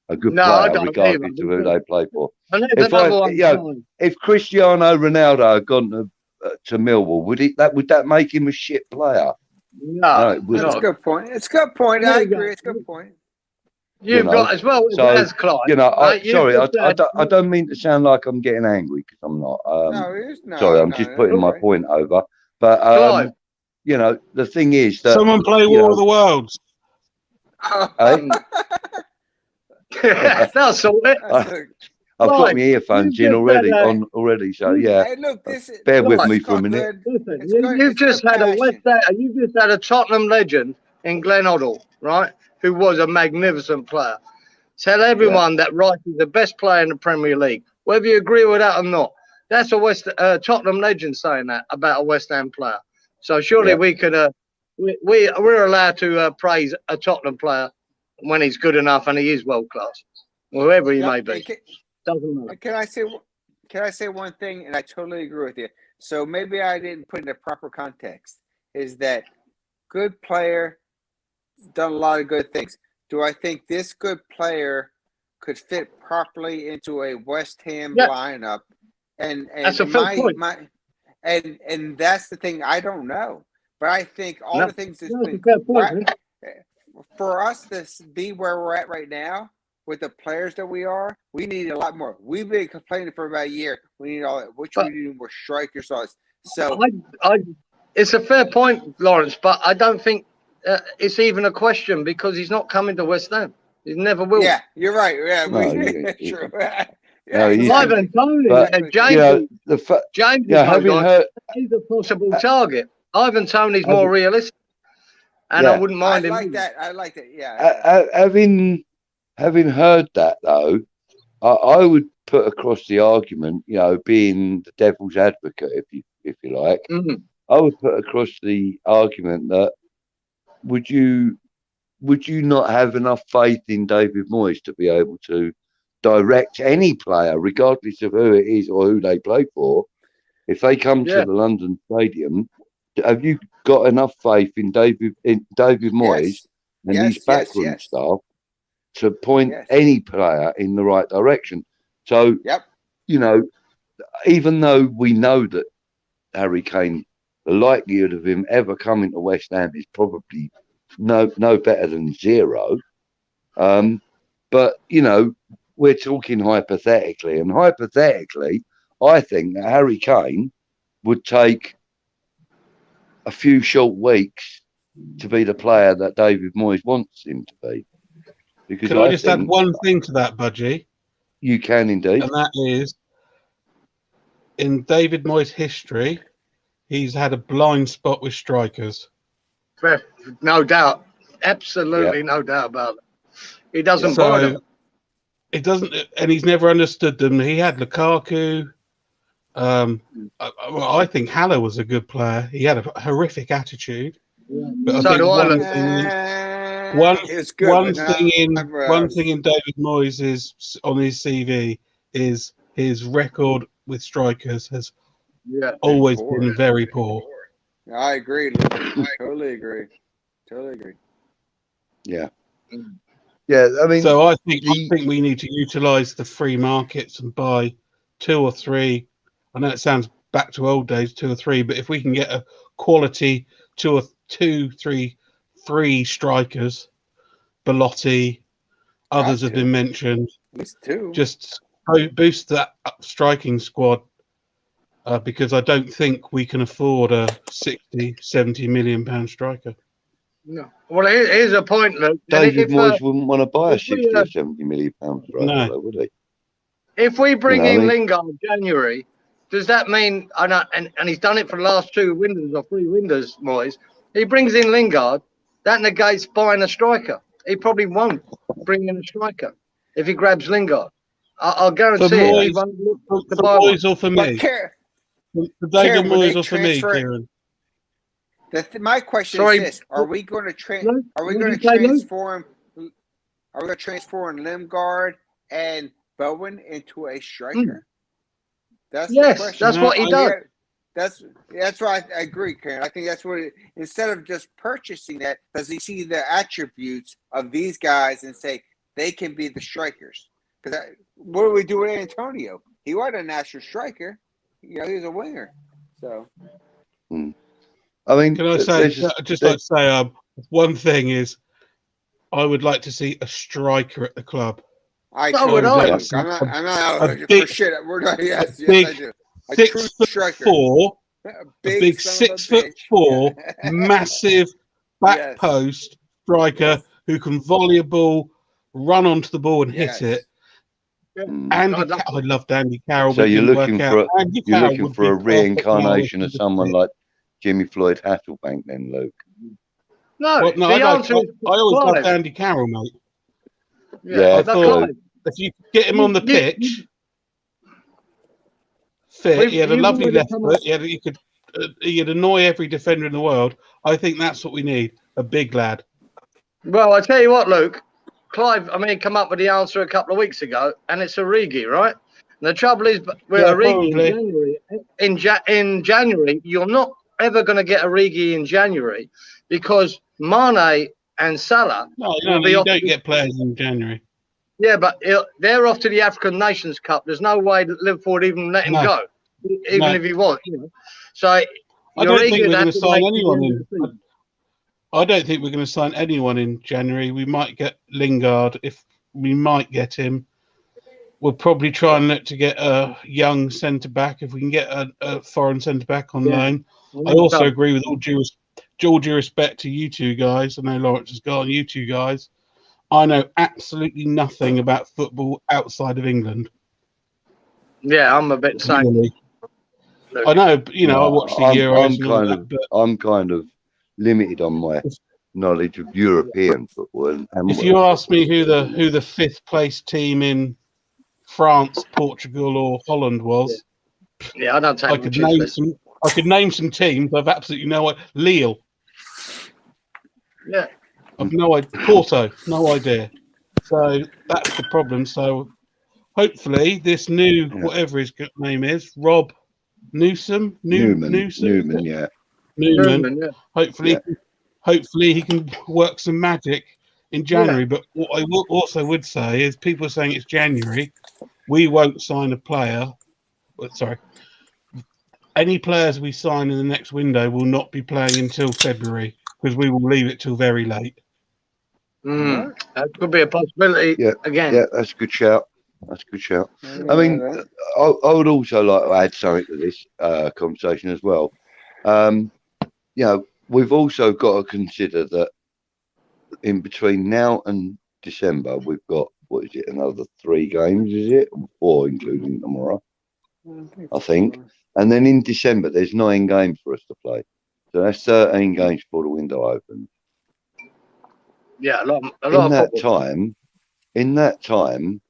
C: a good player, regardless of who they play for. If Cristiano Ronaldo had gone to Millwall, would that make him a shit player?
B: No,
E: that's a good point. It's a good point. I agree. It's a good point.
B: You've got as well as Clive.
C: You know, I don't mean to sound like I'm getting angry because I'm not. Sorry, I'm just putting my point over. But you know, the thing is that
G: someone play War of the Worlds.
B: That's all it.
C: I've got my earphones in already. So yeah,
E: hey, look,
C: bear with me for a minute.
B: You've just had a Tottenham legend in Glenn Hoddle, right? Who was a magnificent player. Tell everyone that Rice is the best player in the Premier League, whether you agree with that or not. That's a Tottenham legend saying that about a West Ham player. So surely we could, we're allowed to praise a Tottenham player when he's good enough and he is world class, whoever he may be. Doesn't matter.
E: Can I say one thing? And I totally agree with you. So maybe I didn't put it in the proper context. Is that good player, done a lot of good things. Do I think this good player could fit properly into a West Ham lineup? And
B: that's a fair point.
E: And that's the thing. I don't know, but I think all the things that's been for us to be where we're at right now with the players that we are, we need a lot more. We've been complaining for about a year. We need all that. Which we need more strikers. So
B: it's a fair point, Lawrence, but I don't think it's even a question because he's not coming to West Ham. He never will.
E: Yeah, you're right. Yeah, true.
B: Ivan Toney, James he's a possible target. Ivan Toney's more realistic, and I wouldn't mind him.
E: I like that. Yeah.
C: Having heard that though, I would put across the argument, you know, being the devil's advocate, if you like, I would put across the argument that would you not have enough faith in David Moyes to be able to direct any player, regardless of who it is or who they play for, if they come to the London Stadium? Have you got enough faith in David Moyes and his backroom staff to point any player in the right direction? So, you know, even though we know that Harry Kane, the likelihood of him ever coming to West Ham is probably no better than zero. But, you know, we're talking hypothetically. And hypothetically, I think that Harry Kane would take a few short weeks to be the player that David Moyes wants him to be. Because
G: Can I just add one thing to that, Budgie?
C: You can indeed.
G: And that is, in David Moyes' history, he's had a blind spot with strikers.
B: No doubt. Absolutely no doubt about it. He doesn't buy them.
G: It doesn't, and he's never understood them. He had Lukaku. I think Haller was a good player. He had a horrific attitude. But
B: so do I.
G: One thing in David Moyes is on his CV is his record with strikers has always been very poor.
E: I agree. I totally agree. Yeah.
C: Yeah, I mean,
G: So I think we need to utilise the free markets and buy 2 or 3. I know it sounds back to old days, 2 or 3, but if we can get a quality 2 or 3 strikers, Belotti, others have been mentioned.
E: At least 2.
G: Just boost that striking squad because I don't think we can afford a 60, 70 million pound striker.
B: No. Well, here's a point, Luke.
C: David Moyes wouldn't want to buy a 60
B: we,
C: or 70 million pound striker, though, would he?
B: If we bring in
C: I mean,
B: Lingard in January, does that mean, and he's done it for the last 2 windows or 3 windows, Moyes, he brings in Lingard, that negates buying a striker. He probably won't bring in a striker if he grabs Lingard. I'll guarantee
G: for
B: it.
G: Moyes,
B: He won't look
G: for
B: to buy
G: Moyes
B: one.
G: or for me? For David Moyes or for me, Kieran?
E: My question
B: Sorry.
E: is this: Are we going to
B: Luke,
E: Are we
B: what
E: going
B: did
E: to
B: you say, Luke?
E: transform? Are we going to transform Lingard and Bowen into a striker? That's the
B: Yes,
E: question.
B: that's what he does.
E: That's why I agree, Karen. I think that's what instead of just purchasing that, does he see the attributes of these guys and say they can be the strikers? Because what do we do with Antonio? He wasn't a natural striker. He was a winger. So.
C: I mean,
G: can I say just like to say one thing is I would like to see a striker at the club.
E: I'm
B: would
E: not
B: I.
E: for shit. We're not. Yes, I do. A
G: 6'4", a big 6'4", massive back post striker who can volley a ball, run onto the ball and hit it. I love Andy Carroll.
C: So you're looking for a reincarnation of someone like Jimmy Floyd Hasselbank, then, Luke?
B: No,
G: I always loved Andy Carroll, mate.
C: Yeah,
G: I thought if you get him on the pitch, fit, he had a lovely left foot. He'd annoy every defender in the world. I think that's what we need, a big lad.
B: Well, I tell you what, Luke. Clive, come up with the answer a couple of weeks ago, and it's Origi, right? And the trouble is, with Origi in January, you're not ever going to get Origi in January because Mane and Salah.
G: You don't get players in January.
B: Yeah, but they're off to the African Nations Cup. There's no way that Liverpool would even let him go, even if he was. So
G: I don't think we're going to sign anyone in. I don't think we're going to sign anyone in January. We might get Lingard if we might get him. We'll probably try and look to get a young centre back if we can get a foreign centre back on loan. I also agree with all due respect to you two guys. I know Lawrence has gone. You two guys, I know absolutely nothing about football outside of England.
B: Yeah, I'm a bit same.
G: I know, I watched the Euros.
C: I'm kind of limited on my knowledge of European football.
G: If you ask me who the 5th place team in France, Portugal, or Holland was,
B: I don't take.
G: I could name some teams. I've absolutely no idea. Lille.
B: Yeah.
G: I've no idea. Porto. No idea. So that's the problem. So hopefully this new whatever his name is, Rob Newman.
C: Newman.
G: Hopefully he can work some magic in January. But what I also would say is people are saying it's January. We won't sign a player. Sorry. Any players we sign in the next window will not be playing until February because we will leave it till very late.
B: That could be a possibility. Again.
C: Yeah, that's a good shout. I mean, I would also like to add something to this conversation as well. We've also got to consider that in between now and December, we've got, another 3 games, is it? 4, including tomorrow, I think. And then in December, there's 9 games for us to play. So that's 13 games before the window opens.
B: Yeah, a lot
C: in that time,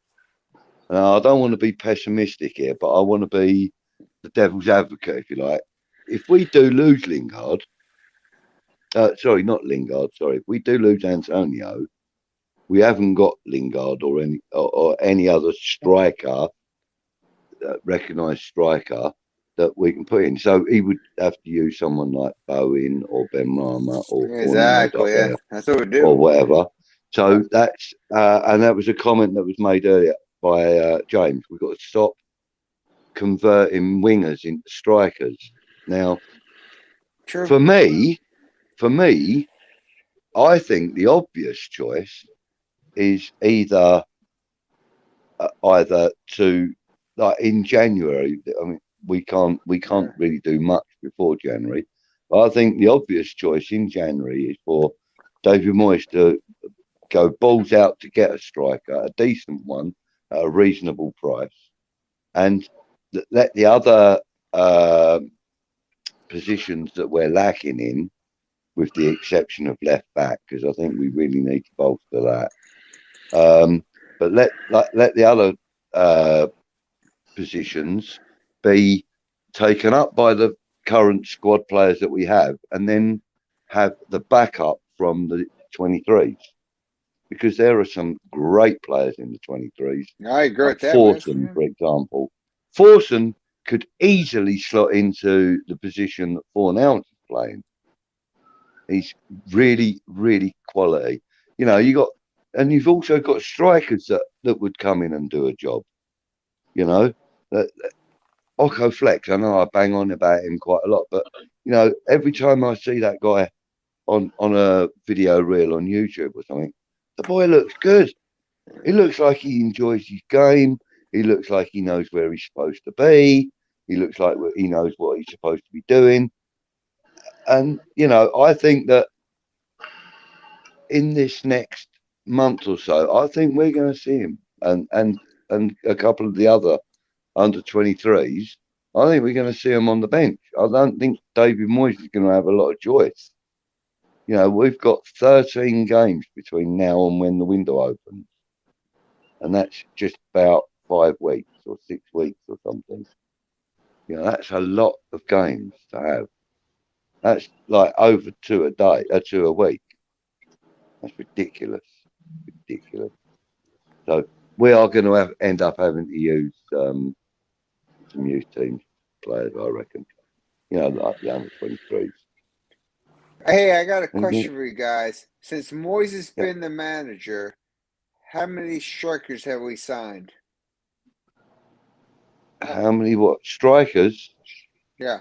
C: I don't want to be pessimistic here, but I want to be the devil's advocate, if you like. If we do lose Lingard, if we do lose Antonio, we haven't got Lingard or any other striker, recognised striker that we can put in. So he would have to use someone like Bowen or Ben Rama or
E: that's what we do,
C: or whatever So that's and that was a comment that was made earlier by James. We've got to stop converting wingers into strikers. Now,
E: True.
C: for me, I think the obvious choice is either to, like, in January. I mean, we can't really do much before January. But I think the obvious choice in January is for David Moyes to go balls out to get a striker, a decent one, at a reasonable price, and let the other positions that we're lacking in, with the exception of left back, because I think we really need to bolster that. But let the other positions be taken up by the current squad players that we have, and then have the backup from the 23s, because there are some great players in the 23s.
E: I agree with that.
C: Forson, for example. Forson could easily slot into the position that Fornals is playing. He's really, really quality. You know, you've also got strikers that would come in and do a job. You know, Oko Flex, I know I bang on about him quite a lot, but you know, every time I see that guy on a video reel on YouTube or something, the boy looks good. He looks like he enjoys his game. He looks like he knows where he's supposed to be. He looks like he knows what he's supposed to be doing. And, you know, I think that in this next month or so, I think we're going to see him and a couple of the other under 23s. I think we're going to see him on the bench. I don't think David Moyes is going to have a lot of choice. You know, we've got 13 games between now and when the window opens. And that's just about 5 weeks or 6 weeks or something. You know, that's a lot of games to have. That's like over 2 a week. That's ridiculous. Ridiculous. So we are going to end up having to use some youth team players, I reckon. You know, like the under 23s.
E: Hey, I got a question for you guys. Since Moyes has been the manager, how many strikers have we signed?
C: How many strikers?
E: Yeah.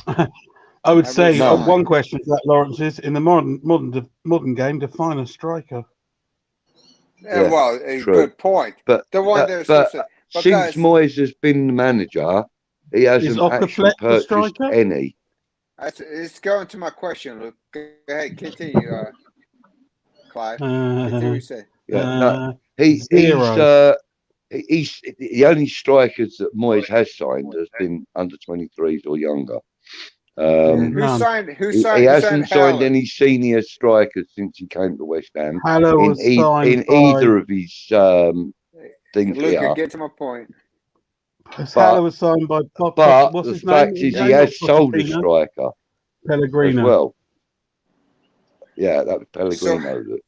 G: I would say
C: none.
G: One question to that, Lawrence, is in the modern game, define a striker.
E: Yeah, well, a good point.
C: But
E: the one
C: since Moyes has been the manager, he hasn't actually purchased any.
E: It's going to my question, Luke. Go ahead, continue, Clive. Continue what you say.
C: He's the only strikers that Moyes has signed has been under 23s or younger.
E: Who signed?
C: He hasn't signed any senior strikers since he came to West Ham. Either of his things.
E: Luke, you're getting to my point.
G: Haller was signed by Pop.
C: But the fact is, he has sold a striker.
G: Pellegrino.
C: As well. Yeah, that was Pellegrino.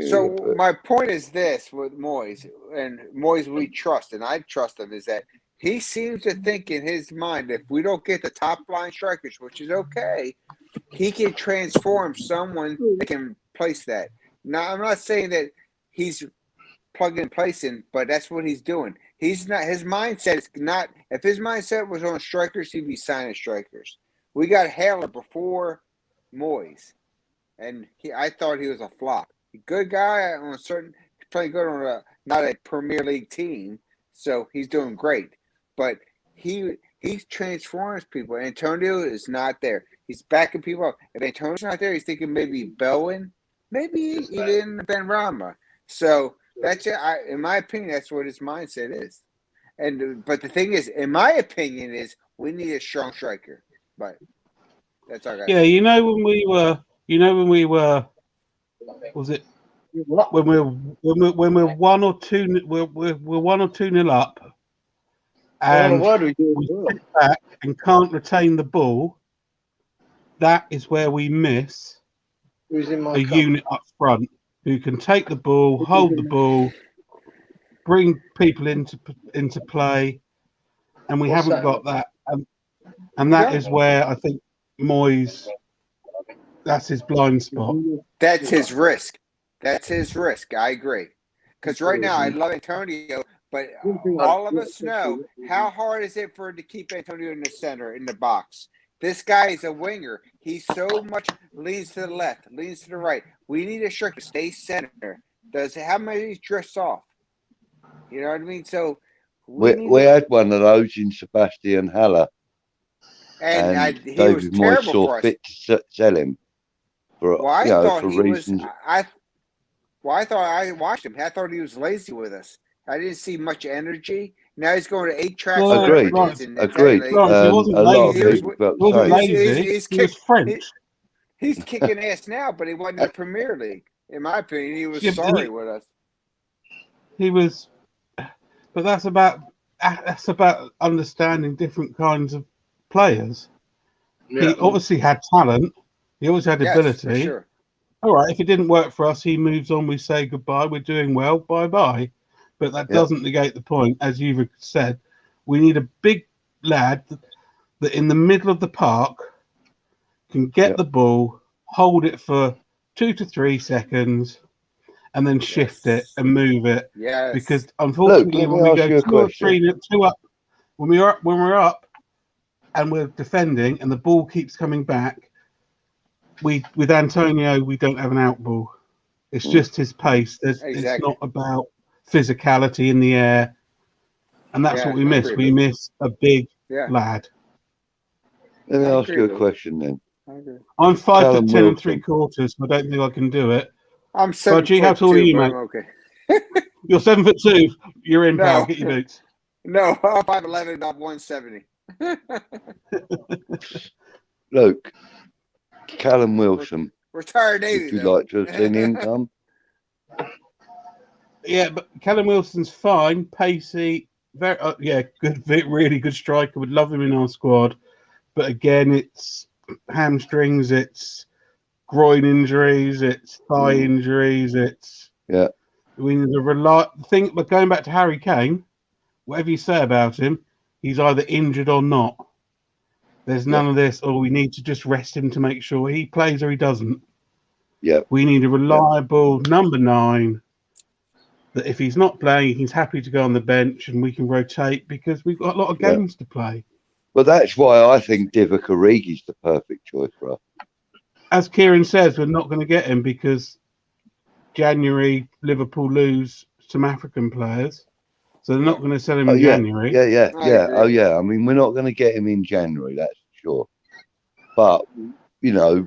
E: So my point is this with Moyes, and Moyes we trust, and I trust him, is that he seems to think in his mind, if we don't get the top line strikers, which is okay, he can transform someone that can place that. Now, I'm not saying that he's plugging and placing, but that's what he's doing. He's not. His mindset is not. If his mindset was on strikers, he'd be signing strikers. We got Haller before Moyes, and I thought he was a flop. Good guy on playing good on not a Premier League team, so he's doing great. But he transforms people. Antonio is not there. He's backing people up. If Antonio's not there, he's thinking maybe Bowen, maybe even Benrahma. So that's it. In my opinion, that's what his mindset is. But the thing is, in my opinion, is we need a strong striker. But that's all I got.
G: Yeah, when we were, was it when we're 1 or 2? We're 1 or 2-0 up, and we sit back and can't retain the ball. That is where we miss a unit up front who can take the ball, hold the ball, bring people into play, and we haven't got that. And that is where I think Moyes, that's his blind spot.
E: That's his risk. That's his risk. I agree. Because right now I love Antonio, but all of us know how hard is it for him to keep Antonio in the center, in the box. This guy is a winger. He so much leans to the left, leans to the right. We need a striker to stay center. Does how many drifts off? You know what I mean? So
C: we had one of those in Sebastian Haller,
E: and he was
C: David Moyes
E: terrible
C: saw
E: for us.
C: fit to sell him for
E: Well, I thought
C: for
E: he
C: reasons.
E: I thought I watched him. I thought he was lazy with us. I didn't see much energy. Now he's going to 8 tracks.
G: Well,
C: Agreed.
E: Agreed.
G: He wasn't
C: A lot of
G: lazy.
C: people felt
G: He wasn't
C: the same.
G: lazy. He was French.
E: He's kicking ass now, but he wasn't in the Premier League. In my opinion, he was
G: Yeah,
E: sorry with us.
G: He was, but that's about understanding different kinds of players.
B: Yeah.
G: He obviously had talent. He always had
E: Yes,
G: ability.
E: for sure.
G: All right, if it didn't work for us, he moves on. We say goodbye. We're doing well. Bye bye. But that doesn't negate the point, as you've said. We need a big lad that in the middle of the park can get the ball, hold it for 2 to 3 seconds, and then shift it and move it.
E: Yes.
G: Because unfortunately, when we go 2 or 3 up, when we're up and we're defending and the ball keeps coming back, with Antonio we don't have an out ball. It's just his pace. It's not about physicality in the air, and that's what we miss. We miss a big lad.
C: Let me ask you a question then.
G: I'm 5'10" and 3/4. So I don't think I can do it.
E: I'm 7'2".
G: How tall are you, mate?
E: Okay.
G: You're 7'2". You're in, pal. Get your boots.
E: No, I'm 5'11", about 170.
C: Luke, Callum Wilson.
E: Retired Navy.
C: Would you like to have seen him come?
G: Yeah, but Callum Wilson's fine, pacey, very good, really good striker. Would love him in our squad, but again, it's hamstrings, it's groin injuries, it's thigh injuries, we need to thing. But going back to Harry Kane, whatever you say about him, he's either injured or not. There's none of this. We need to just rest him to make sure he plays or he doesn't.
C: Yeah,
G: we need a reliable number 9. That if he's not playing, he's happy to go on the bench and we can rotate because we've got a lot of games to play.
C: Well, that's why I think Divock Origi's the perfect choice for us.
G: As Kieran says, we're not going to get him because January Liverpool lose some African players, so they're not going to sell him in January.
C: Yeah. Oh yeah. I mean, we're not going to get him in January, that's for sure. But you know,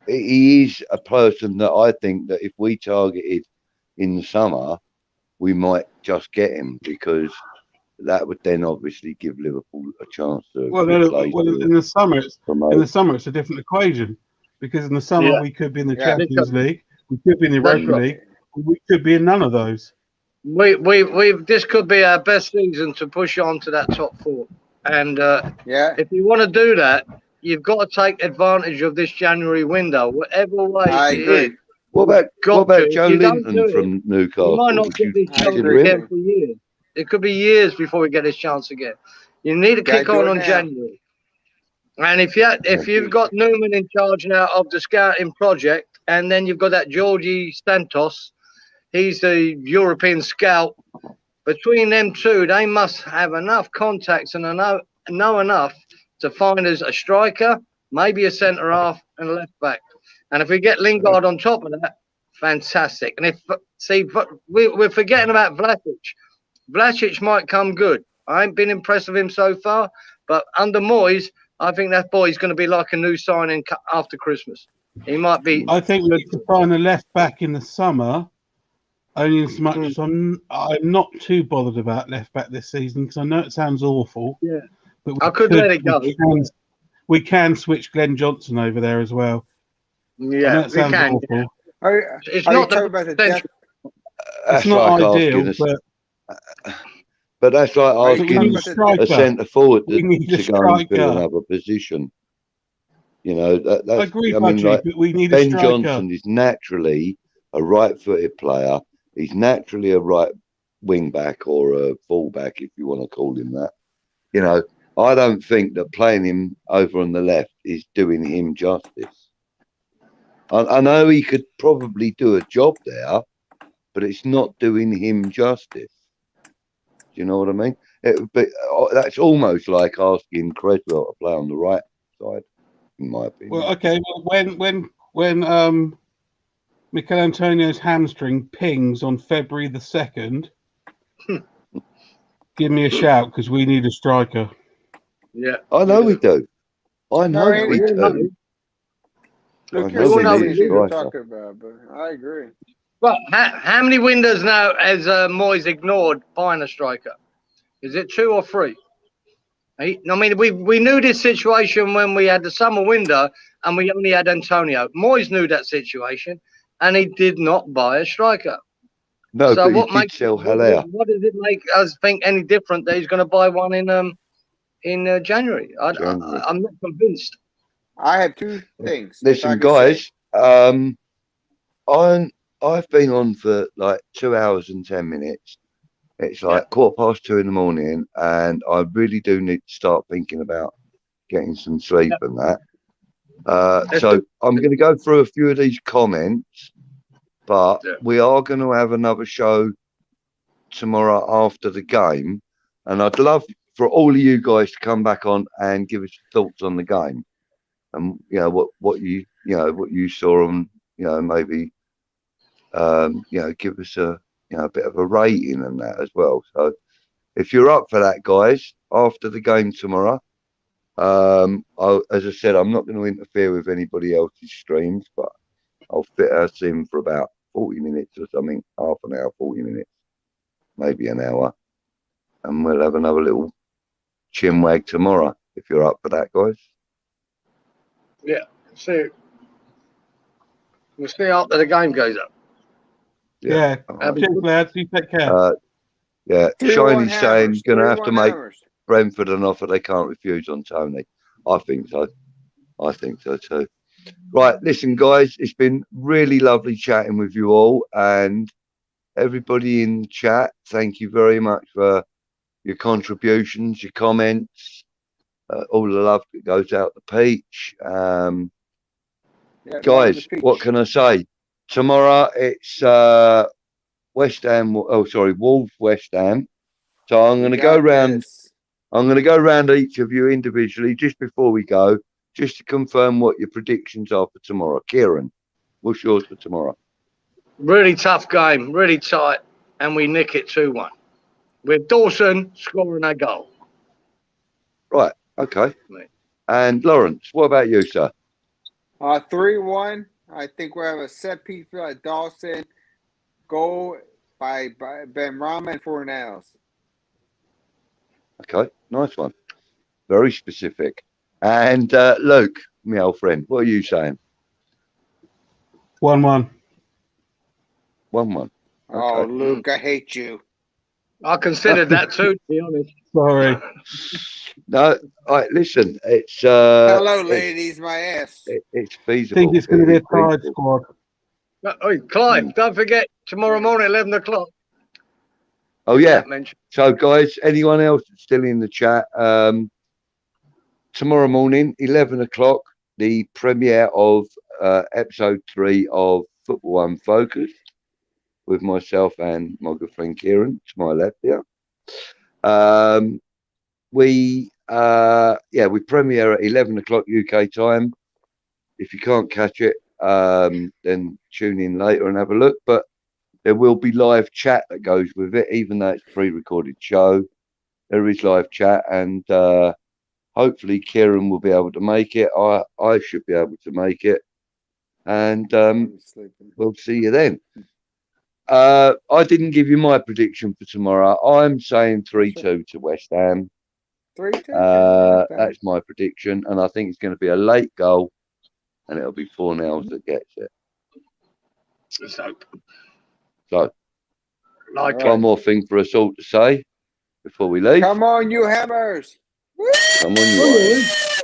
C: he is a person that I think that if we targeted in the summer, we might just get him because that would then obviously give Liverpool a chance to.
G: In the summer, it's a different equation because in the summer we could be in the Champions League, we could be in the Europa League, we could be in none of those.
B: This could be our best season to push on to that top 4, and if you want to do that, you've got to take advantage of this January window, whatever way it is.
C: What about Joe Linton from Newcastle?
B: You might not get this chance again for years. It could be years before we get this chance again. You need to kick on January. And if you've got Newman in charge now of the scouting project, and then you've got that Georgie Santos, he's the European scout. Between them two, they must have enough contacts and know enough to find us a striker, maybe a centre half and a left back. And if we get Lingard on top of that, fantastic. And we're forgetting about Vlasic. Vlasic might come good. I ain't been impressed with him so far, but under Moyes, I think that boy's going to be like a new signing after Christmas. He might be.
G: I think we're to find a left back in the summer, only as much as I'm not too bothered about left back this season because I know it sounds awful.
B: Yeah, but I could let it go.
G: We can switch Glenn Johnson over there as well.
B: Yeah,
G: we can. Awful.
B: It's not about the depth.
G: It's not ideal,
C: but that's like asking a centre forward to go and fill another position. You know, that's,
G: I agree, but we need
C: Ben
G: a striker.
C: Johnson is naturally a right-footed player. He's naturally a right wing back or a full-back, if you want to call him that. You know, I don't think that playing him over on the left is doing him justice. I know he could probably do a job there, but it's not doing him justice. Do you know what I mean? That's almost like asking Creswell to play on the right side, in my opinion.
G: Well, okay. Well, when Mikel Antonio's hamstring pings on February the 2nd, give me a shout because we need a striker.
B: Yeah,
C: I know we do. I know
E: No,
C: we do.
E: Look,
C: I
E: you're
C: know we
E: saying
C: need a
E: anything we're
C: striker.
E: talking about, but I agree.
B: Well, how many windows now has Moyes ignored buying a striker? Is it 2 or 3? I mean, we knew this situation when we had the summer window and we only had Antonio. Moyes knew that situation and he did not buy a striker.
C: No,
B: So
C: but he did sell Haller.
B: what does it make us think any different that he's going to buy one in January?
C: January.
B: I'm not convinced.
E: I have two things.
C: Listen, guys, I've been on for like 2 hours and 10 minutes. It's like 2:15 in the morning, and I really do need to start thinking about getting some sleep and that. So I'm going to go through a few of these comments, but we are going to have another show tomorrow after the game, and I'd love for all of you guys to come back on and give us your thoughts on the game, and what you saw, and maybe give us a bit of a rating and that as well. So if you're up for that, guys, after the game tomorrow, as I said, I'm not going to interfere with anybody else's streams, but I'll fit us in for about 40 minutes or something, half an hour, 40 minutes, maybe an hour, and we'll have another little chinwag tomorrow if you're up for that, guys.
B: Yeah, we'll see after the game goes up.
G: Yeah. Cheers, lads. You take care.
C: Yeah,
E: 3-1
C: Shiny's saying
E: Hammers,
C: going to have to
E: 3-1
C: make
E: Hammers.
C: Brentford an offer they can't refuse on Tony. I think so. I think so too. Right, listen, guys, it's been really lovely chatting with you all, and everybody in the chat. Thank you very much for your contributions, your comments, all the love that goes out to Peach. Guys, what can I say? Tomorrow it's West Ham. Oh, sorry, Wolves, West Ham. So I'm going to go round. I'm going to go round each of you individually just before we go, just to confirm what your predictions are for tomorrow. Kieran, what's yours for tomorrow?
B: Really tough game, really tight, and we nick it 2-1 with Dawson scoring a goal.
C: Right. Okay. And Lawrence, what about you, sir?
E: 3-1. I think we'll have a set piece for Dawson. Goal by Benrahma and Fornals.
C: Okay, nice one. Very specific. And Luke, my old friend, what are you saying?
G: 1-1.
C: 1-1. Okay.
E: Oh, Luke, I hate you.
B: I considered that too, to be honest.
G: Sorry.
C: No, listen, it's
E: hello, ladies, my ass.
C: It's feasible.
G: I think it's going to be a tired squad.
B: Oh, Clive, don't forget tomorrow morning, 11 o'clock.
C: Oh yeah. So guys, anyone else that's still in the chat, tomorrow morning, 11 o'clock, the premiere of episode 3 of Football Unfocused with myself and my good friend Kieran to my left here. We premiere at 11 o'clock UK time. If you can't catch it, then tune in later and have a look. But there will be live chat that goes with it, even though it's a pre-recorded show. There is live chat, and hopefully Kieran will be able to make it. I should be able to make it, and we'll see you then. I didn't give you my prediction for tomorrow. I'm saying 3-2 to West Ham.
E: 3-2.
C: That's my prediction, and I think it's going to be a late goal, and it'll be Fornals that gets it. So, one more thing for us all to say before we leave.
E: Come on, you Hammers!
C: Come on, you guys.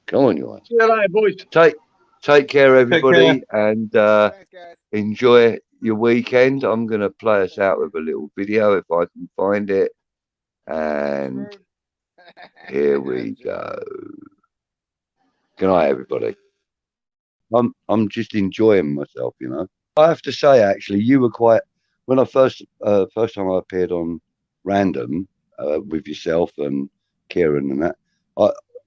C: Come on, you guys.
B: See you later, boys.
C: Take care, everybody, and
E: Thanks, guys.
C: enjoy your weekend. I'm going to play us out with a little video if I can find it. And here we go. Good night, everybody. I'm just enjoying myself, you know. I have to say, actually, you were quite when I first time I appeared on Random with yourself and Kieran and that.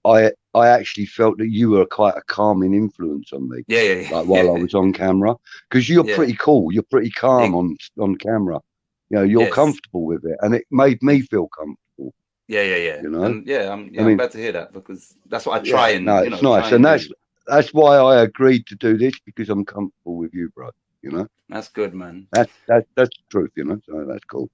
C: I actually felt that you were quite a calming influence on me.
D: Yeah.
C: Like while I was on camera, because you're pretty cool. You're pretty calm on camera. You know, you're comfortable with it, and it made me feel comfortable.
D: Yeah.
C: You know,
D: And I'm glad to hear that because that's what I try and
C: no, it's nice, and that's why I agreed to do this because I'm comfortable with you, bro. You know,
D: that's good, man.
C: That's the truth, you know. So that's cool.